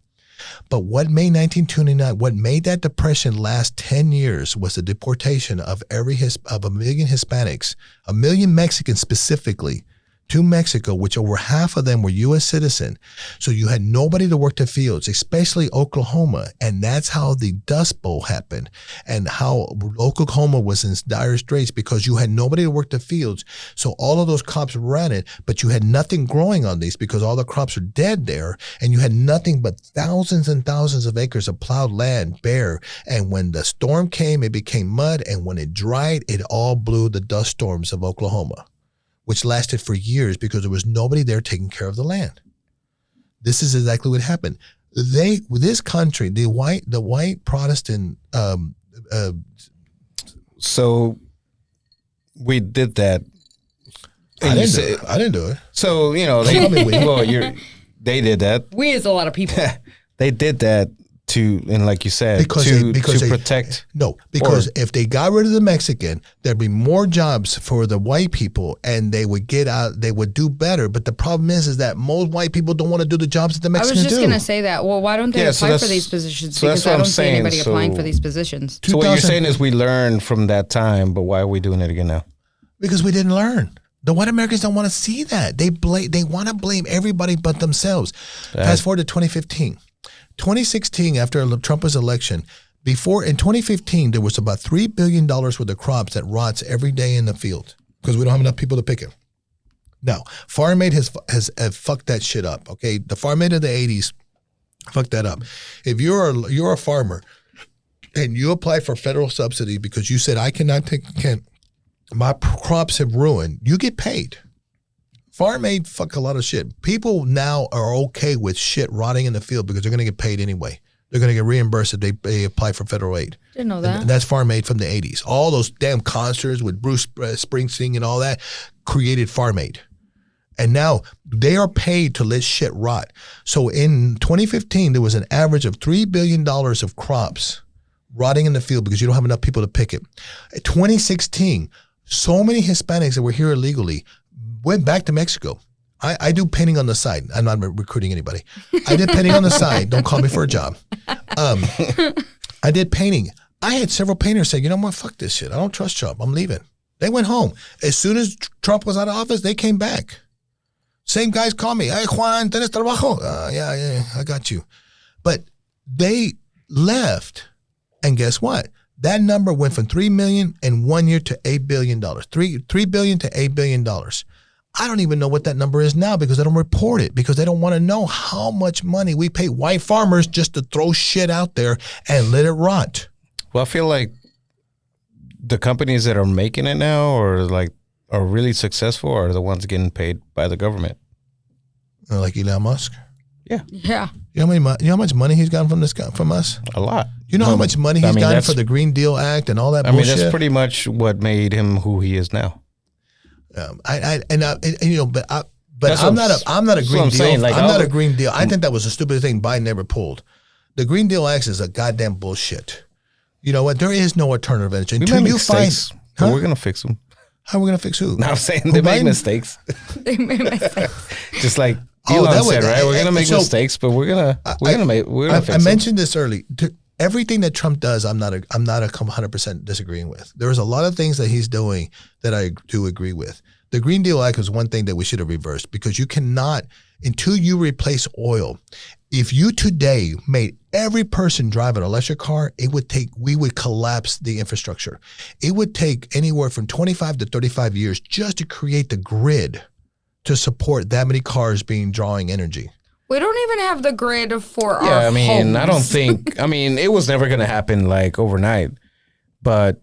But what made 1929, what made that depression last 10 years was the deportation of 1 million Hispanics, 1 million Mexicans specifically, to Mexico, which over half of them were U.S. citizen. So you had nobody to work the fields, especially Oklahoma. And that's how the Dust Bowl happened and how Oklahoma was in dire straits because you had nobody to work the fields. So all of those crops ran it, but you had nothing growing on these because all the crops are dead there. And you had nothing but thousands and thousands of acres of plowed land bare. And when the storm came, it became mud. And when it dried, it all blew the dust storms of Oklahoma, which lasted for years because there was nobody there taking care of the land. This is exactly what happened. This country, the white Protestant. So we did that. I didn't do it. So Tell me we. they did that. We is a lot of people. They did that and like you said, Because to they- protect. No, because if they got rid of the Mexican, there'd be more jobs for the white people, and they would get out. They would do better. But the problem is that most white people don't want to do the jobs that the I was Mexicans just do. going to say that. Well, why don't they Yeah, so apply for that's- these positions? so that's Because what I I'm don't see saying. anybody applying So- for these positions. So what you're 2000 saying is we learned from that time, but why are we doing it again now? Because we didn't learn. The white Americans don't want to see that. They want to blame everybody but themselves. Fast forward to 2015. 2016, after Trump was election, in 2015, there was about $3 billion worth of crops that rots every day in the field because we don't have enough people to pick it. Now, Farm Aid has fucked that shit up. Okay, the Farm Aid of the 80s fucked that up. If you're a farmer and you apply for federal subsidy because you said I my crops have ruined, you get paid. Farm Aid fuck a lot of shit. People now are okay with shit rotting in the field because they're going to get paid anyway. They're going to get reimbursed if they apply for federal aid. Didn't know that. And that's Farm Aid from the 80s. All those damn concerts with Bruce Springsteen and all that created Farm Aid. And now they are paid to let shit rot. So in 2015, there was an average of $3 billion of crops rotting in the field because you don't have enough people to pick it. In 2016, so many Hispanics that were here illegally went back to Mexico. I do painting on the side. I'm not recruiting anybody. I did painting on the side. Don't call me for a job. I did painting. I had several painters say, you know what, fuck this shit. I don't trust Trump. I'm leaving. They went home. As soon as Trump was out of office, they came back. Same guys call me. Hey, Juan, ¿tienes trabajo? Yeah, I got you. But they left. And guess what? That number went from 3 million in 1 year to $8 billion. $3 billion to $8 billion. I don't even know what that number is now because they don't report it because they don't want to know how much money we pay white farmers just to throw shit out there and let it rot. Well, I feel like the companies that are making it now or like are really successful are the ones getting paid by the government. Like Elon Musk. Yeah. You know how much money he's gotten from this guy, from us? A lot. You know how much money he's gotten that's- for the Green Deal Act and all that I mean, bullshit? that's pretty much what made him who he is now. But I'm not That's a what I'm Green Deal. saying, like, I'm not I'll- a Green Deal. I think that was the stupidest thing Biden ever pulled. The Green Deal Act is a goddamn bullshit. You know what? There is no alternative energy We until made you find. mistakes, but we're gonna fix them. How are we gonna fix who? No, I'm saying Who, they make Biden? mistakes. They made mistakes. Just like Oh, Elon that way- said, right? We're gonna make so- mistakes, but we're gonna fix I them. mentioned this early. Everything that Trump does, I'm not 100% disagreeing with. There's a lot of things that he's doing that I do agree with. The Green Deal Act is one thing that we should have reversed because you cannot, until you replace oil, if you today made every person drive an electric car, we would collapse the infrastructure. It would take anywhere from 25 to 35 years just to create the grid to support that many cars drawing energy. We don't even have the grid for our Yeah, I mean, I don't homes. think. I mean, it was never gonna happen like overnight, but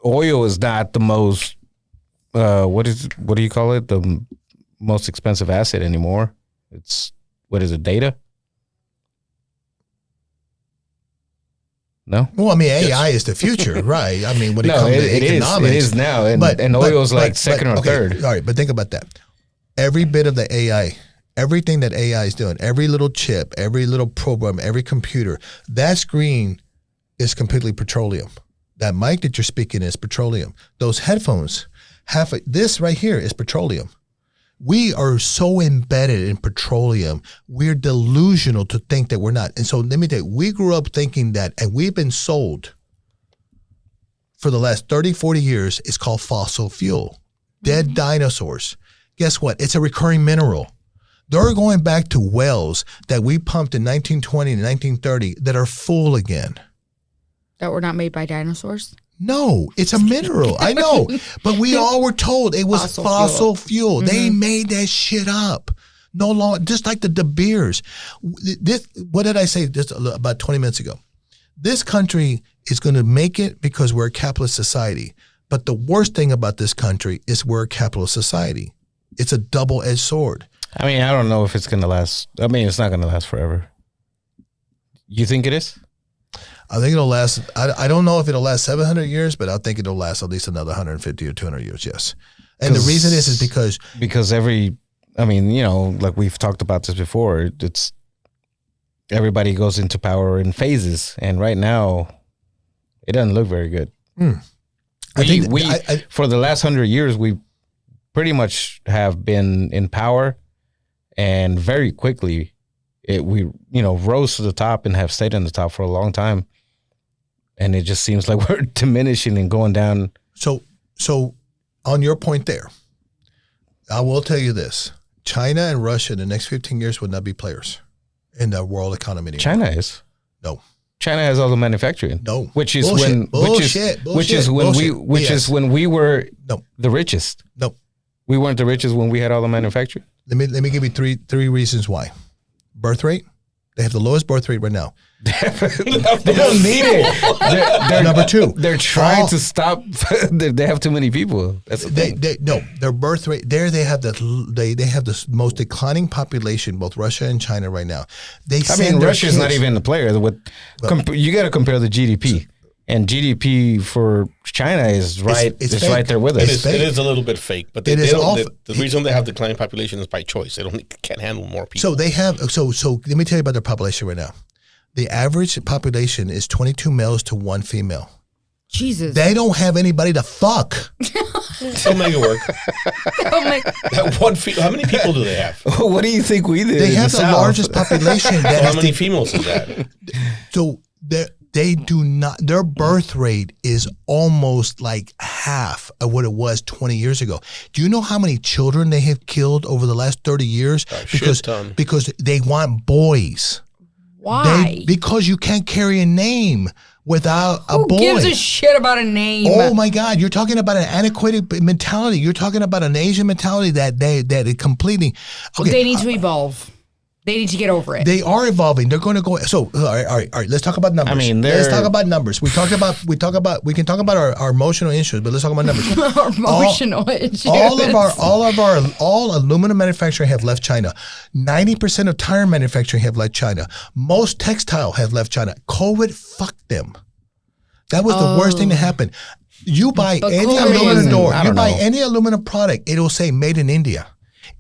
oil is not the most. What do you call it? The most expensive asset anymore. It's what is it? Data? No. Well, I mean, AI is the future, right? I mean, when it No, comes to it is. economics. It is now, and oil is like second or okay, third. All right, but think about that. Every bit of the AI, everything that AI is doing, every little chip, every little program, every computer, that screen is completely petroleum. That mic that you're speaking is petroleum. Those headphones, this right here is petroleum. We are so embedded in petroleum, we're delusional to think that we're not. And so let me tell you, we grew up thinking that, and we've been sold for the last 30, 40 years, it's called fossil fuel. Dead dinosaurs. Guess what? It's a recurring mineral. They're going back to wells that we pumped in 1920 and 1930 that are full again. That were not made by dinosaurs. No, it's a mineral. I know. But we all were told it was fossil fuel. They made that shit up. No longer, just like the De Beers. What did I say just about 20 minutes ago? This country is going to make it because we're a capitalist society. But the worst thing about this country is we're a capitalist society. It's a double-edged sword. I mean, I don't know if it's gonna last. I mean, it's not gonna last forever. You think it is? I think it'll last. I don't know if it'll last 700 years, but I think it'll last at least another 150 or 200 years. Yes. And the reason is because every, I mean, you know, like we've talked about this before. It's everybody goes into power in phases, and right now, it doesn't look very good. For the last 100 years, we pretty much have been in power, and very quickly, we rose to the top and have stayed on the top for a long time, and it just seems like we're diminishing and going down. So on your point there, I will tell you this: China and Russia in the next 15 years would not be players in the world economy anymore. China is. No. China has all the manufacturing. No. Which is Bullshit. when we were No. the richest. No. We weren't the richest when we had all the manufacturing. Let me give you three reasons why. Birth rate. They have the lowest birth rate right now. They don't need it. They're Number two. They're trying to stop. They have too many people. That's the thing. Their birth rate there. They have the most declining population, both Russia and China right now. Russia is not even the player. You got to compare the GDP, and GDP for China is right. It's right there with us. It is a little bit fake, but the reason they have declining population is by choice. They can't handle more people. So they have. So let me tell you about their population right now. The average population is 22 males to 1 female. Jesus. They don't have anybody to fuck. They'll make it work. That one how many people do they have? What do you think we did? They have the largest population. How many females is that? So they do not. Their birth rate is almost like half of what it was 20 years ago. Do you know how many children they have killed over the last 30 years? Because they want boys. Why? Because you can't carry a name without a boy. Who gives a shit about a name? Oh my God! You're talking about an antiquated mentality. You're talking about an Asian mentality that is completely. Okay, they need to evolve. They need to get over it. They are evolving. They're going to go. So, all right. Let's talk about numbers. Let's talk about numbers. We can talk about our emotional issues, but let's talk about numbers. Our emotional issues. All aluminum manufacturing have left China. 90% of tire manufacturing have left China. Most textile have left China. COVID fucked them. That was the worst thing that happened. You buy any aluminum door, you buy any aluminum product, it will say made in India.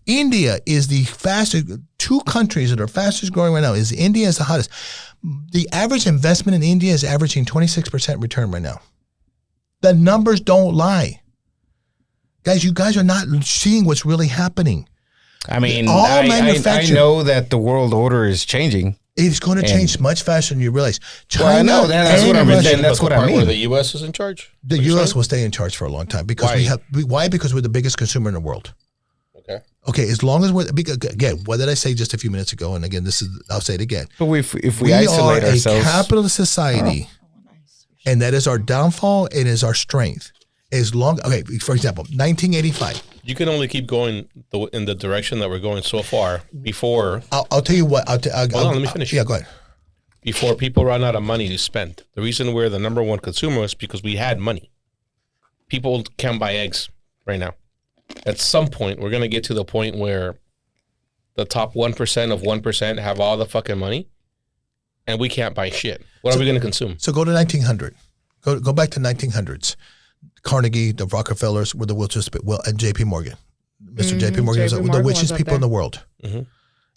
India is the fastest. 2 countries that are fastest growing right now is India is the hottest. The average investment in India is averaging 26% return right now. The numbers don't lie. Guys, you guys are not seeing what's really happening. I mean, I know that the world order is changing. It's going to change much faster than you realize. China, well, I know that's what I'm saying. That's what I mean. Where the U.S. is in charge. The U.S. will stay in charge for a long time because why? Because we're the biggest consumer in the world. Okay, as long as again, what did I say just a few minutes ago? And again, I'll say it again. But if we isolate ourselves, we are a capitalist society, and that is our downfall and is our strength. For example, 1985. You can only keep going in the direction that we're going so far before. I'll tell you what. Hold on, let me finish. Yeah, go ahead. Before people run out of money to spend. The reason we're the number one consumer is because we had money. People can't buy eggs right now. At some point, we're going to get to the point where the top 1% of 1% have all the fucking money and we can't buy shit. What are we going to consume? So go to 1900. Go back to 1900s. Carnegie, the Rockefellers were the richest, and J.P. Morgan. Mr. J.P. Morgan was the richest people in the world. Mm-hmm.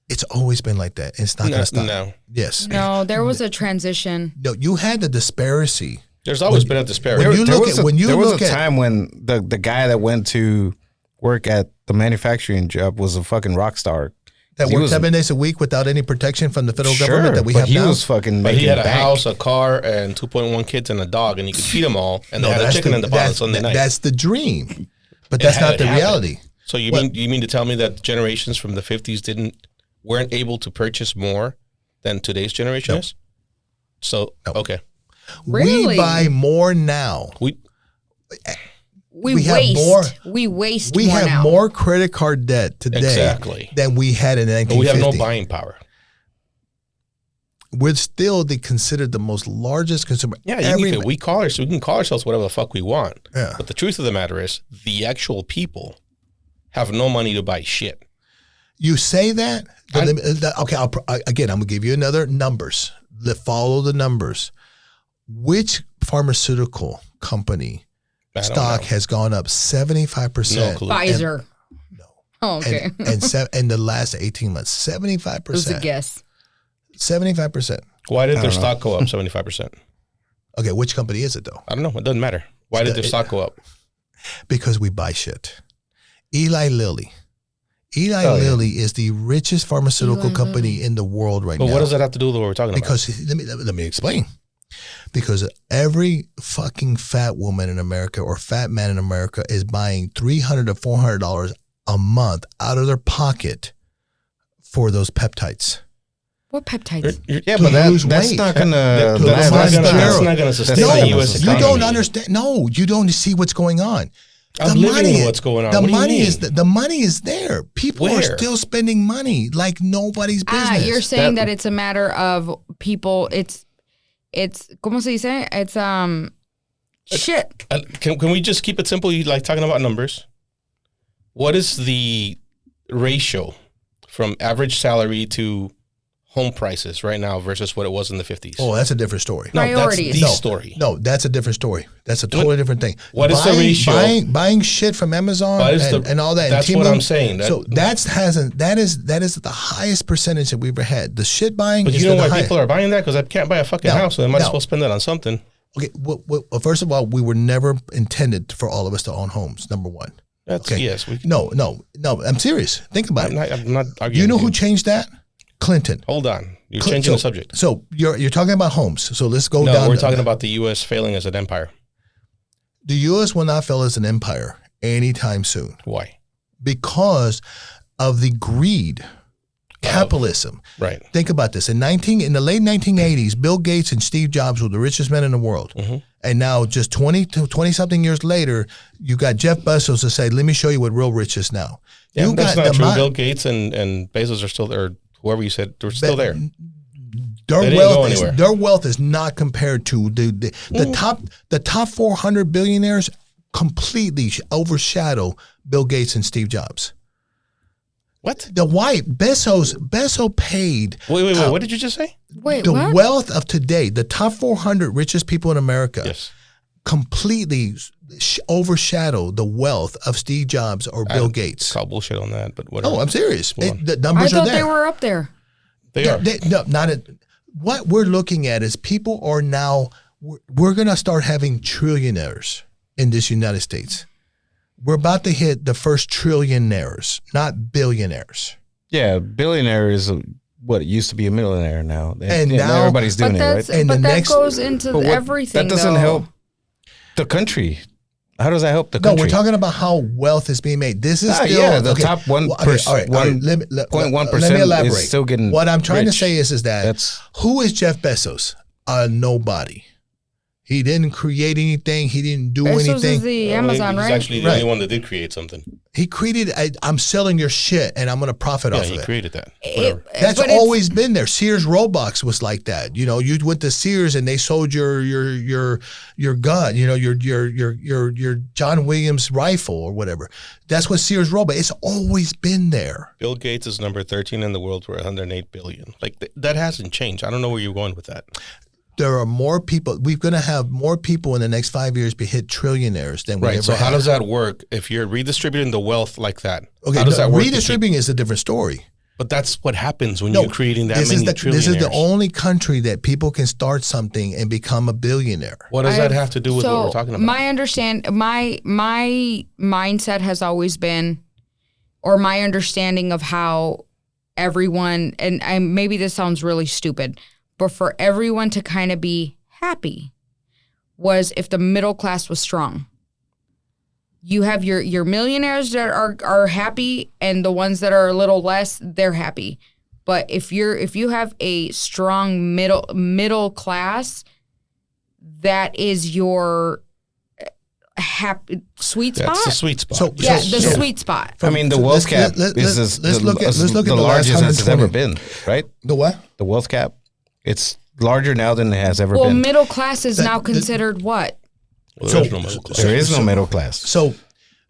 It's always been like that. It's not going to stop. No. Yes. No, there was a transition. No, you had the disparity. There's always been a disparity. There was a time when the guy that went to work at the manufacturing job was a fucking rock star. That worked 7 days a week without any protection from the federal government that we have now. He was fucking But he had a house, a car, and 2.1 kids and a dog, and he could feed them all. And they had a chicken in the pot on Sunday night. That's the dream, but that's not the reality. So you mean to tell me that generations from the 50s weren't able to purchase more than today's generation is? So okay, really? We buy more now. We waste more credit card debt today than we had in 1950. But we have no buying power. We're still considered the most largest consumer. Yeah, we can call ourselves whatever the fuck we want. Yeah. But the truth of the matter is, the actual people have no money to buy shit. You say that? Okay, I'm going to give you another numbers. Follow the numbers. Which pharmaceutical company stock has gone up 75%? No clue. Pfizer. No. Oh, okay. And in the last 18 months, 75%. It was a guess. 75%. Why did their stock go up 75%? Okay, which company is it though? I don't know. It doesn't matter. Why did their stock go up? Because we buy shit. Eli Lilly. Eli Lilly is the richest pharmaceutical company in the world right now. But what does that have to do with what we're talking about? Because let me explain. Because every fucking fat woman in America or fat man in America is buying $300 to $400 a month out of their pocket for those peptides. What peptides? Yeah, but lose that's weight. not gonna. That's not gonna sustain No, the U.S. you economy. don't understand. No, you don't see what's going on. I'm living in what's going on. The What do you money mean? is the money is there. People are Where? still spending money like nobody's business. You're saying that it's a matter of people. It's ¿cómo se dice? It's shit. Can we just keep it simple? You like talking about numbers. What is the ratio from average salary to home prices right now versus what it was in the 50s? Oh, that's a different story. No, that's Priorities. the story. No, that's a different story. That's a totally different thing. What is the ratio? Buying shit from Amazon and all that. That's and what Temu. I'm saying. So that is the highest percentage that we've ever had. The shit buying. But is you know the why highest. people are buying that? Because I can't buy a fucking house, so I might as well spend that on something. Okay. Well, first of all, we were never intended for all of us to own homes. Number one. That's Okay. yes. No. I'm serious. Think about it. I'm not arguing. You know with who changed that? Clinton. Hold on. You're changing the subject. So you're talking about homes. So let's go No, down. we're talking about the U.S. failing as an empire. The U.S. will not fail as an empire anytime soon Why? because of the greed, capitalism. Right. Think about this. In the late 1980s, Bill Gates and Steve Jobs were the richest men in the world. Mm-hmm. And now just 20 something years later, you got Jeff Bezos to say, let me show you what real rich is now. Yeah, you that's got not true. mi- Bill Gates and Bezos are still there. Or whoever you said, they're still there. Their They didn't go anywhere. their wealth is not compared to the top 400 billionaires completely overshadow Bill Gates and Steve Jobs. What? The white Bezos paid Wait. What did you just say? Wait, the what? wealth of today. The top 400 richest people in America Yes. completely overshadow the wealth of Steve Jobs or Bill Gates. Call bullshit on that, but whatever. Oh, I'm serious. Hold on. The I numbers are thought there. they were up there. They are. No, not a, what we're looking at is people are now, we're going to start having trillionaires in this United States. We're about to hit the first trillionaires, not billionaires. Yeah, billionaire is what it used to be a millionaire now. And now- everybody's doing it, right? And but the that next- goes into But everything. that doesn't though. help the country. How does that help the No, country? we're talking about how wealth is being made. This is still the okay. top 1%, all right. Let me 0.1% elaborate. is still getting what I'm trying to rich. say is that That's who is Jeff Bezos? A nobody. He didn't create anything. He didn't do Bezos anything. is the Amazon, He's right? actually the Right. only one that did create something. He created. I'm selling your shit, and I'm going to profit Yeah, off he of it. created that. Whatever. That's But it's- always been there. Sears Roebuck was like that. You know, you went to Sears and they sold your gun. You know, your John Williams rifle or whatever. That's what Sears Roebuck. It's always been there. Bill Gates is number 13 in the world for 108 billion. Like that hasn't changed. I don't know where you're going with that. There are more people. We're going to have more people in the next 5 years be hit trillionaires than we Right. ever So how had. does that work if you're redistributing the wealth like that? Okay, how does that work? to keep- redistributing is a different story. But that's what happens when No, you're creating that this many is the trillionaires. this is the only country that people can start something and become a billionaire. What does that have to do with what we're talking about? My mindset has always been, or my understanding of how everyone, and maybe this sounds really stupid, but for everyone to kind of be happy was if the middle class was strong. You have your millionaires that are happy, and the ones that are a little less, they're happy. But if you have a strong middle class, that is your happy sweet spot. That's the sweet spot. So- Yeah, so- the so- sweet spot. I mean, the So wealth cap let's is look at the the last largest it's ever 120. been, right? The what? The wealth cap, it's larger now than it has ever Well, been. middle class is now considered what? Well, so- there's no middle class. There is no middle class. So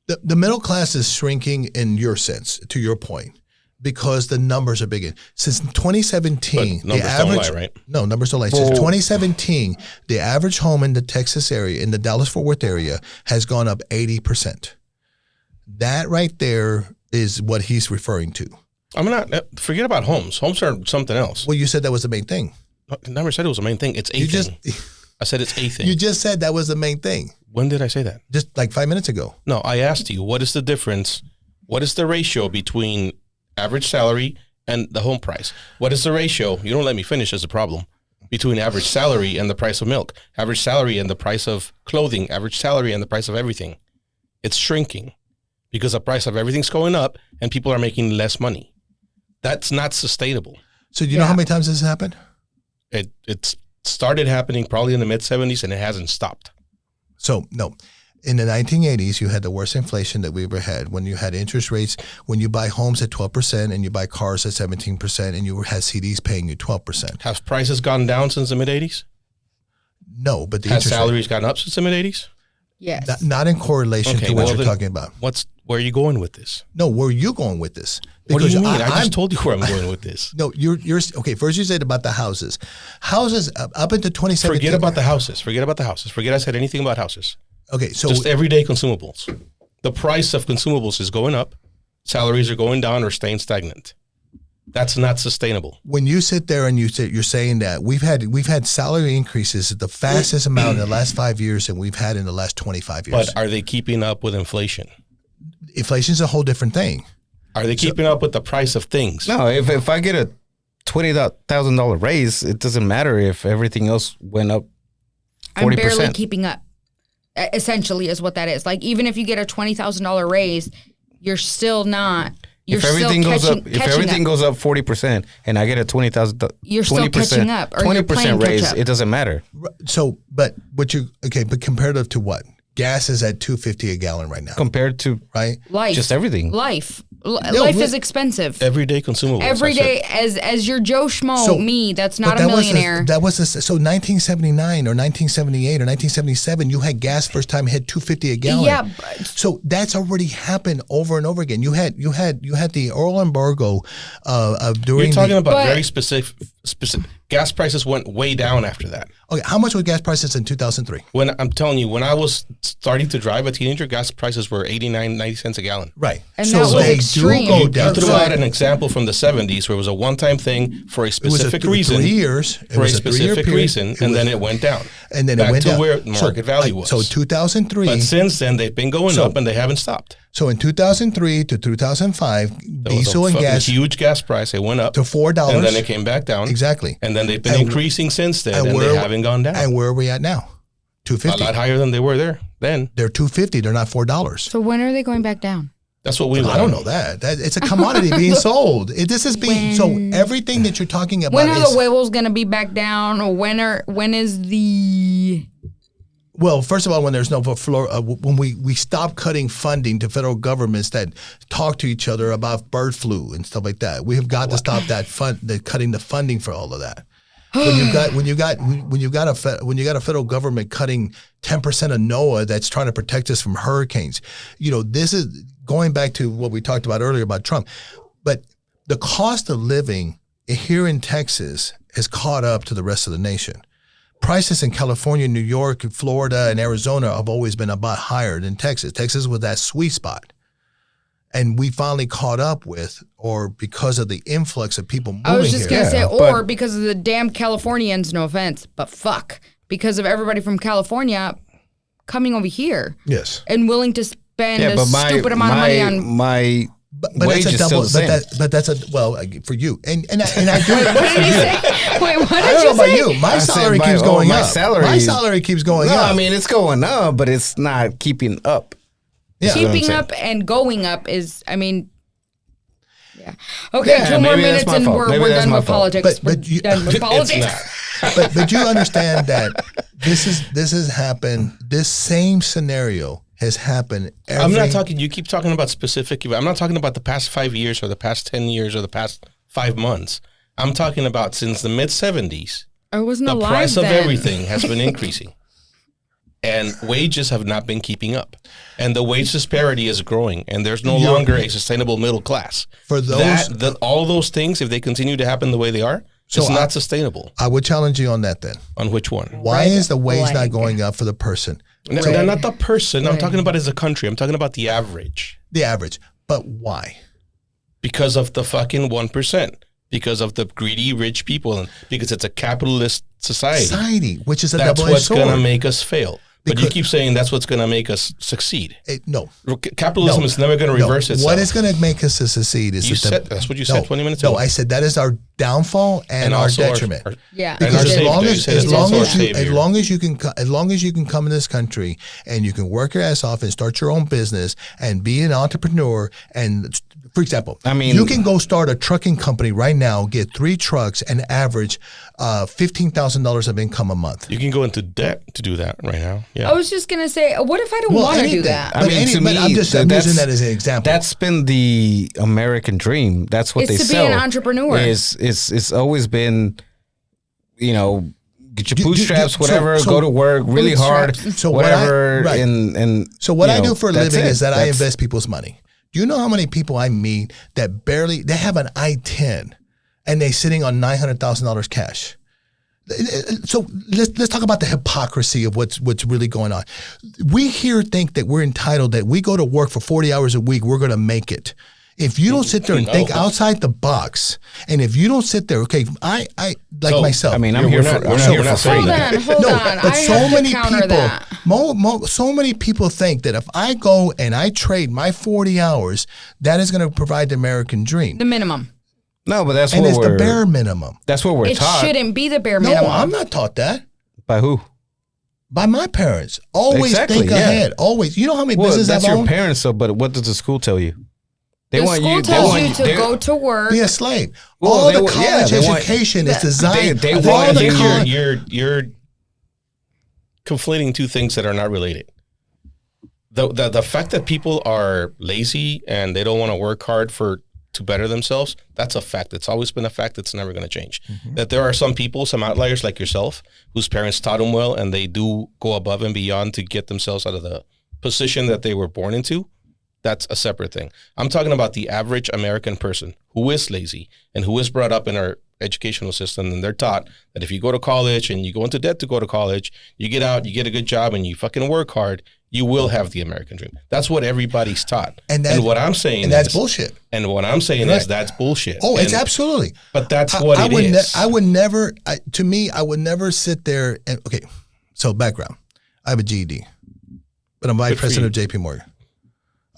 the middle class is shrinking in your sense, to your point, because the numbers are big. Since 2017, But numbers the don't average lie, right? No, numbers don't lie. Since 2017, the average home in the Texas area, in the Dallas-Fort Worth area, has gone up 80%. That right there is what he's referring to. I'm not. Forget about homes. Homes are something else. Well, you said that was the main thing. I never said it was the main thing. It's a You thing. just I said it's a thing. you just said that was the main thing. When did I say that? Just like 5 minutes ago. No, I asked you, what is the difference? What is the ratio between average salary and the home price? What is the ratio? You don't let me finish is a problem. Between average salary and the price of milk, average salary and the price of clothing, average salary and the price of everything. It's shrinking because the price of everything's going up and people are making less money. That's not sustainable. So do you know how many times this has happened? It started happening probably in the mid 70s and it hasn't stopped. So no. In the 1980s, you had the worst inflation that we ever had when you had interest rates, when you buy homes at 12% and you buy cars at 17% and you had CDs paying you 12%. Have prices gone down since the mid 80s? No, but the Has interest salaries gone up since the mid 80s? Yes. rate, not in correlation to what you're then talking about. Where are you going with this? No, where are you going with this? What do you mean? I I'm- just told you where I'm going with this. No, you're okay. First, you said about the houses. Houses up into 2017. Forget about the houses. Forget about the houses. Forget I said anything about houses. Okay, so Just everyday consumables. The price of consumables is going up. Salaries are going down or staying stagnant. That's not sustainable. when you sit there and you're saying that we've had salary increases at the fastest amount in the last 5 years than we've had in the last 25 years. But are they keeping up with inflation? Inflation is a whole different thing. Are they keeping up with the price of things? No, if I get a $20,000 raise, it doesn't matter if everything else went up 40%. I'm barely keeping up. Essentially, is what that is. Like, even if you get a $20,000 raise, you're still not. You're If everything still goes catching, up, if everything goes up 40%, and I get a $20,000, You're still catching up, or you're playing 20% raise, catch up. it doesn't matter. So, but comparative to what? Gas is at $2.50 a gallon right now, Compared to right? life, just everything. life but- is expensive. Everyday consumables. Every I said. day, as your Joe Schmo, So- me, that's But not a millionaire. that was so 1979 or 1978 or 1977. You had gas first time hit $2.50 a gallon. Yeah, but- So that's already happened over and over again. You had the oil embargo during. You're talking about But- very specific. Gas prices went way down after that. Okay, how much were gas prices in 2003? When I'm telling you, when I was starting to drive a teenager, gas prices were 89, 90 cents a gallon. Right. And so that was they extreme. do go You down. threw So out an example from the 70s where it was a one-time thing for a it was specific 3 reason. years. It For a was 3 year specific period. reason, and then it went down. and then back it went to down. where market value was. So 2003. But since then, they've been going up and they haven't stopped. So in 2003 to 2005, There was diesel a and fucking gas huge gas price. It went up to $4. and then it came back down. Exactly. And then they've been And- increasing since then, and and where- they haven't gone down. And where are we at now? A 250. lot higher than they were there then. They're 250. They're not $4. So when are they going back down? That's what we I don't know that. It's a commodity being sold. This is being so everything that you're talking about. When are is, the huevos going to be back down? Or when is the well, first of all, when there's no when we stop cutting funding to federal governments that talk to each other about bird flu and stuff like that, we have got to stop that cutting the funding for all of that. When you got a federal government cutting 10% of NOAA that's trying to protect us from hurricanes, this is going back to what we talked about earlier about Trump. But the cost of living here in Texas has caught up to the rest of the nation. Prices in California, New York, Florida, and Arizona have always been about higher than Texas. Texas was that sweet spot. And we finally caught up with, or because of the influx of people moving I was just here. going to say, Yeah, or because of the damn Californians, no offense, but fuck. Because of everybody from California coming over here Yes. and willing to spend Yeah, a but stupid amount of money on. my But wage that's a is still double. the same. But that's a for you, and I do. What did you say? Wait, what I did don't know you about say? you. My I said salary my- keeps oh, going my up. salary My is- salary keeps going no, up. I mean it's going up, but it's not keeping up. yeah. what I'm Keeping saying. up and going up is, I mean, yeah. Okay, Yeah, 2 more maybe that's minutes my and fault. we're Maybe that's done my with fault. politics. But We're you- done with It's politics. not. but you understand that this has happened. This same scenario has happened. I'm not talking, you keep talking about specific, I'm not talking about the past 5 years or the past 10 years or the past 5 months. I'm talking about since the mid 70s, I wasn't the alive price of then. everything has been increasing. And wages have not been keeping up. And the wage disparity is growing. And there's no longer a sustainable middle class. For those- all those things, if they continue to happen the way they are, So it's I- not sustainable. I would challenge you on that then. On which one? Why is the wage not blank. going up for the person? No, not the person. I'm talking about as a country. I'm talking about the average. The average. But why? because of the fucking 1%, because of the greedy rich people, and because it's a capitalist society. Which is a That's double-edged what's sword. going to make us fail. But you Because- keep saying that's what's going to make us succeed. No. Capitalism No. is never going to reverse itself. What is going to make us succeed is You that said- that's what you said 20 minutes No, ago. I said that is our downfall and our also detriment. Yeah. and Because our savior. You said it's also our as savior. long as you can come in this country and you can work your ass off and start your own business and be an entrepreneur, and for example, I mean- you can go start a trucking company right now, get 3 trucks, and average $15,000 of income a month. You can go into debt to do that right now. Yeah. I was just gonna say, what if I don't want to do anything. that? But, but I'm using that as an example. That's been the American dream. That's what It's they to be sell. an entrepreneur. It's always been, get your Do- bootstraps, so- whatever. so go to work really hard, bootstraps. So what I- whatever. right. And So what you I know, do for a that's living it. is that I That's- invest people's money. Do you know how many people I meet that they have an I-10 and they're sitting on $900,000 cash? So let's talk about the hypocrisy of what's really going on. We here think that we're entitled, that we go to work for 40 hours a week, we're going to make it. If you don't sit there and think outside the box, and if you don't sit there, okay, I like So, myself. I mean, I'm We're here not- for we're I'm not- here we're for not free. saying Hold that. on, hold on. but I so have many to counter people, that. so many people think that if I go and I trade my 40 hours, that is going to provide the American dream, The minimum. No, but that's and what it's we're the bare minimum. that's what we're It taught shouldn't be the bare No, minimum. I'm not taught that by who? by my parents. Always Exactly, think yeah. ahead. Always. You know how many Well, businesses that's I've your owned? parents, though. But what does the school tell you? The school tells you to they- go to work. Be a slave. Well, All they the want- yeah, college they want- education is designed. they all want the you- college- you're conflating two things that are not related. The fact that people are lazy and they don't want to work hard to better themselves, that's a fact. It's always been a fact. It's never going to change. That there are some people, some outliers like yourself, whose parents taught them well and they do go above and beyond to get themselves out of the position that they were born into. That's a separate thing. I'm talking about the average American person who is lazy and who is brought up in our educational system, and they're taught that if you go to college and you go into debt to go to college, you get out, you get a good job, and you fucking work hard, you will have the American dream. That's what everybody's taught. And what I'm saying and that's is, bullshit. And what I'm saying Right. is that's bullshit. Oh, it's And- absolutely. But that's I- what I it would is. I would never. To me, I would never sit there and okay. So background: I have a GED, but I'm vice Good for president of you. JP Morgan.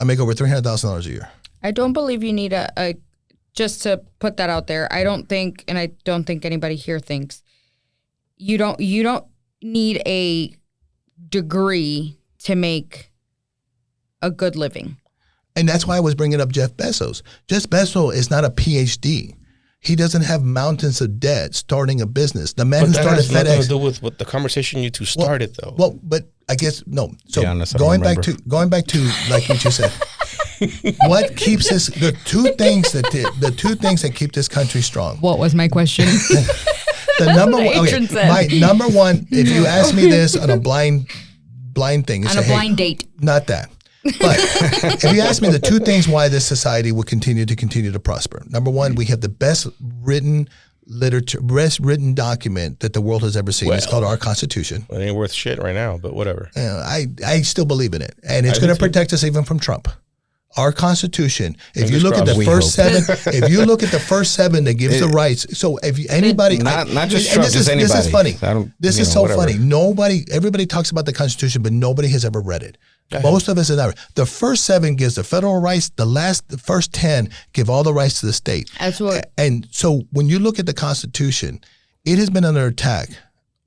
I make over $300,000 a year. I don't believe you need a just to put that out there. I don't think, and I don't think anybody here thinks you don't need a degree to make a good living. And that's why I was bringing up Jeff Bezos. Jeff Bezos is not a PhD. He doesn't have mountains of debt starting a business. The man But who that started has nothing to FedEx. do with what the conversation you two started, though. Well, but I guess no. So Yeah, honest, I going don't back to like what you said. What keeps this? The two things that keep this country strong. What was my question? The number what one. Adrian said. My number one. If you ask me this on a blind thing, you On say, a hey, blind date. not that. But if you ask me the two things why this society will continue to prosper, number one, we have the best written literature, best written document that the world has ever seen. It's Well. called our Constitution. It ain't worth shit right now, but whatever. I still believe in it, and it's I do going to too. protect us even from Trump. Our Constitution. If you Fingers look at the crossed. We first hope. seven, if you look at the first seven that gives the rights. So if you, anybody, Not just and Trump, this just is, This is anybody. funny. I don't- This you is know, so whatever. funny. Everybody talks about the Constitution, but nobody has ever read it. Most of us have never. The first seven gives the federal rights. The first 10 give all the rights to the state. That's what. And so when you look at the Constitution, it has been under attack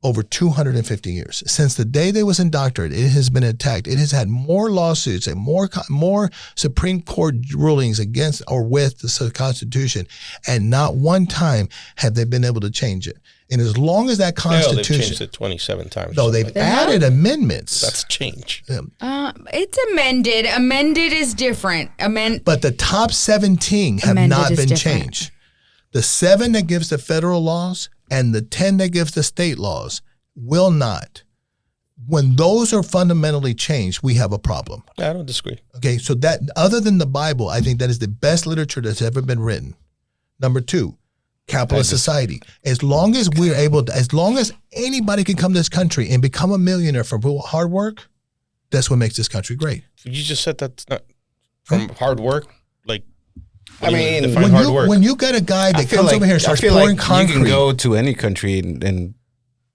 over 250 years. Since the day they was indoctrinated, it has been attacked. It has had more lawsuits and more Supreme Court rulings against or with the Constitution, and not one time have they been able to change it. And as long as that Hell, they've Constitution, changed it 27 times. no, they've They have? added amendments. That's change. It's amended. Amended is different. But the top 17 have Amended not is been different. changed. The 7 that gives the federal laws and the 10 that gives the state laws will not. When those are fundamentally changed, we have a problem. I don't disagree. Okay, so that other than the Bible, I think that is the best literature that's ever been written. Number 2, capitalist society. As long as we're able to, as long as anybody can come to this country and become a millionaire from hard work, that's what makes this country great. You just said that's not from hard work. Like, What do you mean, define hard work? When you got a guy that comes over here and starts pouring concrete, you can go to any country and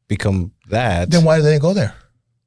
become that. then why do they go there?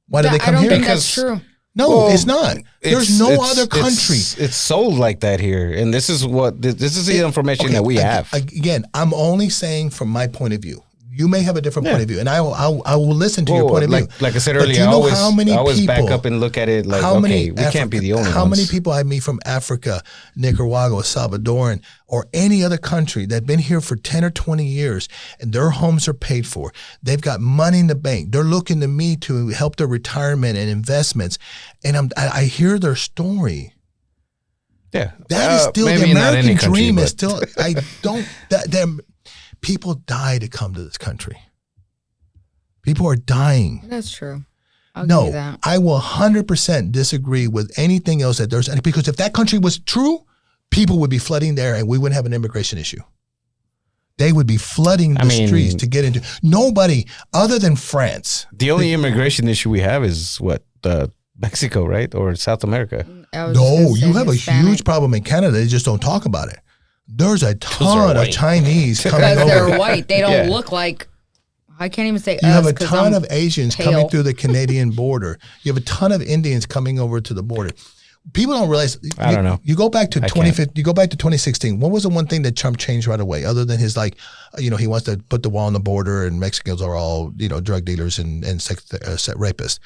Why do they come I don't here? think that's true. No, Well, it's not. There's no other country. It's sold like that here, and this is the information that we have. Again, I'm only saying from my point of view. You may have a different point of view, and I will listen to your point of view. Like I said But earlier, do you I know how many always back people- up and look at it like, how okay, many we can't be the only ones. How many people I meet from Africa, Nicaragua, Salvadoran, or any other country that've been here for 10 or 20 years and their homes are paid for. They've got money in the bank. They're looking to me to help their retirement and investments. And I hear their story. Yeah, That is still the maybe not any American country, dream. but- Is still, I don't, people die to come to this country. People are dying. That's true. I'll give you No, that. I will 100% disagree with anything else that there's, because if that country was true, people would be flooding there and we wouldn't have an immigration issue. They would be flooding the streets to get into. Nobody other than France. The only immigration issue we have is what Mexico, right, or South America. I was just No, gonna say you have Hispanic. a huge problem in Canada. They just don't talk about it. There's a ton of white. Chinese coming Because over. they're white. They don't Yeah. look like. I can't even say You us have a 'cause ton I'm of Asians pale. coming through the Canadian border. You have a ton of Indians coming over to the border. People don't realize. I don't know. You go back to I 2015. You go back to 2016. What was the one thing that Trump changed right away, other than his he wants to put the wall on the border and Mexicans are all drug dealers and sex rapists.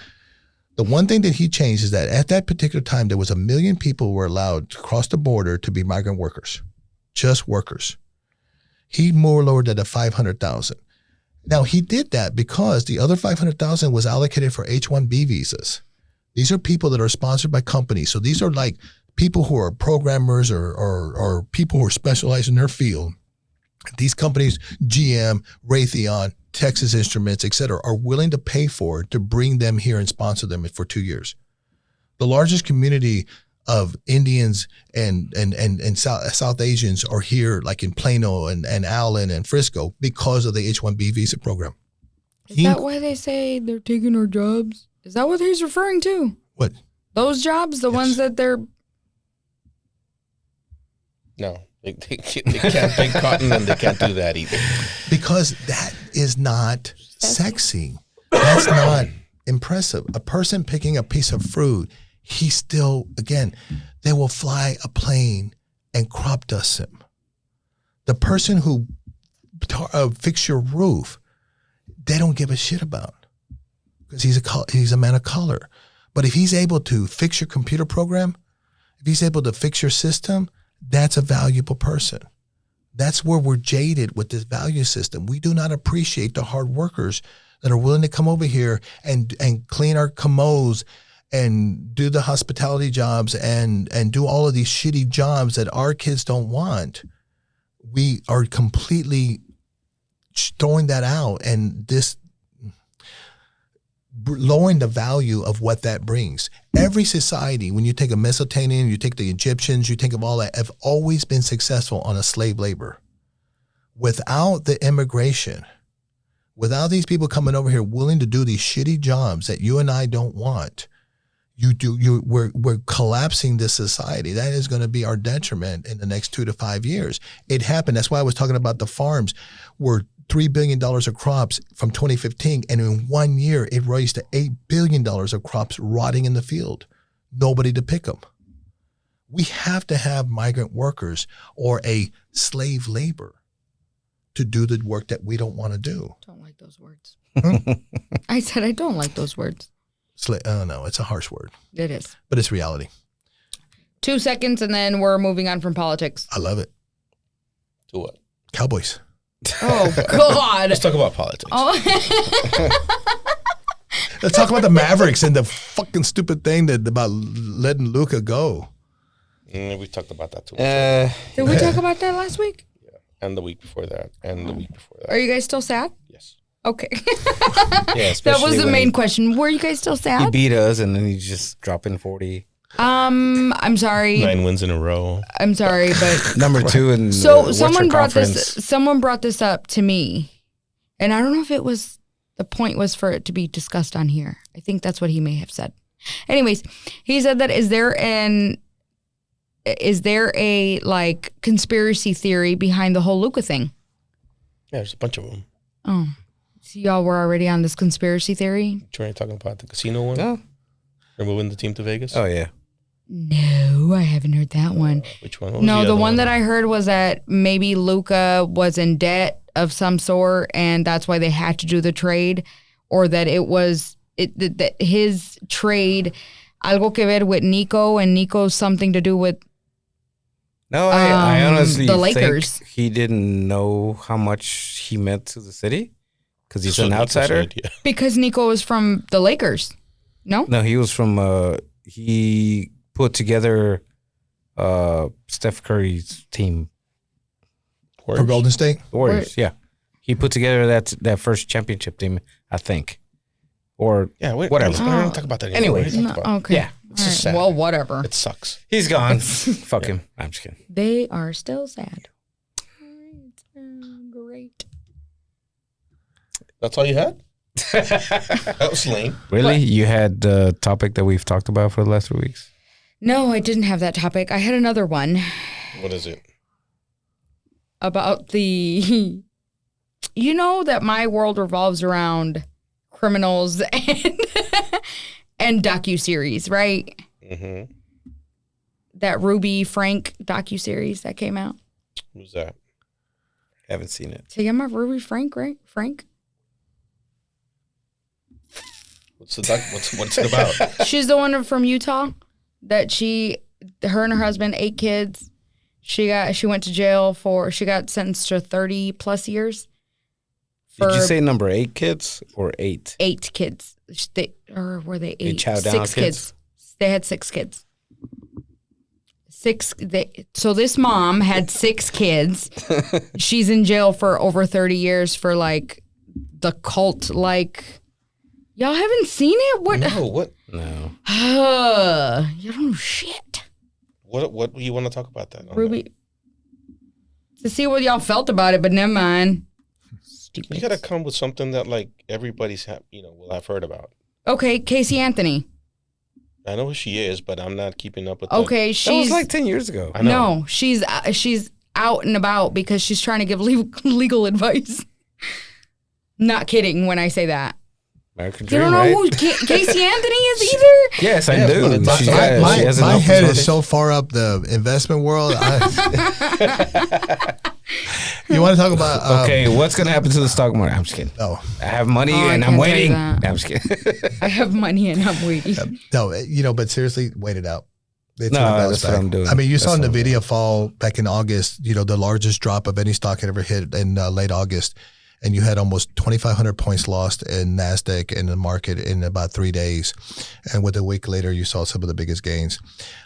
The one thing that he changed is that at that particular time there was 1 million people who were allowed to cross the border to be migrant workers, just workers. He more lowered that to 500,000. Now, he did that because the other 500,000 was allocated for H-1B visas. These are people that are sponsored by companies. So these are like people who are programmers or people who are specialized in their field. These companies, GM, Raytheon, Texas Instruments, et cetera, are willing to pay for it to bring them here and sponsor them for 2 years. The largest community of Indians and South Asians are here, like in Plano and Allen and Frisco, because of the H-1B visa program. Is that why they say they're taking our jobs? Is that what he's referring to? What? Those jobs, the ones that they're. No, they can't pick cotton and they can't do that either. Because that is not sexy. That's not impressive. A person picking a piece of fruit, he still, again, they will fly a plane and crop dust him. The person who fix your roof, they don't give a shit about, because he's a man of color. But if he's able to fix your computer program, if he's able to fix your system, that's a valuable person. That's where we're jaded with this value system. We do not appreciate the hard workers that are willing to come over here and clean our commodes and do the hospitality jobs and do all of these shitty jobs that our kids don't want. We are completely throwing that out, and this lowering the value of what that brings. Every society, when you take a Mesopotamian, you take the Egyptians, you think of all that, have always been successful on a slave labor. Without the immigration, without these people coming over here willing to do these shitty jobs that you and I don't want, we're collapsing this society. That is going to be our detriment in the next 2 to 5 years. It happened. That's why I was talking about the farms were $3 billion of crops from 2015. And in 1 year, it raised to $8 billion of crops rotting in the field. Nobody to pick them. We have to have migrant workers or a slave labor to do the work that we don't want to do. Don't like those words. I said I don't like those words. Oh, no, it's a harsh word, It is. but it's reality. 2 seconds and then we're moving on from politics. I love it. To what? Cowboys. Oh, God. Let's talk about politics. Let's talk about the Mavericks and the fucking stupid thing about letting Luka go. We talked about that too much. Did we talk about that last week? And the week before that. And the week before that. Are you guys still sad? Yes. Okay. Yeah, That was the main question. Were you guys still He sad? beat us, and then he's just dropping 40. I'm sorry. 9 wins in a row. I'm sorry, but Number 2 in so the someone Western brought Conference. this. Someone brought this up to me, and I don't know if it was the point was for it to be discussed on here. I think that's what he may have said. Anyways, he said that is is there a like conspiracy theory behind the whole Luca thing? Yeah, there's a bunch of them. Oh, so y'all were already on this conspiracy theory? You're talking about the casino one? No. They're moving the team to Vegas? Oh yeah. No, I haven't heard that one. Which one? What was No, the other one that I heard was that maybe Luca was in debt of some sort, and that's why they had to do the trade, or that it was that his trade algo que ver with Nico, and Nico's something to do with No, I honestly the think Lakers. he didn't know how much he meant to the city because he's an Nico outsider. said, yeah. because Nico was from the Lakers. No, No, he was from. He put together Steph Curry's team, For Warriors? Golden State? the Warriors. Yeah, he put together that first championship team, I think, or Yeah, wait, Whatever. I don't talk about that anymore. Anyways. What are you no, talking about? okay. Yeah, It's just All sad. Well, whatever. It sucks. he's gone. Fuck him. I'm just kidding. They are still sad. Great. That's all you had? That was lame. Really, you had the topic that we've talked about for the last 3 weeks. No, I didn't have that topic. I had another one What is it? about the. You know that my world revolves around criminals and docuseries, right? Mm-hmm. That Ruby Frank docuseries that came out. Who's that? Haven't seen it. Se llama Ruby Frank, right? Frank? What's it about? She's the one from Utah that her and her husband, 8 kids. She went to jail she got sentenced to 30 plus years. Did you for say number 8 kids or 8? 8 kids? Or were they 8? They chow down 6 kids. They had 6 kids. So this mom had 6 kids. She's in jail for over 30 years for like the cult. Like, y'all haven't seen it? What? No, what? No. You don't know shit. What do you want to talk about that? Ruby. To see what y'all felt about it, but never mind. Stupid. You gotta come with something that like everybody's will have heard about. Okay, Casey Anthony. I know who she is, but I'm not keeping up with. Okay, That was she's like 10 years ago. I know. no, she's out and about because she's trying to give legal advice. Not kidding when I say that. American You Dream, don't know right? who Casey Anthony is either? Yes, I Yeah, do. but it's- She my- has- My, she has an my open head source. is so far up the investment world. You want to talk about? Okay, what's going to happen to the stock market? I'm just kidding. No, I have money Oh, I and can't I'm tell you waiting. that. No, I'm just kidding. I have money and I'm waiting. no. But seriously, wait it out. It's No, gonna bounce that's what I'm doing. I mean, you saw That's what I'm Nvidia fall back in August. The largest drop of any stock had ever hit in late August, and you had almost 2,500 points lost in Nasdaq and the market in about 3 days. And with a week later, you saw some of the biggest gains.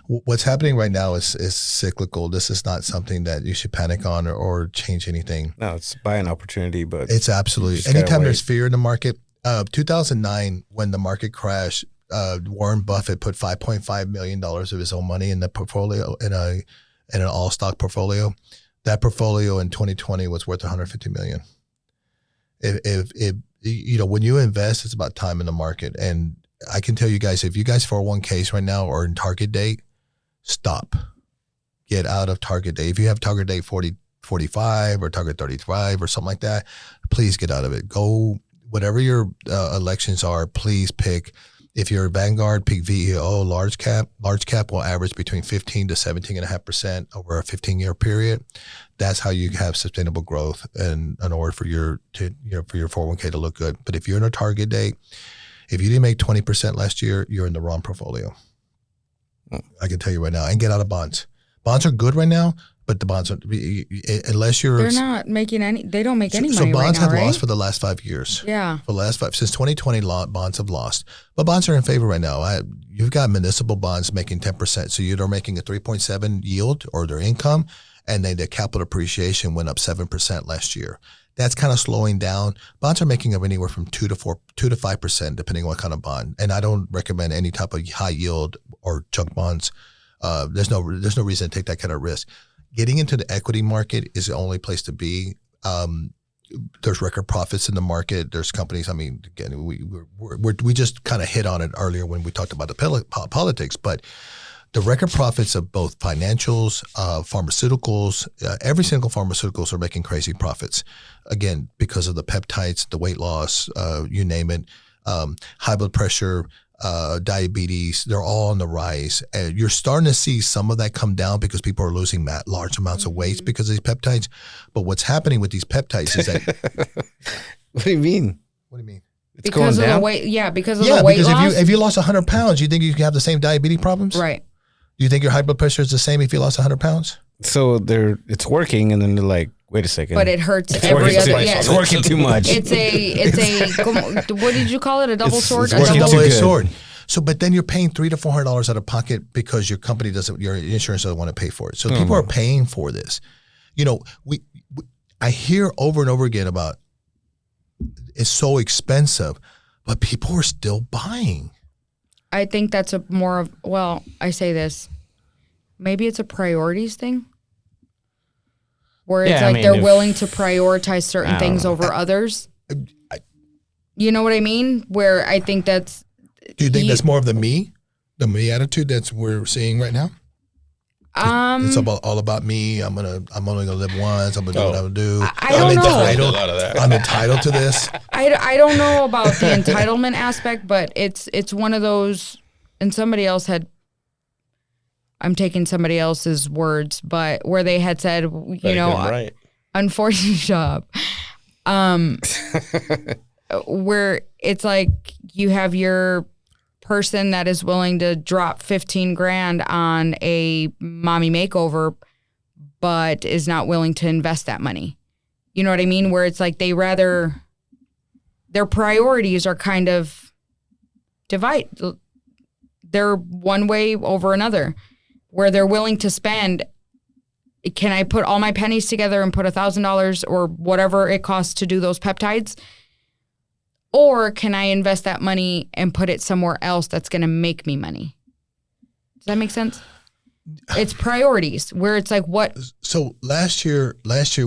What's happening right now is cyclical. This is not something that you should panic on or change anything. No, it's buying opportunity, but It's absolutely Just gotta anytime there's wait. fear in the market. 2009, when the market crashed, Warren Buffett put $5.5 million of his own money in the portfolio in an all stock portfolio. That portfolio in 2020 was worth $150 million. If when you invest, it's about time in the market. And I can tell you guys, if you guys 401ks right now are in target date, stop. Get out of target date. If you have target date 45 or target 35 or something like that, please get out of it. Go whatever your elections are. Please pick. If you're Vanguard, pick VEO large cap. Large cap will average between 15 to 17.5% over a 15-year period. That's how you have sustainable growth and in order for your 401k to look good. But if you're in a target date, if you didn't make 20% last year, you're in the wrong portfolio. I can tell you right now. And get out of bonds. Bonds are good right now, but the bonds are, unless you're They're not making any. They don't make any so money right bonds now, have right? lost for the last 5 years. Yeah. For the last since 2020, bonds have lost, but bonds are in favor right now. You've got municipal bonds making 10%, so you're making a 3.7 yield or their income, and then the capital appreciation went up 7% last year. That's kind of slowing down. Bonds are making up anywhere from 2 to 5%, depending on what kind of bond. And I don't recommend any type of high yield or junk bonds. There's no reason to take that kind of risk. Getting into the equity market is the only place to be. There's record profits in the market. There's companies. I mean, again, we just kind of hit on it earlier when we talked about the politics. But the record profits of both financials, pharmaceuticals, every single pharmaceuticals are making crazy profits. Again, because of the peptides, the weight loss, you name it, high blood pressure, diabetes, they're all on the rise. And you're starting to see some of that come down because people are losing large amounts of weight because of these peptides. But what's happening with these peptides is that... What do you mean? What do you mean? It's because going of down? the weight, because of the weight because loss. if you lost 100 pounds, you think you can have the same diabetes problems? Right. Do you think your high blood pressure is the same if you lost 100 pounds? So it's working, and then they're like, wait a second. But it hurts It's every working other. too- Yeah. It's working too much. It's a what did you call it? A double It's- sword? it's A It's a working double- too double-edged good. sword. So, but then you're paying $300 to $400 out of pocket because your company your insurance doesn't want to pay for it. So people are paying for this. You know, I hear over and over again about it's so expensive, but people are still buying. I think that's a more of, well, I say this, maybe it's a priorities thing where it's Yeah, I like mean, they're if- willing to prioritize certain I don't things know. over others. You know what I mean? Where I think that's, Do you think that's more of the me attitude that's we're seeing right now? It's all about me. I'm only gonna live once. I'm gonna do what I'm gonna do. I don't know. entitled. A lot of that. I'm entitled to this. I don't know about the entitlement aspect, but it's one of those, and somebody else had, I'm taking somebody else's words, but where they had said, Right. unfortunate job, where it's like you have your person that is willing to drop 15 grand on a mommy makeover, but is not willing to invest that money. You know what I mean? Where it's like their priorities are kind of they're one way over another, where they're willing to spend. Can I put all my pennies together and put $1,000 or whatever it costs to do those peptides? Or can I invest that money and put it somewhere else that's going to make me money? Does that make sense? It's priorities where it's like what? So last year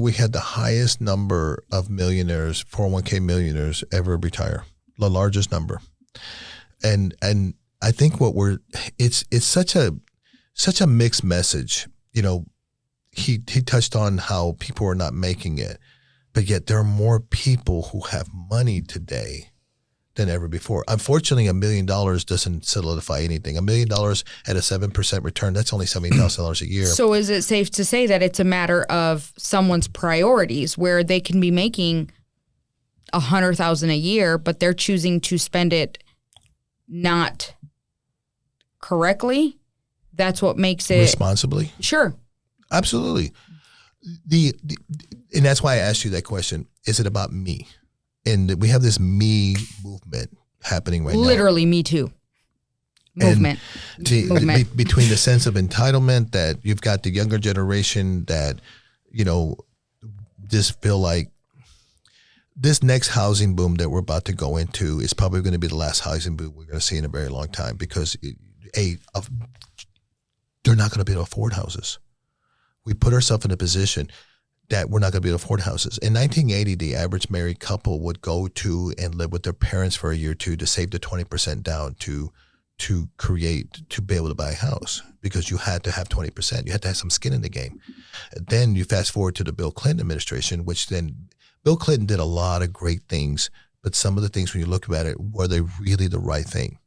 we had the highest number of millionaires, 401k millionaires ever retire, the largest number. And I think it's such a mixed message. You know, he touched on how people are not making it, but yet there are more people who have money today than ever before. Unfortunately, $1 million doesn't solidify anything. $1 million at a 7% return, that's only $70,000 a year. So is it safe to say that it's a matter of someone's priorities where they can be making $100,000 a year, but they're choosing to spend it not correctly? That's what makes it Responsibly? Sure. Absolutely. And that's why I asked you that question. Is it about me? And we have this me movement happening right now. Literally, me too. Movement. Movement. Between the sense of entitlement that you've got the younger generation that, just feel like this next housing boom that we're about to go into is probably going to be the last housing boom we're going to see in a very long time because they're not going to be able to afford houses. We put ourselves in a position that we're not going to be able to afford houses. In 1980, the average married couple would go to and live with their parents for a year or two to save the 20% down to be able to buy a house because you had to have 20%. You had to have some skin in the game. Then you fast forward to the Bill Clinton administration, which then Bill Clinton did a lot of great things, but some of the things when you look at it, were they really the right thing?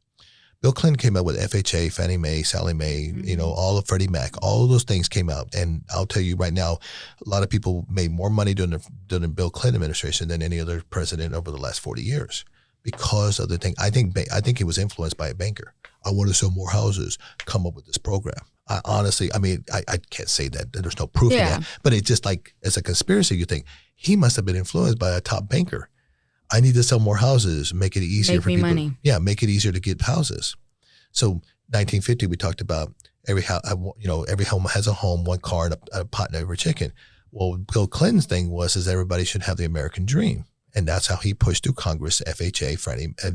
Bill Clinton came out with FHA, Fannie Mae, Sallie Mae, all of Freddie Mac, all of those things came out. And I'll tell you right now, a lot of people made more money during the Bill Clinton administration than any other president over the last 40 years because of the thing. I think he was influenced by a banker. I want to sell more houses, come up with this program. I honestly can't say that. There's no proof of that. But it's just like, as a conspiracy, you think he must have been influenced by a top banker. I need to sell more houses, make it easier for people. Money. Yeah, make it easier to get houses. So 1950, we talked about every home has a home, one car, and a pot and every chicken. Well, Bill Clinton's thing is everybody should have the American dream. And that's how he pushed through Congress, FHA,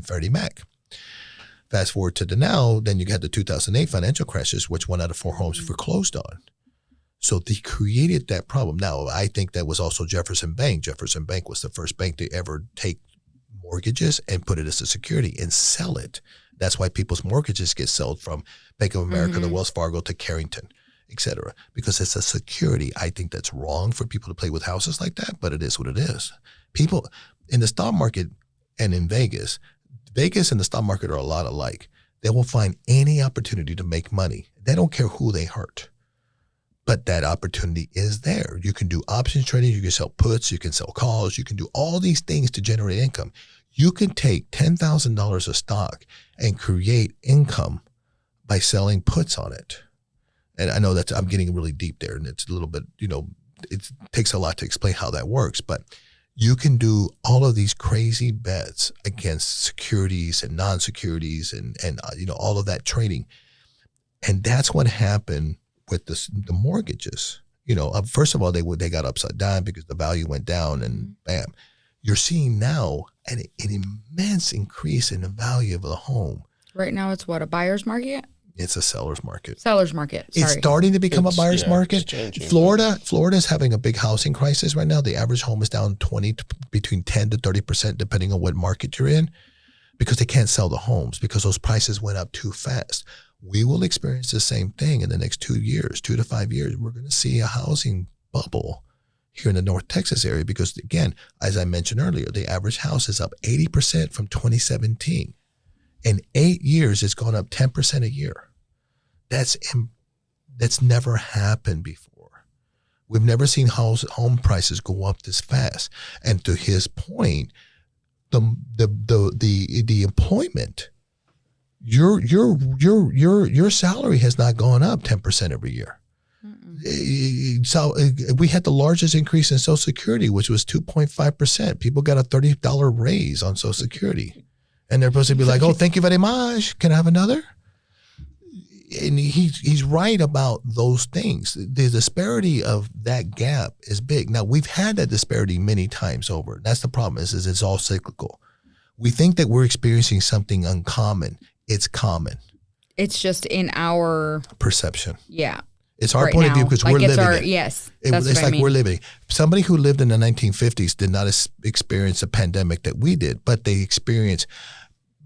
Freddie Mac. Fast forward to now, then you had the 2008 financial crisis, which 1 out of 4 homes foreclosed on. So they created that problem. Now, I think that was also Jefferson Bank. Jefferson Bank was the first bank to ever take mortgages and put it as a security and sell it That's why people's mortgages get sold from Bank of America to Wells Fargo to Carrington, et cetera, because it's a security. I think that's wrong for people to play with houses like that, but it is what it is. People in the stock market and in Vegas and the stock market are a lot alike. They will find any opportunity to make money. They don't care who they hurt. But that opportunity is there. You can do options trading, you can sell puts, you can sell calls, you can do all these things to generate income. You can take $10,000 of stock and create income by selling puts on it. And I know that I'm getting really deep there, and it's a little bit, it takes a lot to explain how that works, but you can do all of these crazy bets against securities and non-securities and all of that trading. And that's what happened with the mortgages. First of all, they got upside down because the value went down, and bam. You're seeing now an immense increase in the value of the home. Right now, it's what, a buyer's market? It's a seller's market. Seller's market. Sorry. It's starting to become a buyer's market. Changing. Florida's having a big housing crisis right now. The average home is down between 10 to 30%, depending on what market you're in, because they can't sell the homes because those prices went up too fast. We will experience the same thing in the next 2 years, 2 to 5 years. We're going to see a housing bubble here in the North Texas area because, again, as I mentioned earlier, the average house is up 80% from 2017. In 8 years, it's gone up 10% a year. That's never happened before. We've never seen home prices go up this fast. And to his point, the employment, your salary has not gone up 10% every year. So we had the largest increase in Social Security, which was 2.5%. People got a $30 raise on Social Security. And they're supposed to be like, oh, thank you very much. Can I have another? And he's right about those things. The disparity of that gap is big. Now, we've had that disparity many times over. That's the problem is it's all cyclical. We think that we're experiencing something uncommon. It's common. It's just in our perception. Yeah. It's our point of view because we're living it. Yes. It's like we're living. Somebody who lived in the 1950s did not experience a pandemic that we did, but they experienced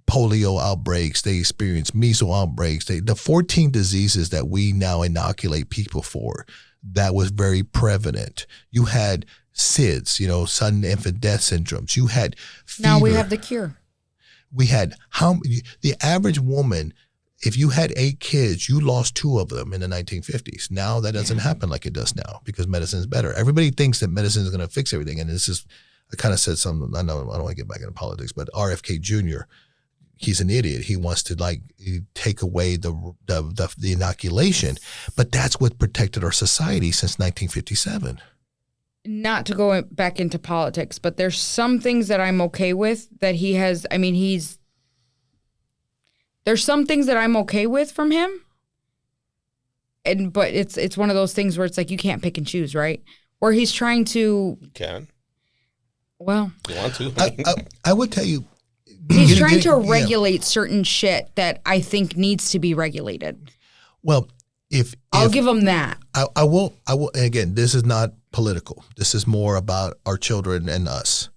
polio outbreaks. They experienced measles outbreaks. The 14 diseases that we now inoculate people for, that was very prevalent. You had SIDS, sudden infant death syndromes. You had fever. Now we have the cure. We had the average woman, if you had 8 kids, you lost 2 of them in the 1950s. Now that doesn't happen like it does now because medicine is better. Everybody thinks that medicine is going to fix everything. And this is, I kind of said something, I know I don't want to get back into politics, but RFK Jr., he's an idiot. He wants to take away the inoculation, but that's what protected our society since 1957. Not to go back into politics, but there's some things that I'm okay with that he has. I mean, there's some things that I'm okay with from him. But it's one of those things where it's like you can't pick and choose, right? Where he's trying to. You can. Well. You want to. I would tell you. He's trying to regulate certain shit that I think needs to be regulated. Well, I'll give him that. I will. Again, this is not political. This is more about our children and us.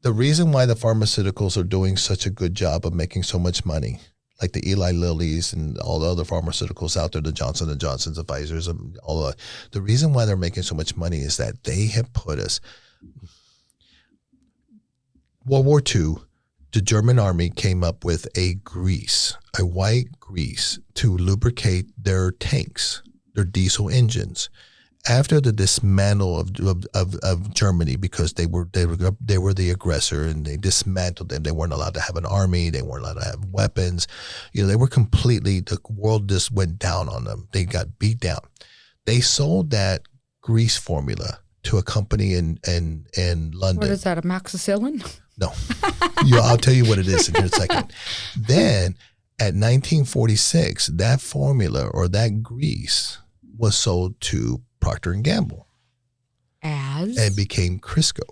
The reason why the pharmaceuticals are doing such a good job of making so much money, like the Eli Lilly's and all the other pharmaceuticals out there, the Johnson & Johnsons, the Pfizer's, and all the reason why they're making so much money is that they have put us. World War II, the German army came up with a white grease to lubricate their tanks, their diesel engines. After the dismantle of Germany, because they were the aggressor and they dismantled them, they weren't allowed to have an army, they weren't allowed to have weapons. They were the world just went down on them. They got beat down. They sold that grease formula to a company in London. What is that, amoxicillin? No. I'll tell you what it is in a second. Then at 1946, that formula or that grease was sold to Procter & Gamble. And became Crisco.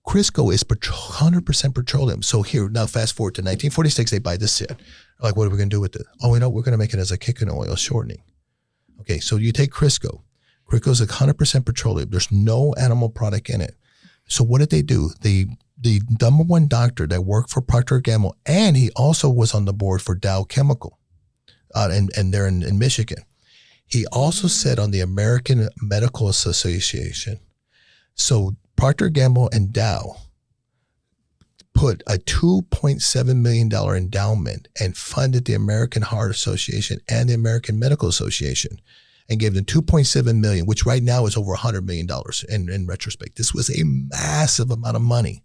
Crisco is 100% petroleum. So here, now fast forward to 1946, they buy this shit. Like, what are we going to do with it? Oh, we're going to make it as a cooking oil shortening. Okay, so you take Crisco. Crisco is 100% petroleum. There's no animal product in it. So what did they do? They the number one doctor that worked for Procter & Gamble, and he also was on the board for Dow Chemical, and they're in Michigan. He also said on the American Medical Association, so Procter & Gamble and Dow put a $2.7 million endowment and funded the American Heart Association and the American Medical Association and gave them $2.7 million, which right now is over $100 million in retrospect. This was a massive amount of money.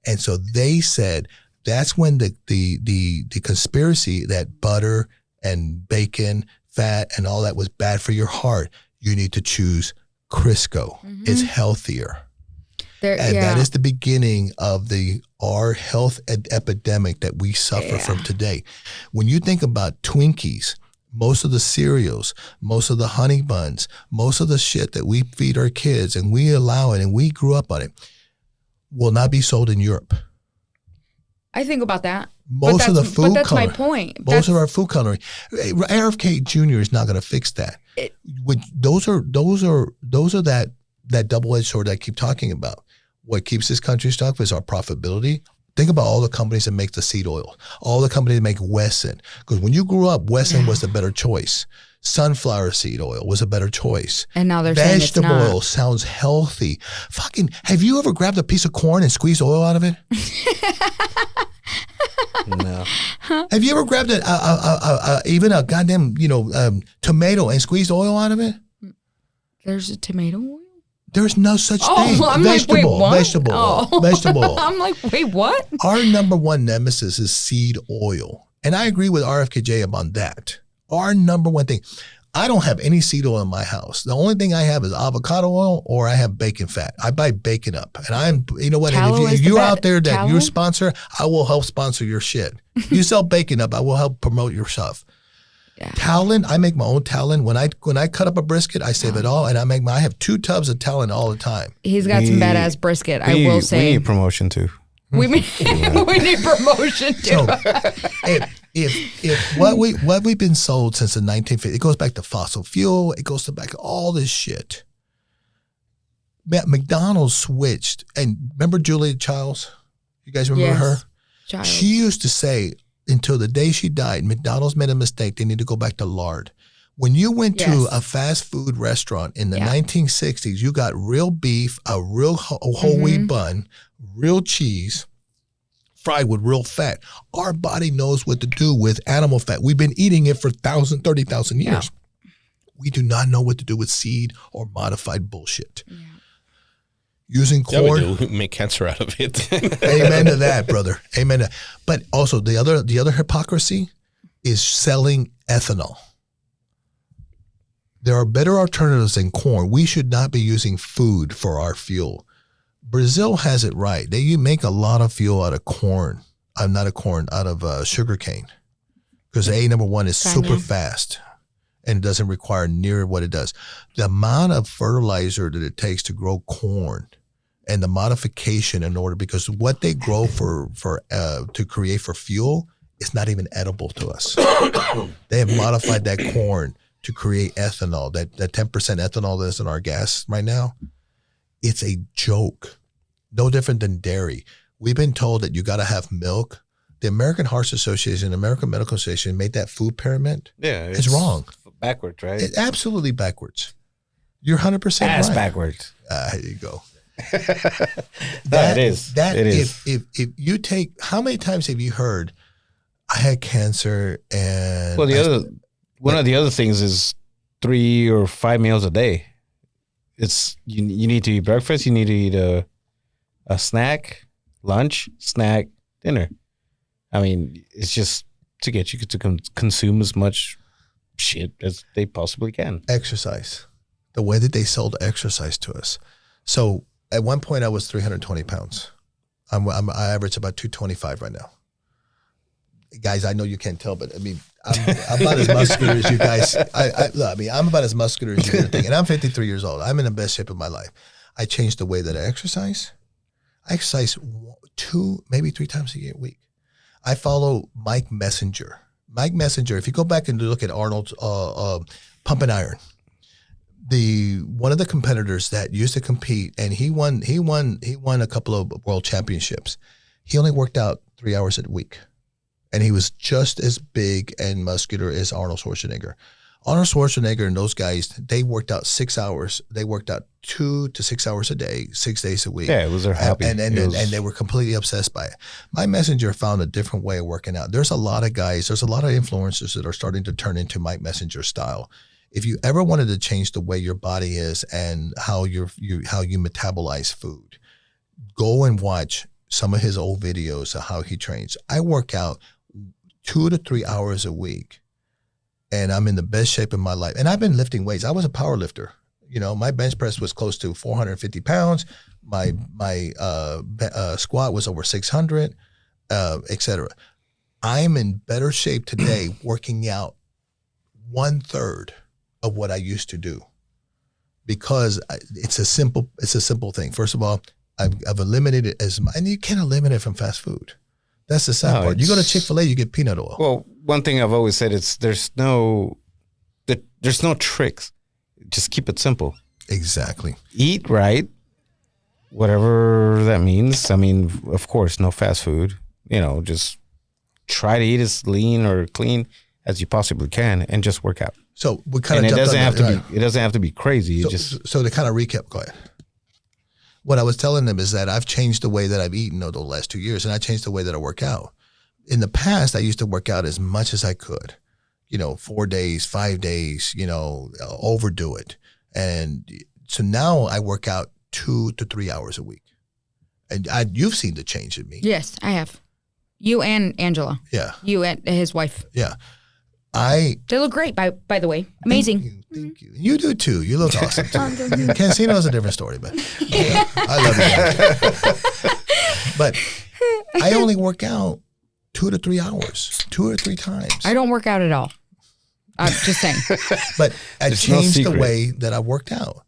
And so they said that's when the conspiracy that butter and bacon, fat, and all that was bad for your heart. You need to choose Crisco. Mm-hmm. It's healthier. And that is the beginning of our health epidemic that we suffer from today. When you think about Twinkies, most of the cereals, most of the honey buns, most of the shit that we feed our kids and we allow it and we grew up on it will not be sold in Europe. I think about that. Most of the food but that's my coloring, point. Most of our food coloring, RFK Jr. is not going to fix that. Those are that double-edged sword that I keep talking about. What keeps this country stuck is our profitability. Think about all the companies that make the seed oil, all the companies that make Wesson. Because when you grew up, Wesson was the better choice. Sunflower seed oil was a better choice. And now they're saying it's not. Vegetable oil sounds healthy. Fucking, have you ever grabbed a piece of corn and squeezed oil out of it? No. Have you ever grabbed even a goddamn tomato and squeezed oil out of it? There's a tomato oil? There's no such thing. I'm vegetable, like, wait, what? Vegetable oil. Vegetable oil. I'm like, wait, what? Our number one nemesis is seed oil. And I agree with RFKJ about that. Our number one thing. I don't have any seed oil in my house. The only thing I have is avocado oil or I have bacon fat. I buy bacon up. And you know what? Tallow And if you're out there that tallow? you're a sponsor, I will help sponsor your shit. You sell bacon up, I will help promote your stuff. Yeah. Talon, I make my own talon. When I cut up a brisket, I save it all, and I have 2 tubs of talon all the time. He's got some badass brisket, I will say. We need promotion too. We need promotion too. So, if what we've been sold since the 1950s, it goes back to fossil fuel. It goes back to all this shit. McDonald's switched, and remember Julia Childs? You guys remember her? Child. She used to say, until the day she died, McDonald's made a mistake. They need to go back to lard. When you went to a fast food restaurant in the 1960s, you got real beef, a real whole wheat bun, real cheese, fried with real fat. Our body knows what to do with animal fat. We've been eating it for 30,000 years. Yeah. We do not know what to do with seed or modified bullshit. Yeah. Using corn. Yeah, we do. Make cancer out of it. Amen to that, brother. Amen. But also the other hypocrisy is selling ethanol. There are better alternatives than corn. We should not be using food for our fuel. Brazil has it right. They make a lot of fuel out of corn. Out of sugarcane. Because number one, is super fast and doesn't require near what it does. The amount of fertilizer that it takes to grow corn and the modification because what they grow to create for fuel is not even edible to us. They have modified that corn to create ethanol, that 10% ethanol that's in our gas right now. It's a joke. No different than dairy. We've been told that you got to have milk. The American Heart Association, the American Medical Association made that food pyramid. Yeah. It's wrong. Backwards, right? It's absolutely backwards. You're 100% right. Ass backwards. Here you go. It is. If you take, how many times have you heard, I had cancer and... Well, one of the other things is 3 or 5 meals a day. It's you need to eat breakfast. You need to eat a snack, lunch, snack, dinner. I mean, it's just to get you to consume as much shit as they possibly can. Exercise. The way that they sold exercise to us. So at one point I was 320 pounds. I average about 225 right now. Guys, I know you can't tell, but I mean, I'm about as muscular as you guys. I'm about as muscular as you're going to think. And I'm 53 years old. I'm in the best shape of my life. I changed the way that I exercise. I exercise 2, maybe 3 times a week. I follow Mike Messenger. Mike Messenger, if you go back and look at Arnold's Pump and Iron, one of the competitors that used to compete, and he won a couple of world championships. He only worked out 3 hours a week, and he was just as big and muscular as Arnold Schwarzenegger. Arnold Schwarzenegger and those guys, they worked out 6 hours. They worked out 2 to 6 hours a day, 6 days a week. Yeah, it was their hobby. And they were completely obsessed by it. My Messenger found a different way of working out. There's a lot of guys, there's a lot of influencers that are starting to turn into Mike Messenger style. If you ever wanted to change the way your body is and how you metabolize food, go and watch some of his old videos of how he trains. I work out 2 to 3 hours a week, and I'm in the best shape of my life. And I've been lifting weights. I was a power lifter. You know, my bench press was close to 450 pounds. My squat was over 600, et cetera. I'm in better shape today working out 1/3 of what I used to do, because it's a simple thing. First of all, I've eliminated and you can't eliminate it from fast food. That's the sad part. You go to Chick-fil-A, you get peanut oil. Well, one thing I've always said is there's no tricks. Just keep it simple. Exactly. Eat right, whatever that means. I mean, of course, no fast food. You know, just try to eat as lean or clean as you possibly can, and just work out. So we kind of it doesn't have to be crazy. So to kind of recap, go ahead. What I was telling them is that I've changed the way that I've eaten over the last 2 years, and I changed the way that I work out. In the past, I used to work out as much as I could, 4 days, 5 days, overdo it. And so now I work out 2 to 3 hours a week. And you've seen the change in me. Yes, I have. You and Angela. Yeah. You and his wife. Yeah. They look great, by the way. Amazing. Thank you. You do too. You look awesome too. Casino's a different story, but yeah, I love you. But I only work out 2 to 3 hours, 2 or 3 times. I don't work out at all. I'm just saying. But I changed the way that I worked out.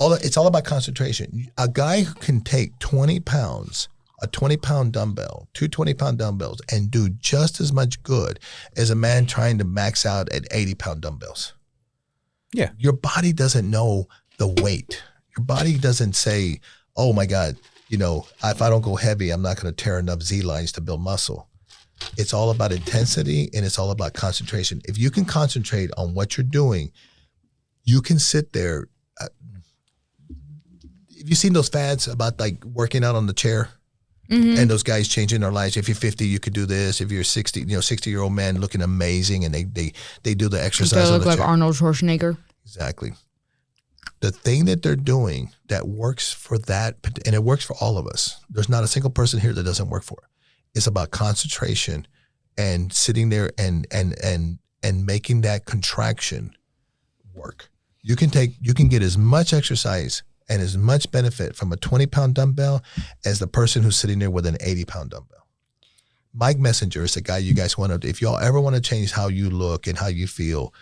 It's all about concentration. A guy who can take 20 pounds, a 20-pound dumbbell, 2 20-pound dumbbells, and do just as much good as a man trying to max out at 80-pound dumbbells. Yeah. Your body doesn't know the weight. Your body doesn't say, oh my God, if I don't go heavy, I'm not going to tear enough Z lines to build muscle. It's all about intensity, and it's all about concentration. If you can concentrate on what you're doing, you can sit there. Have you seen those fads about like working out on the chair? Mm-hmm. And those guys changing their lives. If you're 50, you could do this. If you're 60, 60-year-old man looking amazing, and they do the exercise. They look like Arnold Schwarzenegger. Exactly. The thing that they're doing that works for that, and it works for all of us. There's not a single person here that doesn't work for it. It's about concentration and sitting there and making that contraction work. You can get as much exercise and as much benefit from a 20-pound dumbbell as the person who's sitting there with an 80-pound dumbbell. Mike Messenger is the guy you guys want to, if y'all ever want to change how you look and how you feel,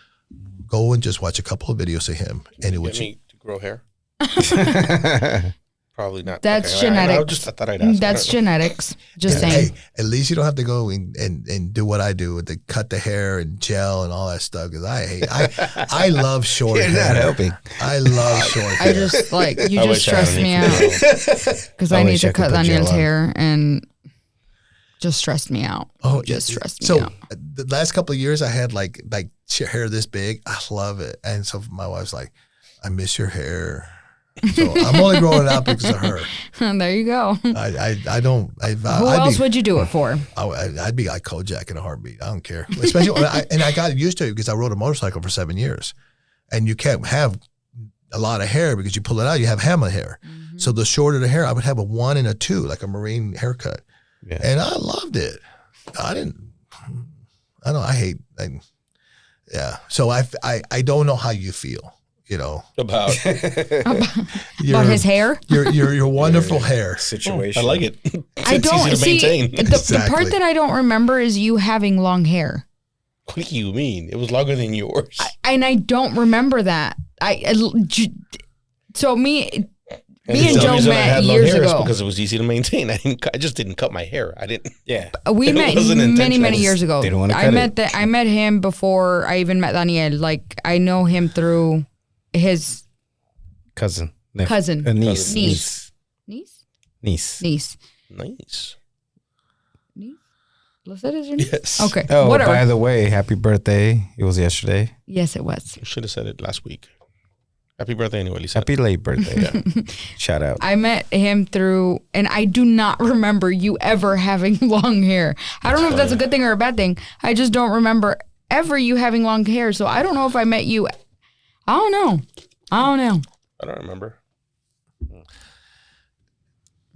go and just watch a couple of videos of him. And it would get me to grow hair. Probably not. That's genetics. I thought I'd ask. That's genetics. Just saying. Hey, at least you don't have to go and do what I do with the cut the hair and gel and all that stuff. Because I love short hair. You're not helping. I love short hair. I just you just stress me out because I need to cut Daniel's hair and just stressed me out. Oh, just stressed me out. So the last couple of years I had like hair this big. I love it, and so my wife's like, "I miss your hair." So I'm only growing it out because of her. There you go. I don't. Who else would you do it for? I'd be like Kojak in a heartbeat. I don't care. Especially, and I got used to it because I rode a motorcycle for 7 years, and you can't have a lot of hair because you pull it out, you have hammer hair. Mm-hmm. So the shorter the hair, I would have a 1 and a 2, like a Marine haircut, and I loved it. So I don't know how you feel. About his hair, your wonderful hair situation. I like it. I don't see the part that I don't remember is you having long hair. What do you mean? It was longer than yours. I don't remember that. So me and Joe met years ago because it was easy to maintain. I just didn't cut my hair. I didn't. Yeah, we met many years ago. Didn't want to cut I met him before I even met Daniel. Like I know him through his cousin. cousin. Niece. Niece. Niece. Niece. Nice. Niece. Lisette is your niece? Yes. Okay. Oh, whatever. by the way, happy birthday. It was yesterday. Yes, it was. You should have said it last week. Happy birthday anyway, Lisa. Happy late birthday. Shout out. I met him through, and I do not remember you ever having long hair. I don't know if that's a good thing or a bad thing. I just don't remember ever you having long hair. So I don't know if I met you. I don't know. I don't remember.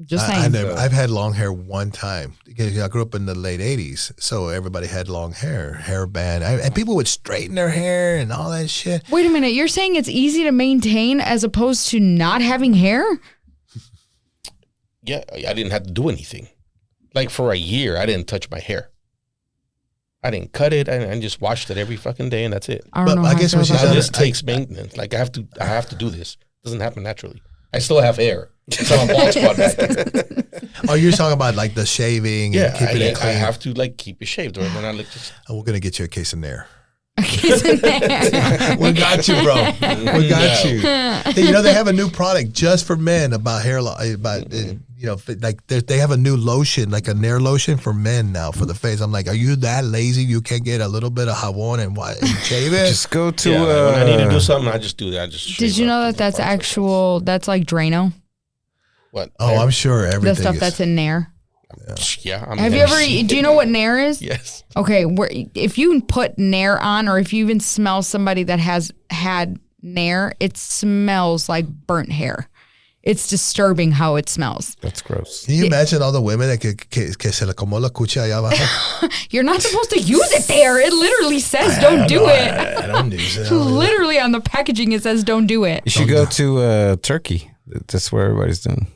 Just saying. I've had long hair one time. I grew up in the late 80s, so everybody had long hair, hairband. And people would straighten their hair and all that shit. Wait a minute. You're saying it's easy to maintain as opposed to not having hair? Yeah, I didn't have to do anything. Like for a year, I didn't touch my hair. I didn't cut it. I just washed it every fucking day, and that's it. I don't know. I how guess feel when she about said Now that. this takes maintenance. Like I have to do this. It doesn't happen naturally. I still have hair. It's on a bald spot back there. Oh, you're talking about like the shaving and Yeah, keeping it I clean. have to like keep it shaved, or then I look just. Oh, we're going to get you a case of Nair. Isn't there? We got you, bro. We got you. Hey, you know, they have a new product just for men about hair loss. Like they have a new lotion, like a Nair lotion for men now for the face. I'm like, are you that lazy? You can't get a little bit of jabón and shave it? Just go to. Yeah, like when I need to do something, I just do that. I just. Did shave you up know that the that's parts. actual, that's like Drano? What? Oh, I'm sure The everything stuff is. that's in Nair. Yeah. I'm Have you ever, do you know what Nair is? Yes. Okay, if you put Nair on, or if you even smell somebody that has had Nair, it smells like burnt hair. It's disturbing how it smells. That's gross. Can you imagine all the women that que se le como la cucha allá abajo? You're not supposed to use it there. It literally says don't do it. I don't do it. Literally on the packaging, it says don't do it. You should go to Turkey. That's where everybody's doing.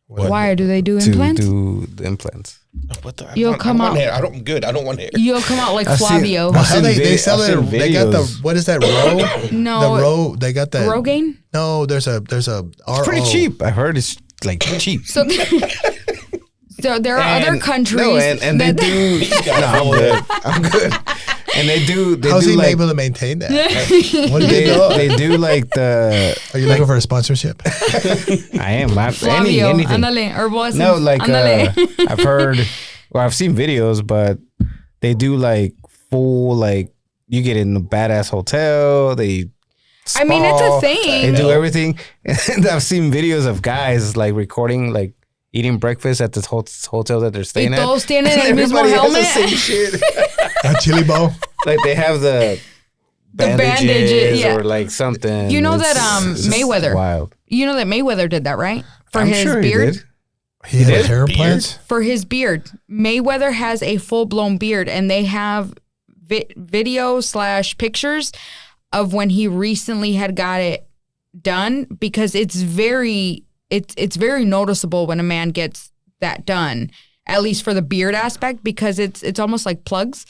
Why do they do To implants? do the implants. What the? You'll come out- Hair. I'm good. I don't want hair. You'll come out like I've seen- Flavio. I've How seen they sell I've it? seen They got the videos. what is that row? No. The row. They got that. Rogaine? No, there's a RO. Pretty cheap. I heard it's like cheap. So, so there are other And- countries No, and they that do. No, I'm good. I'm good. And they do. They How's do he like. able to maintain that? What do they do? They do like the. Are you looking for a sponsorship? I am. Flavio, anything. ándale, herbal essence, No, like ándale. I've heard, or I've seen videos, but they do like full like you get in a badass hotel. They. I mean, it's a spa, thing. They do everything, and I've seen videos of guys like recording like eating breakfast at this hotel that they're staying Y at. todos tienen And el mismo everybody has the helmet. same shit. A chili bowl? Like they have the bandages, bandages, yeah. or like something. You know It's- that, it's just Mayweather- wild. You know that Mayweather did that, right? For I'm his sure beard? he did. He had did? hair Beard? implants? For his beard. Mayweather has a full blown beard, and they have video / pictures of when he recently had got it done, because it's very noticeable when a man gets that done, at least for the beard aspect, because it's almost like plugs.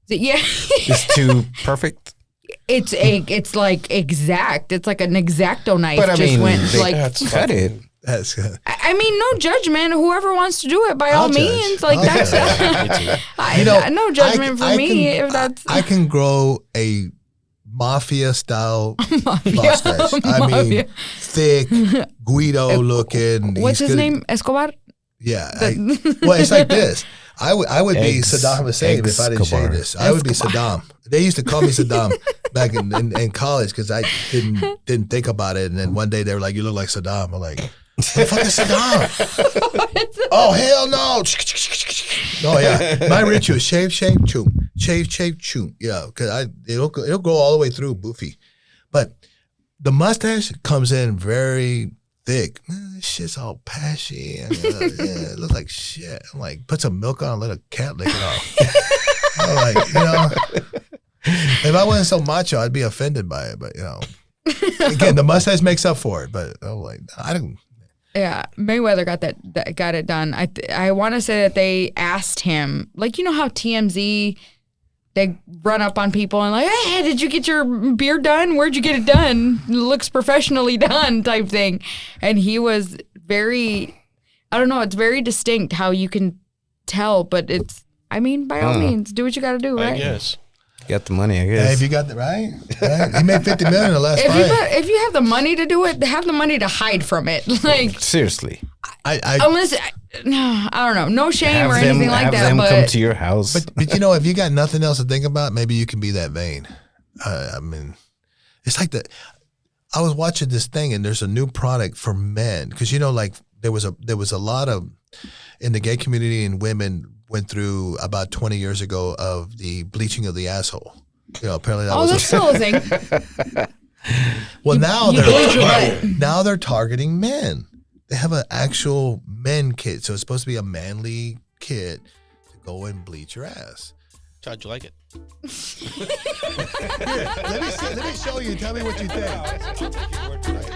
Yeah. It's too perfect. It's like exact. It's like an X-Acto knife. But I just mean, went they like. cut it. That's good. I mean, no judgment. Whoever wants to do it, by all I'll judge. means. Like I'll that's judge. no judgment for me. If that's I can grow a mafia style mustache. I mean, Mafia. thick, Guido looking. What's He's his good- name? Escobar. Yeah. Well, it's like this. I would be Saddam Hussein if I didn't Escobar. shave this. I would be Saddam. They used to call me Saddam back in college because I didn't think about it. And then one day they were like, "You look like Saddam." I'm like, "What the fuck is Saddam?" Oh hell no! Oh yeah, my ritual: shave, chew, shave, chew. Yeah, because it'll go all the way through, boofy. But the mustache comes in very thick. Man, this shit's all patchy. And, yeah, it looks like shit. I'm like, put some milk on and let a cat lick it off. I'm like, if I wasn't so macho, I'd be offended by it. But, again, the mustache makes up for it. But I'm like, I don't. Yeah, Mayweather got it done. I want to say that they asked him, like, you know how TMZ, they run up on people and like, hey, did you get your beard done? Where'd you get it done? It looks professionally done type thing. And he was very, I don't know, it's very distinct how you can tell, but it's, I mean, by all means, do what you got to do, I right? guess. Got the money, I Hey, guess. if you got the right, he made $50 million in the last fight. If you have the money to do it, have the money to hide from it. Like Seriously. unless no, I don't know, no shame or Have anything like have that. them come But to your house. But you know, if you got nothing else to think about, maybe you can be that vain. I mean, it's like I was watching this thing, and there's a new product for men because you know, like there was a lot of in the gay community, and women went through about 20 years ago of the bleaching of the asshole. You know, apparently that was that's still a thing. well. Now you bleach your butt. now they're targeting men. They have an actual men kit, so it's supposed to be a manly kit to go and bleach your ass. How'd you like it? Let me show you. Tell me what you think.